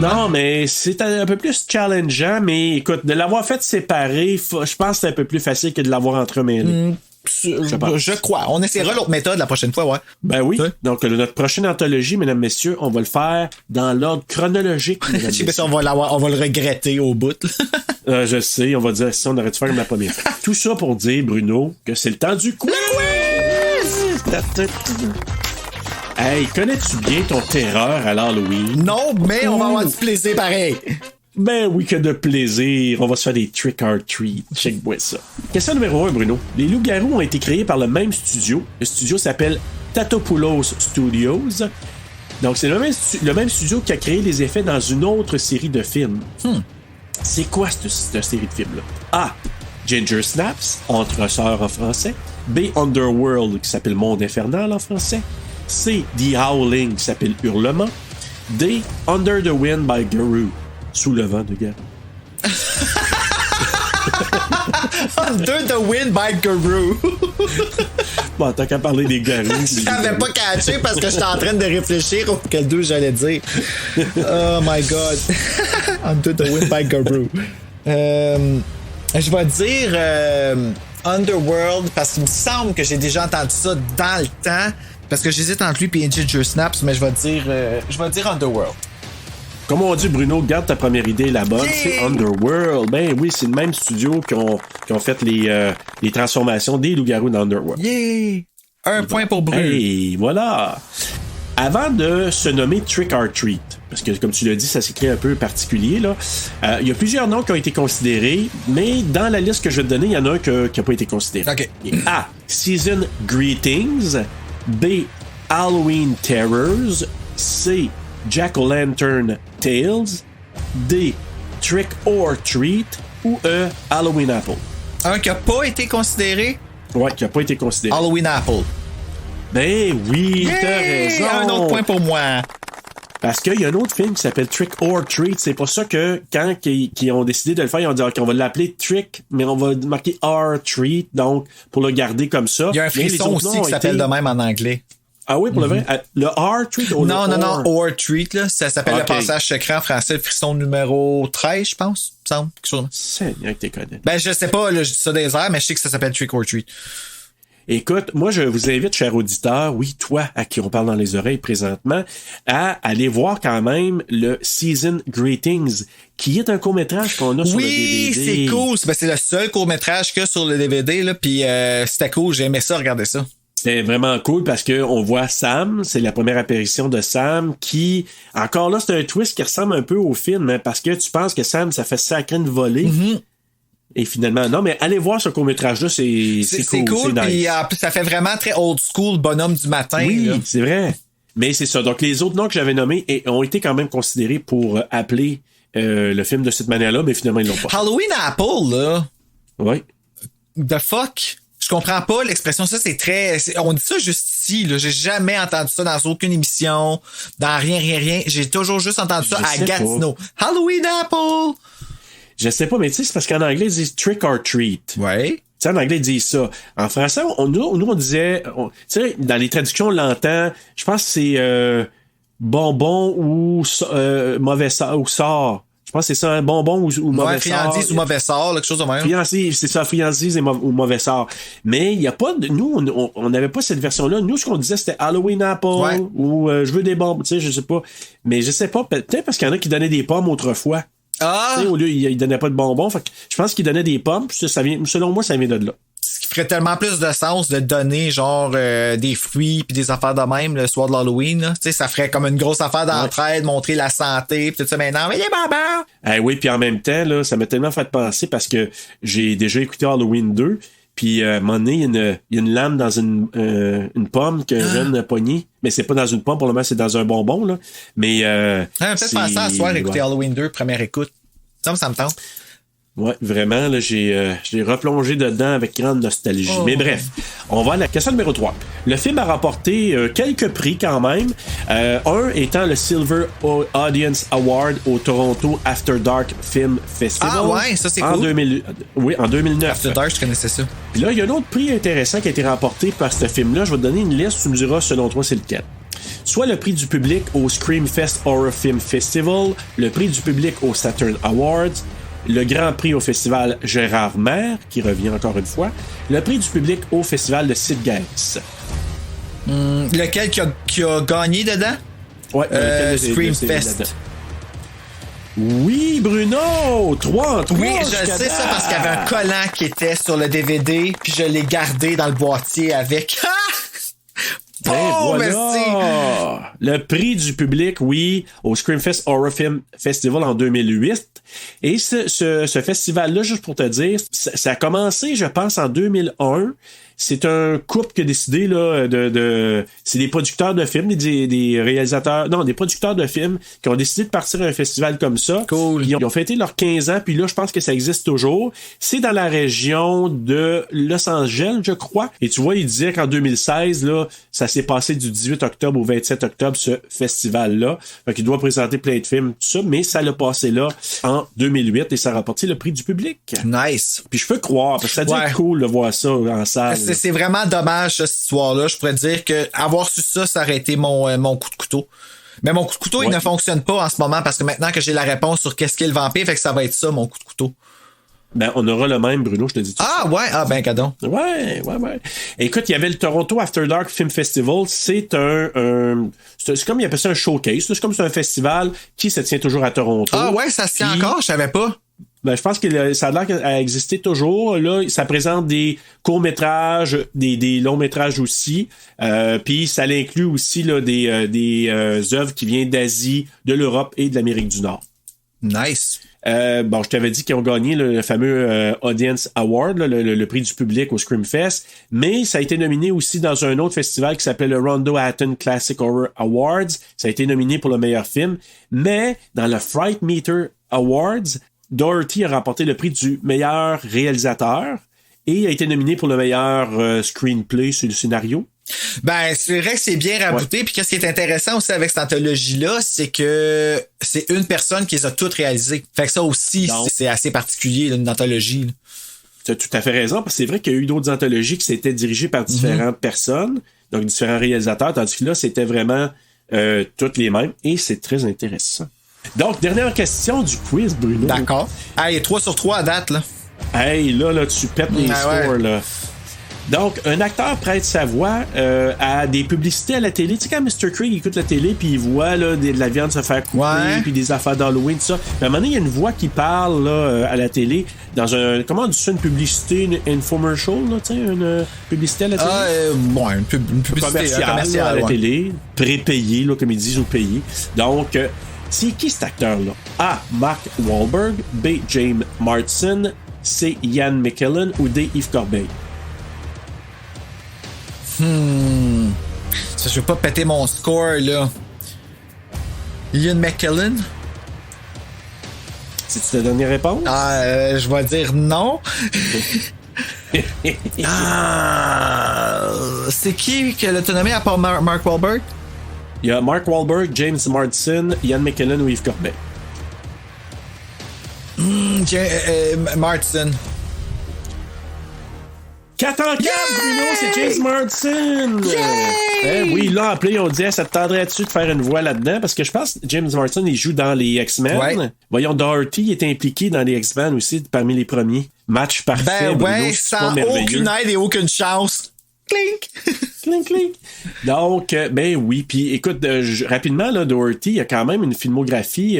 Non, mais c'est un peu plus challengeant, mais écoute, de l'avoir fait séparer, je pense que c'est un peu plus facile que de l'avoir entremêlé. Je crois. On essaiera l'autre méthode la prochaine fois, ouais. Ben oui. Donc, notre prochaine anthologie, mesdames, messieurs, on va le faire dans l'ordre chronologique. Je sais pas si on va le regretter au bout. Je sais, on va dire si on aurait dû faire comme la première fois. Tout ça pour dire, Bruno, que c'est le temps du quiz! Hey, connais-tu bien ton terreur à l'Halloween? Non, mais on va avoir du plaisir pareil. Ben oui, que de plaisir. On va se faire des trick or treat. Check-moi ça. Question numéro 1, Bruno. Les loups-garous ont été créés par le même studio. Le studio s'appelle Tatopoulos Studios. Donc, c'est le même studio qui a créé les effets dans une autre série de films. C'est quoi cette série de films-là? A. Ginger Snaps, Entre sœurs en français. B. Underworld, qui s'appelle Monde infernal en français. C. The Howling, qui s'appelle Hurlement. D. Under the Wind by Garou, Sous le vent de Garou. Under the Wind by Garou. Bon, tant qu'à parler des garous. Je n'avais pas catché parce que j'étais en train de réfléchir auquel deux j'allais dire. Oh my God. Under the Wind by Garou. Je vais dire Underworld parce qu'il me semble que j'ai déjà entendu ça dans le temps. Parce que j'hésite entre lui et Ginger Snaps, mais je vais dire Underworld. Comme on dit, Bruno, garde ta première idée la bonne. Yeah! C'est Underworld. Ben oui, c'est le même studio qui ont fait les transformations des loups-garous d'Underworld. Yeah! Un point pour Bruno. Hey, voilà! Avant de se nommer Trick or Treat, parce que comme tu l'as dit, ça s'écrit un peu particulier, là. Il y a plusieurs noms qui ont été considérés, mais dans la liste que je vais te donner, il y en a un qui n'a pas été considéré. OK. A. Season Greetings. B. Halloween Terrors. C. Jack-o'-lantern Tales. D. Trick or Treat. Ou E. Halloween Apple. Un qui n'a pas été considéré? Ouais, qui n'a pas été considéré. Halloween Apple. Ben oui, t'as raison. Un autre point pour moi. Parce qu'il y a un autre film qui s'appelle Trick or Treat. C'est pour ça que quand ils ont décidé de le faire, ils ont dit OK, on va l'appeler Trick, mais on va marquer or Treat, donc pour le garder comme ça. Il y a un frisson aussi qui s'appelle de même en anglais. Ah oui, pour le vrai? Le or Treat ou non, or Treat, là. Ça s'appelle le passage secret en français, le frisson numéro 13, je pense. Il me semble. Quelque chose. Seigneur que t'es connu. Ben, je sais pas, là, je dis ça des airs, mais je sais que ça s'appelle Trick or Treat. Écoute, moi, je vous invite, cher auditeur, oui, toi, à qui on parle dans les oreilles présentement, à aller voir quand même le Season Greetings, qui est un court-métrage qu'on a sur le DVD. Oui, c'est cool. C'est le seul court-métrage qu'il y a sur le DVD, là, puis c'était cool. J'ai aimé ça, regarder ça. C'était vraiment cool parce que on voit Sam, c'est la première apparition de Sam qui, encore là, c'est un twist qui ressemble un peu au film, hein, parce que tu penses que Sam, ça fait sacré une volée. Mm-hmm. Et finalement, non, mais allez voir ce court-métrage-là, c'est cool. C'est cool, puis nice. Ça fait vraiment très old school, bonhomme du matin. Oui, là. C'est vrai. Mais c'est ça. Donc, les autres noms que j'avais nommés ont été quand même considérés pour appeler le film de cette manière-là, mais finalement, ils l'ont pas. Halloween Apple, là. Oui. The fuck? Je comprends pas l'expression. Ça, c'est très... on dit ça juste ici, là. J'ai jamais entendu ça dans aucune émission, dans rien. J'ai toujours juste entendu ça à Gatineau. Halloween Apple! Je sais pas, mais tu sais, c'est parce qu'en anglais, ils disent trick or treat. Ouais. Tu sais, en anglais, ils disent ça. En français, nous, on disait, tu sais, dans les traductions, on l'entend, je pense que c'est bonbon ou mauvais sort, ou sort. Je pense que c'est ça, un bonbon ou mauvais sort. Friandise ou mauvais sort, quelque chose de même. Friandise, c'est ça, friandise ou mauvais sort. Mais il n'y a pas de, nous, on n'avait pas cette version-là. Nous, ce qu'on disait, c'était Halloween Apple, ou je veux des bombes, tu sais, je sais pas. Mais je sais pas, peut-être parce qu'il y en a qui donnaient des pommes autrefois. Ah! Au lieu, il donnait pas de bonbons. Fait que je pense qu'il donnait des pommes. Ça vient, selon moi, ça vient de là. Ce qui ferait tellement plus de sens de donner genre des fruits puis des affaires de même le soir de l'Halloween. Tu sais, ça ferait comme une grosse affaire d'entraide, montrer la santé pis tout ça. Maintenant, mais les bonbons! Oui, puis en même temps, là, ça m'a tellement fait penser parce que j'ai déjà écouté Halloween 2. Puis à un moment donné, il y a une lame dans une pomme que jeune poignée. Mais c'est pas dans une pomme, pour le moment, c'est dans un bonbon, là. Mais peut-être faire ça à soir, écouter Halloween 2, première écoute. Ça me tente. Ouais, vraiment, là, j'ai replongé dedans avec grande nostalgie. Mais bref, on va à la question numéro 3. Le film a remporté quelques prix quand même. Un étant le Silver Audience Award au Toronto After Dark Film Festival. Ah ouais, ça c'est cool. Oui, en 2009. After Dark, je connaissais ça. Puis là, il y a un autre prix intéressant qui a été remporté par ce film-là. Je vais te donner une liste, tu me diras selon toi c'est lequel. Soit le prix du public au Screamfest Horror Film Festival, le prix du public au Saturn Awards, le grand prix au festival Gérard Maire, qui revient encore une fois, le prix du public au festival de Sitges. Lequel qui a gagné dedans? Ouais, Screamfest. Oui, Bruno! 3 en 3. Oui, je sais ça parce qu'il y avait un collant qui était sur le DVD, puis je l'ai gardé dans le boîtier avec. Voilà. Merci. Le prix du public, oui, au Screamfest Horror Film Festival en 2008. Et ce festival-là, juste pour te dire, ça a commencé, je pense, en 2001. C'est un couple qui a décidé là c'est des producteurs de films, des réalisateurs, non, des producteurs de films qui ont décidé de partir à un festival comme ça. Cool. Ils ont fêté leurs 15 ans, puis là, je pense que ça existe toujours. C'est dans la région de Los Angeles, je crois. Et tu vois, il disait qu'en 2016, là, ça s'est passé du 18 octobre au 27 octobre, ce festival-là. Fait qu'il doit présenter plein de films, tout ça, mais ça l'a passé là en 2008 et ça a remporté le prix du public. Nice. Puis je peux croire, parce que ça doit être cool de voir ça en salle. C'est vraiment dommage, cette histoire-là. Je pourrais dire que avoir su ça, ça aurait été mon coup de couteau. Mais mon coup de couteau, il ne fonctionne pas en ce moment parce que maintenant que j'ai la réponse sur qu'est-ce qu'est le vampire, fait que ça va être ça, mon coup de couteau. Ben, on aura le même, Bruno, je te dis tout ça. Ah, ouais? Ah, ben, cadon. Ouais. Écoute, il y avait le Toronto After Dark Film Festival. C'est c'est comme, il appelle ça un showcase. C'est comme c'est un festival qui se tient toujours à Toronto. Ah, ouais, ça se tient encore? Je savais pas. Ben, je pense que ça a l'air qu'elle a existé toujours. Là, ça présente des courts-métrages, des longs-métrages aussi. Puis ça inclut aussi là, des œuvres qui viennent d'Asie, de l'Europe et de l'Amérique du Nord. Nice. Je t'avais dit qu'ils ont gagné le fameux Audience Award, là, le prix du public au Screamfest, mais ça a été nominé aussi dans un autre festival qui s'appelle le Rondo Hatton Classic Horror Awards. Ça a été nominé pour le meilleur film, mais dans le Fright Meter Awards, Doherty a remporté le prix du meilleur réalisateur et a été nominé pour le meilleur screenplay sur le scénario. Ben, c'est vrai que c'est bien rabouté. Ouais. Puis qu'est-ce qui est intéressant aussi avec cette anthologie-là, c'est que c'est une personne qui les a toutes réalisées. Fait que ça aussi, c'est assez particulier, là, une anthologie. Tu as tout à fait raison, parce que c'est vrai qu'il y a eu d'autres anthologies qui s'étaient dirigées par différentes personnes, donc différents réalisateurs, tandis que là, c'était vraiment toutes les mêmes, et c'est très intéressant. Donc, dernière question du quiz, Bruno. D'accord. Hey, 3 sur 3 à date, là. Hey, là, tu pètes les scores, là. Donc, un acteur prête sa voix à des publicités à la télé. Tu sais, quand Mr. Craig écoute la télé, puis il voit là, de la viande se faire couper, puis des affaires d'Halloween, tout ça. Puis à un moment donné, il y a une voix qui parle là, à la télé, dans un... Comment on dit ça, une publicité, une infomercial, là, tu sais, une publicité à la télé? Une publicité commerciale à la télé, prépayée, là, comme ils disent, ou payée. Donc, c'est qui cet acteur-là? A. Mark Wahlberg, B. James Marsden, C. Ian McKellen ou D. Yves Corbeil? Ça, je veux pas péter mon score, là. Ian McKellen? C'est-tu ta dernière réponse? Je vais dire non. C'est qui que l'a nommé à part Mark Wahlberg? Il y a Mark Wahlberg, James Marsden, Ian McKellen ou Yves Corbeil. Marsden. 4 en 4, Bruno, c'est James Marsden! Oui, là, en play, on dit, ça te tendrait-tu de faire une voix là-dedans? Parce que je pense que James Marsden, il joue dans les X-Men. Ouais. Voyons, Doherty est impliqué dans les X-Men aussi, parmi les premiers. Match parfait, Bruno, sans aucune aide et aucune chance. Clink! Clink, clink! Donc, oui. Puis, écoute, rapidement, là, Doherty, il a quand même une filmographie...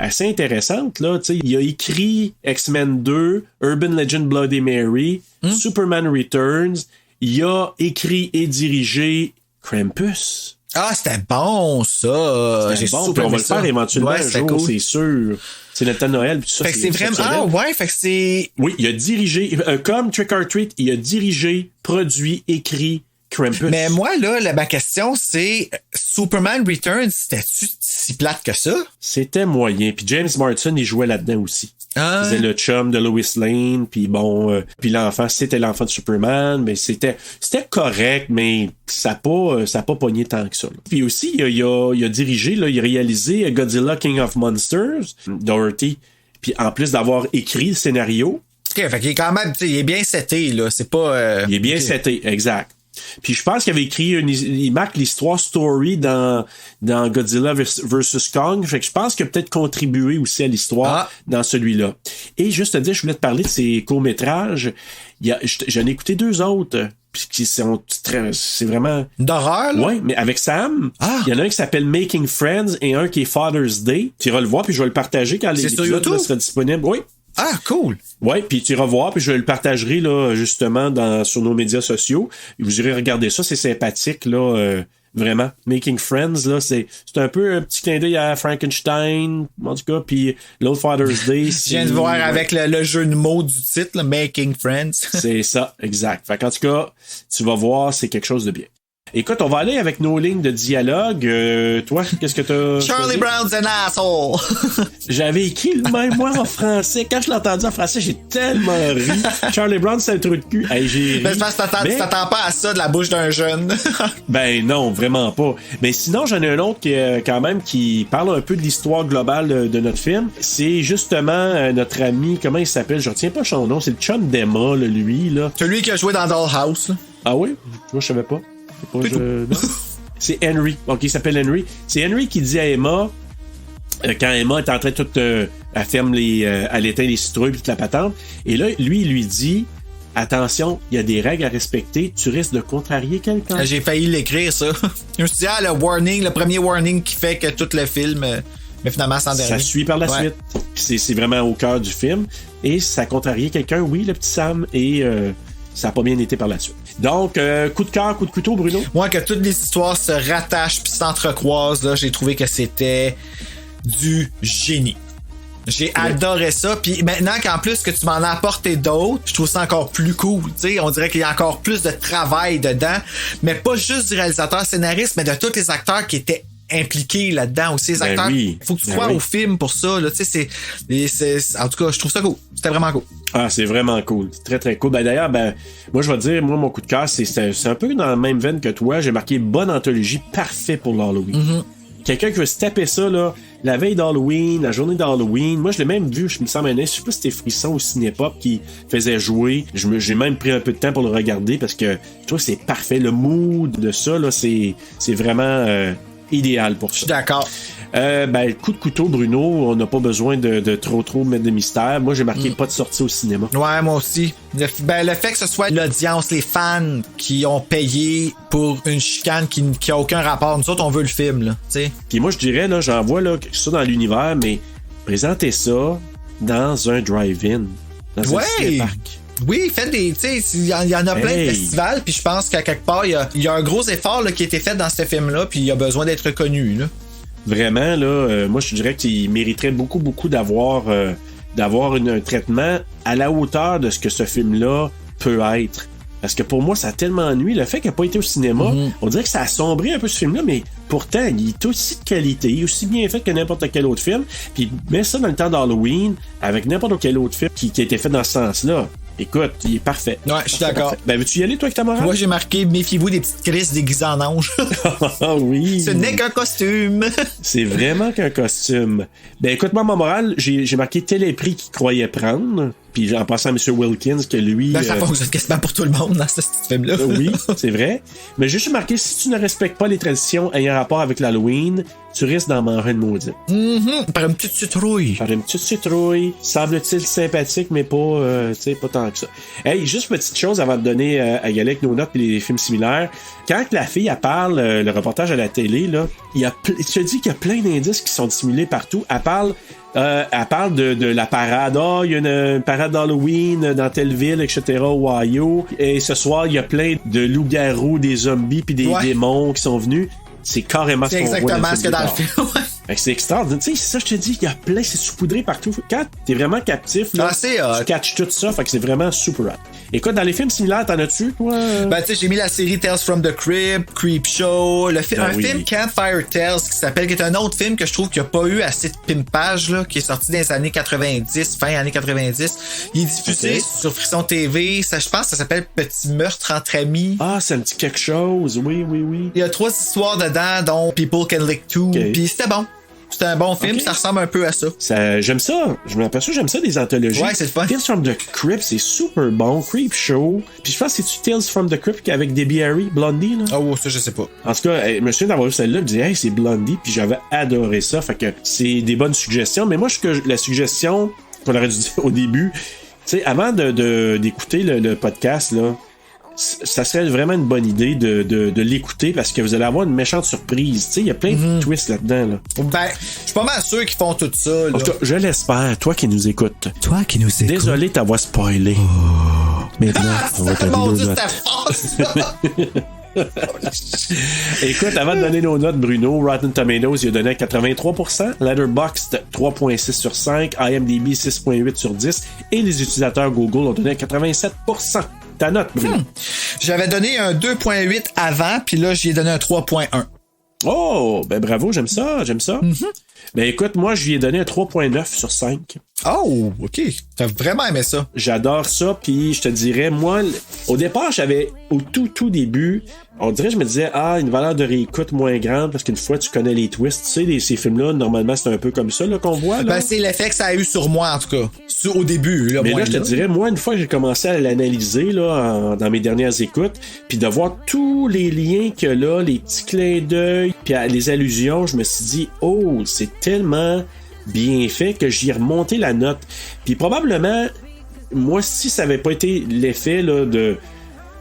assez intéressante, là. T'sais, il a écrit X-Men 2, Urban Legend Bloody Mary, Superman Returns. Il a écrit et dirigé Krampus. Ah, c'était bon, ça. C'était bon, puis on va le faire éventuellement un jour, cool. C'est sûr. C'est le temps de Noël, puis tout ça. Fait que c'est vraiment... Ah ouais, fait que c'est... Oui, il a dirigé, comme Trick or Treat, il a dirigé, produit, écrit Krampus. Mais moi, là, ma question, c'est Superman Returns, c'était-tu si plate que ça? C'était moyen. Puis James Marsden, il jouait là-dedans aussi. Il faisait le chum de Lois Lane, puis bon, puis l'enfant, c'était l'enfant de Superman, mais c'était correct, mais ça a pas pogné tant que ça. Là. Puis aussi, il a dirigé, là, il a réalisé Godzilla King of Monsters, Doherty, puis en plus d'avoir écrit le scénario. OK, fait qu'il est quand même, il est bien seté, là, c'est pas... Il est bien seté, exact. Puis je pense qu'il avait écrit il marque l'histoire story dans Godzilla vs Kong. Fait que je pense qu'il a peut-être contribué aussi à l'histoire dans celui-là. Et juste te dire, je voulais te parler de ces courts-métrages. J'en ai écouté 2 autres. Puis c'est vraiment... D'horreur, là? Oui, mais avec Sam. Il y en a un qui s'appelle Making Friends et un qui est Father's Day. Tu iras le voir, puis je vais le partager quand l'épisode sera disponible. Oui. Ah, cool! Ouais, puis tu iras voir, puis je le partagerai là justement sur nos médias sociaux. Vous irez regarder ça, c'est sympathique là, vraiment. Making Friends là, c'est un peu un petit clin d'œil à Frankenstein, en tout cas, puis l'autre Father's Day. Je viens de voir avec le jeu de mots du titre, là, Making Friends. C'est ça, exact. Fait qu'en tout cas, tu vas voir, c'est quelque chose de bien. Écoute, on va aller avec nos lignes de dialogue. Toi, qu'est-ce que t'as... Charlie Brown's an asshole! J'avais écrit le même moi en français. Quand je l'ai entendu en français, j'ai tellement ri. Charlie Brown, c'est un trou de cul. Hey, j'ai ri. Mais c'est parce que tu t'attends pas à ça de la bouche d'un jeune. Ben non, vraiment pas. Mais sinon, j'en ai un autre qui parle un peu de l'histoire globale de notre film. C'est justement notre ami, comment il s'appelle? Je retiens pas son nom. C'est le chum d'Emma, là, lui. Là. Celui qui a joué dans Dollhouse. Là. Ah oui? Moi, je savais pas. C'est Henry. OK, il s'appelle Henry. C'est Henry qui dit à Emma, quand Emma est en train de toute... elle ferme elle éteint les citrouilles puis toute la patente. Et là, lui, il lui dit, attention, il y a des règles à respecter. Tu risques de contrarier quelqu'un. J'ai failli l'écrire, ça. Je me suis dit, le premier warning qui fait que tout le film... mais finalement, sans dernier. Ça suit par la suite. C'est vraiment au cœur du film. Et ça a contrarié quelqu'un, oui, le petit Sam. Et ça n'a pas bien été par la suite. Donc, coup de cœur, coup de couteau, Bruno? Moi, que toutes les histoires se rattachent puis s'entrecroisent, là, j'ai trouvé que c'était du génie. J'ai adoré ça. Puis maintenant qu'en plus que tu m'en as apporté d'autres, je trouve ça encore plus cool. T'sais, on dirait qu'il y a encore plus de travail dedans. Mais pas juste du réalisateur scénariste, mais de tous les acteurs qui étaient impliqués là-dedans aussi. Les acteurs, faut que tu crois au film pour ça. Là, en tout cas, je trouve ça cool. C'était vraiment cool. Ah, c'est vraiment cool. C'est très, très cool. Ben, d'ailleurs, moi, je vais te dire, mon coup de cœur, c'est un peu dans la même veine que toi. J'ai marqué bonne anthologie, parfait pour l'Halloween. Mm-hmm. Quelqu'un qui veut se taper ça, là, la veille d'Halloween, la journée d'Halloween. Moi, je l'ai même vu, je me sens je sais pas si c'était Frisson ou Cinépop qui faisait jouer. J'ai même pris un peu de temps pour le regarder parce que je trouve que c'est parfait. Le mood de ça, là, c'est vraiment idéal pour ça. Je suis d'accord. Coup de couteau, Bruno, on n'a pas besoin de trop mettre de mystère. Moi, j'ai marqué pas de sortie au cinéma. Ouais, moi aussi. Le fait que ce soit l'audience, les fans qui ont payé pour une chicane qui a aucun rapport. Nous autres, on veut le film, là, tu sais. Puis moi, je dirais, là, j'envoie là, ça dans l'univers, mais présentez ça dans un drive-in. Dans un cinéparc. Oui, faites des. Tu sais, il y en a plein de festivals, puis je pense qu'à quelque part, il y a un gros effort là, qui a été fait dans ce film-là, puis il a besoin d'être reconnu, là. Vraiment, là, moi, je dirais qu'il mériterait beaucoup d'avoir un traitement à la hauteur de ce que ce film-là peut être. Parce que pour moi, ça a tellement ennuyé. Le fait qu'il n'a pas été au cinéma, on dirait que ça a sombré un peu ce film-là, mais pourtant, il est aussi de qualité, il est aussi bien fait que n'importe quel autre film. Puis mets ça dans le temps d'Halloween, avec n'importe quel autre film qui a été fait dans ce sens-là. Écoute, il est parfait. Ouais, je suis d'accord. Ben, veux-tu y aller, toi, avec ta morale? Moi, j'ai marqué, méfiez-vous des petites crises déguisées en ange. Ah oui. Ce n'est qu'un costume. C'est vraiment qu'un costume. Ben, écoute-moi, ma morale, j'ai marqué tel prix qu'il croyait prendre. Puis en passant à M. Wilkins, que lui... Ben, ça fonctionne quasiment pour tout le monde dans ce film-là. Oui, c'est vrai. Mais j'ai juste marqué, si tu ne respectes pas les traditions ayant rapport avec l'Halloween, tu risques d'en manger une maudite. Par une petite citrouille. Par une petite citrouille. Semble-t-il sympathique, mais pas, pas tant que ça. Hey, juste petite chose avant de donner à y aller avec nos notes et les films similaires. Quand la fille, elle parle, le reportage à la télé, là, je te dis qu'il y a plein d'indices qui sont dissimulés partout. Elle parle de la parade. Il y a une parade d'Halloween dans telle ville, etc., au Ohio. Et ce soir, il y a plein de loups-garous, des zombies puis des démons qui sont venus. C'est carrément ce qu'on voit. C'est exactement ce que dans le film. Fait que c'est extraordinaire. Tu sais, c'est ça, je te dis, il y a plein, c'est saupoudré partout. Quand t'es vraiment captif, là, tu catches tout ça, fait que c'est vraiment super hot. Écoute, dans les films similaires, t'en as-tu, toi? Ben, tu sais, j'ai mis la série Tales from the Crypt, Creepshow, un film Campfire Tales qui est un autre film que je trouve qu'il n'a pas eu assez de pimpage, là, qui est sorti dans les années 90, fin années 90. Il est diffusé sur Frisson TV. Ça, je pense que ça s'appelle Petit meurtre entre amis. Ah, ça me dit quelque chose. Oui. Il y a 3 histoires dedans, dont People Can Lick Too. Puis c'était bon. C'est un bon film, ça ressemble un peu à ça. J'aime ça. Je m'aperçois, j'aime ça des anthologies. Ouais, c'est le fun. Tales from the Crypt, c'est super bon. Creepshow. Puis je pense que c'est Tales from the Crypt avec Debbie Harry, Blondie, là. Oh, ça, je sais pas. En tout cas, je me souviens d'avoir vu celle-là, je me disais, hey, c'est Blondie, puis j'avais adoré ça. Fait que c'est des bonnes suggestions. Mais moi, la suggestion qu'on aurait dû dire au début, tu sais, avant d'écouter le podcast, là, ça serait vraiment une bonne idée de l'écouter parce que vous allez avoir une méchante surprise. Tu sais, il y a plein de twists là-dedans. Là. Ben, je suis pas mal sûr qu'ils font tout ça. Là. En tout cas, je l'espère. Toi qui nous écoutes. Désolé de t'avoir spoilé. Maintenant, on va t'aller Écoute, avant de donner nos notes, Bruno, Rotten Tomatoes, il a donné 83%, Letterboxd 3.6 sur 5, IMDb 6.8 sur 10 et les utilisateurs Google ont donné 87%. Ta note, Bruno? J'avais donné un 2.8 avant, puis là, j'y ai donné un 3.1. Oh, ben bravo, j'aime ça. Ben écoute, moi, je lui ai donné un 3.9 sur 5. Oh, OK. T'as vraiment aimé ça. J'adore ça, puis je te dirais, moi, au départ, au tout début, on dirait, je me disais, une valeur de réécoute moins grande, parce qu'une fois, tu connais les twists. Tu sais, ces films-là, normalement, c'est un peu comme ça, là, qu'on voit, là. Ben, c'est l'effet que ça a eu sur moi, en tout cas. Au début, là. Mais là, je te dirais, moi, une fois que j'ai commencé à l'analyser, là, dans mes dernières écoutes, puis de voir tous les liens qu'il y a là, les petits clins d'œil, puis les allusions, je me suis dit, oh, c'est tellement bien fait que j'y ai remonté la note. Puis probablement, moi, si ça avait pas été l'effet là de...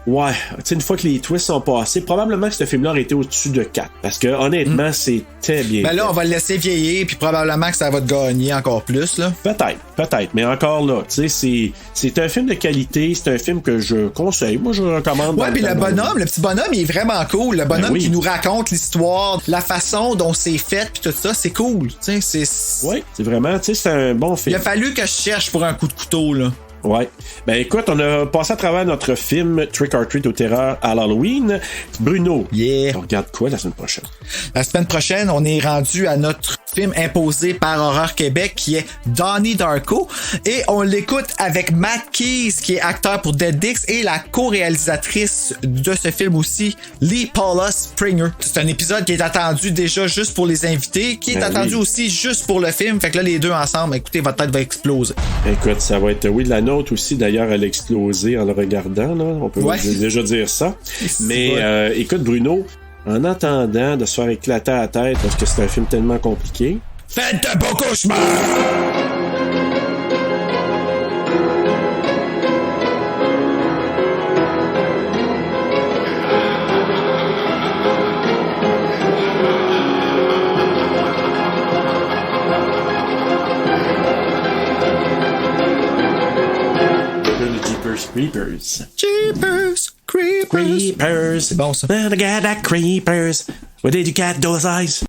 Ouais, tu sais, une fois que les twists sont passés, probablement que ce film-là aurait été au-dessus de 4. Parce que, honnêtement, c'était bien. Ben là, on va le laisser vieillir, puis probablement que ça va te gagner encore plus, là. Peut-être. Mais encore là, tu sais, c'est un film de qualité, c'est un film que je conseille. Moi, je recommande. Ouais, puis le petit bonhomme, il est vraiment cool. Le bonhomme qui nous raconte l'histoire, la façon dont c'est fait, puis tout ça, c'est cool. Tu sais, ouais, c'est vraiment, tu sais, c'est un bon film. Il a fallu que je cherche pour un coup de couteau, là. Ouais. Ben écoute, on a passé à travers notre film Trick or Treat au terreur à l'Halloween. Bruno, on regarde quoi la semaine prochaine? La semaine prochaine, on est rendu à notre film imposé par Horreur Québec qui est Donnie Darko et on l'écoute avec Matt Keys qui est acteur pour Dead Dix et la co-réalisatrice de ce film aussi, Lee Paula Springer. C'est un épisode qui est attendu déjà juste pour les invités, qui est attendu aussi juste pour le film. Fait que là, les deux ensemble, écoutez, votre tête va exploser. Écoute, ça va être, la nôtre aussi, d'ailleurs, elle a explosé en le regardant, là. On peut déjà dire ça. Mais écoute, Bruno, en attendant de se faire éclater à la tête parce que c'est un film tellement compliqué, faites de beaux cauchemars! Creepers. C'est bon ça. Creepers. Where did you get those eyes?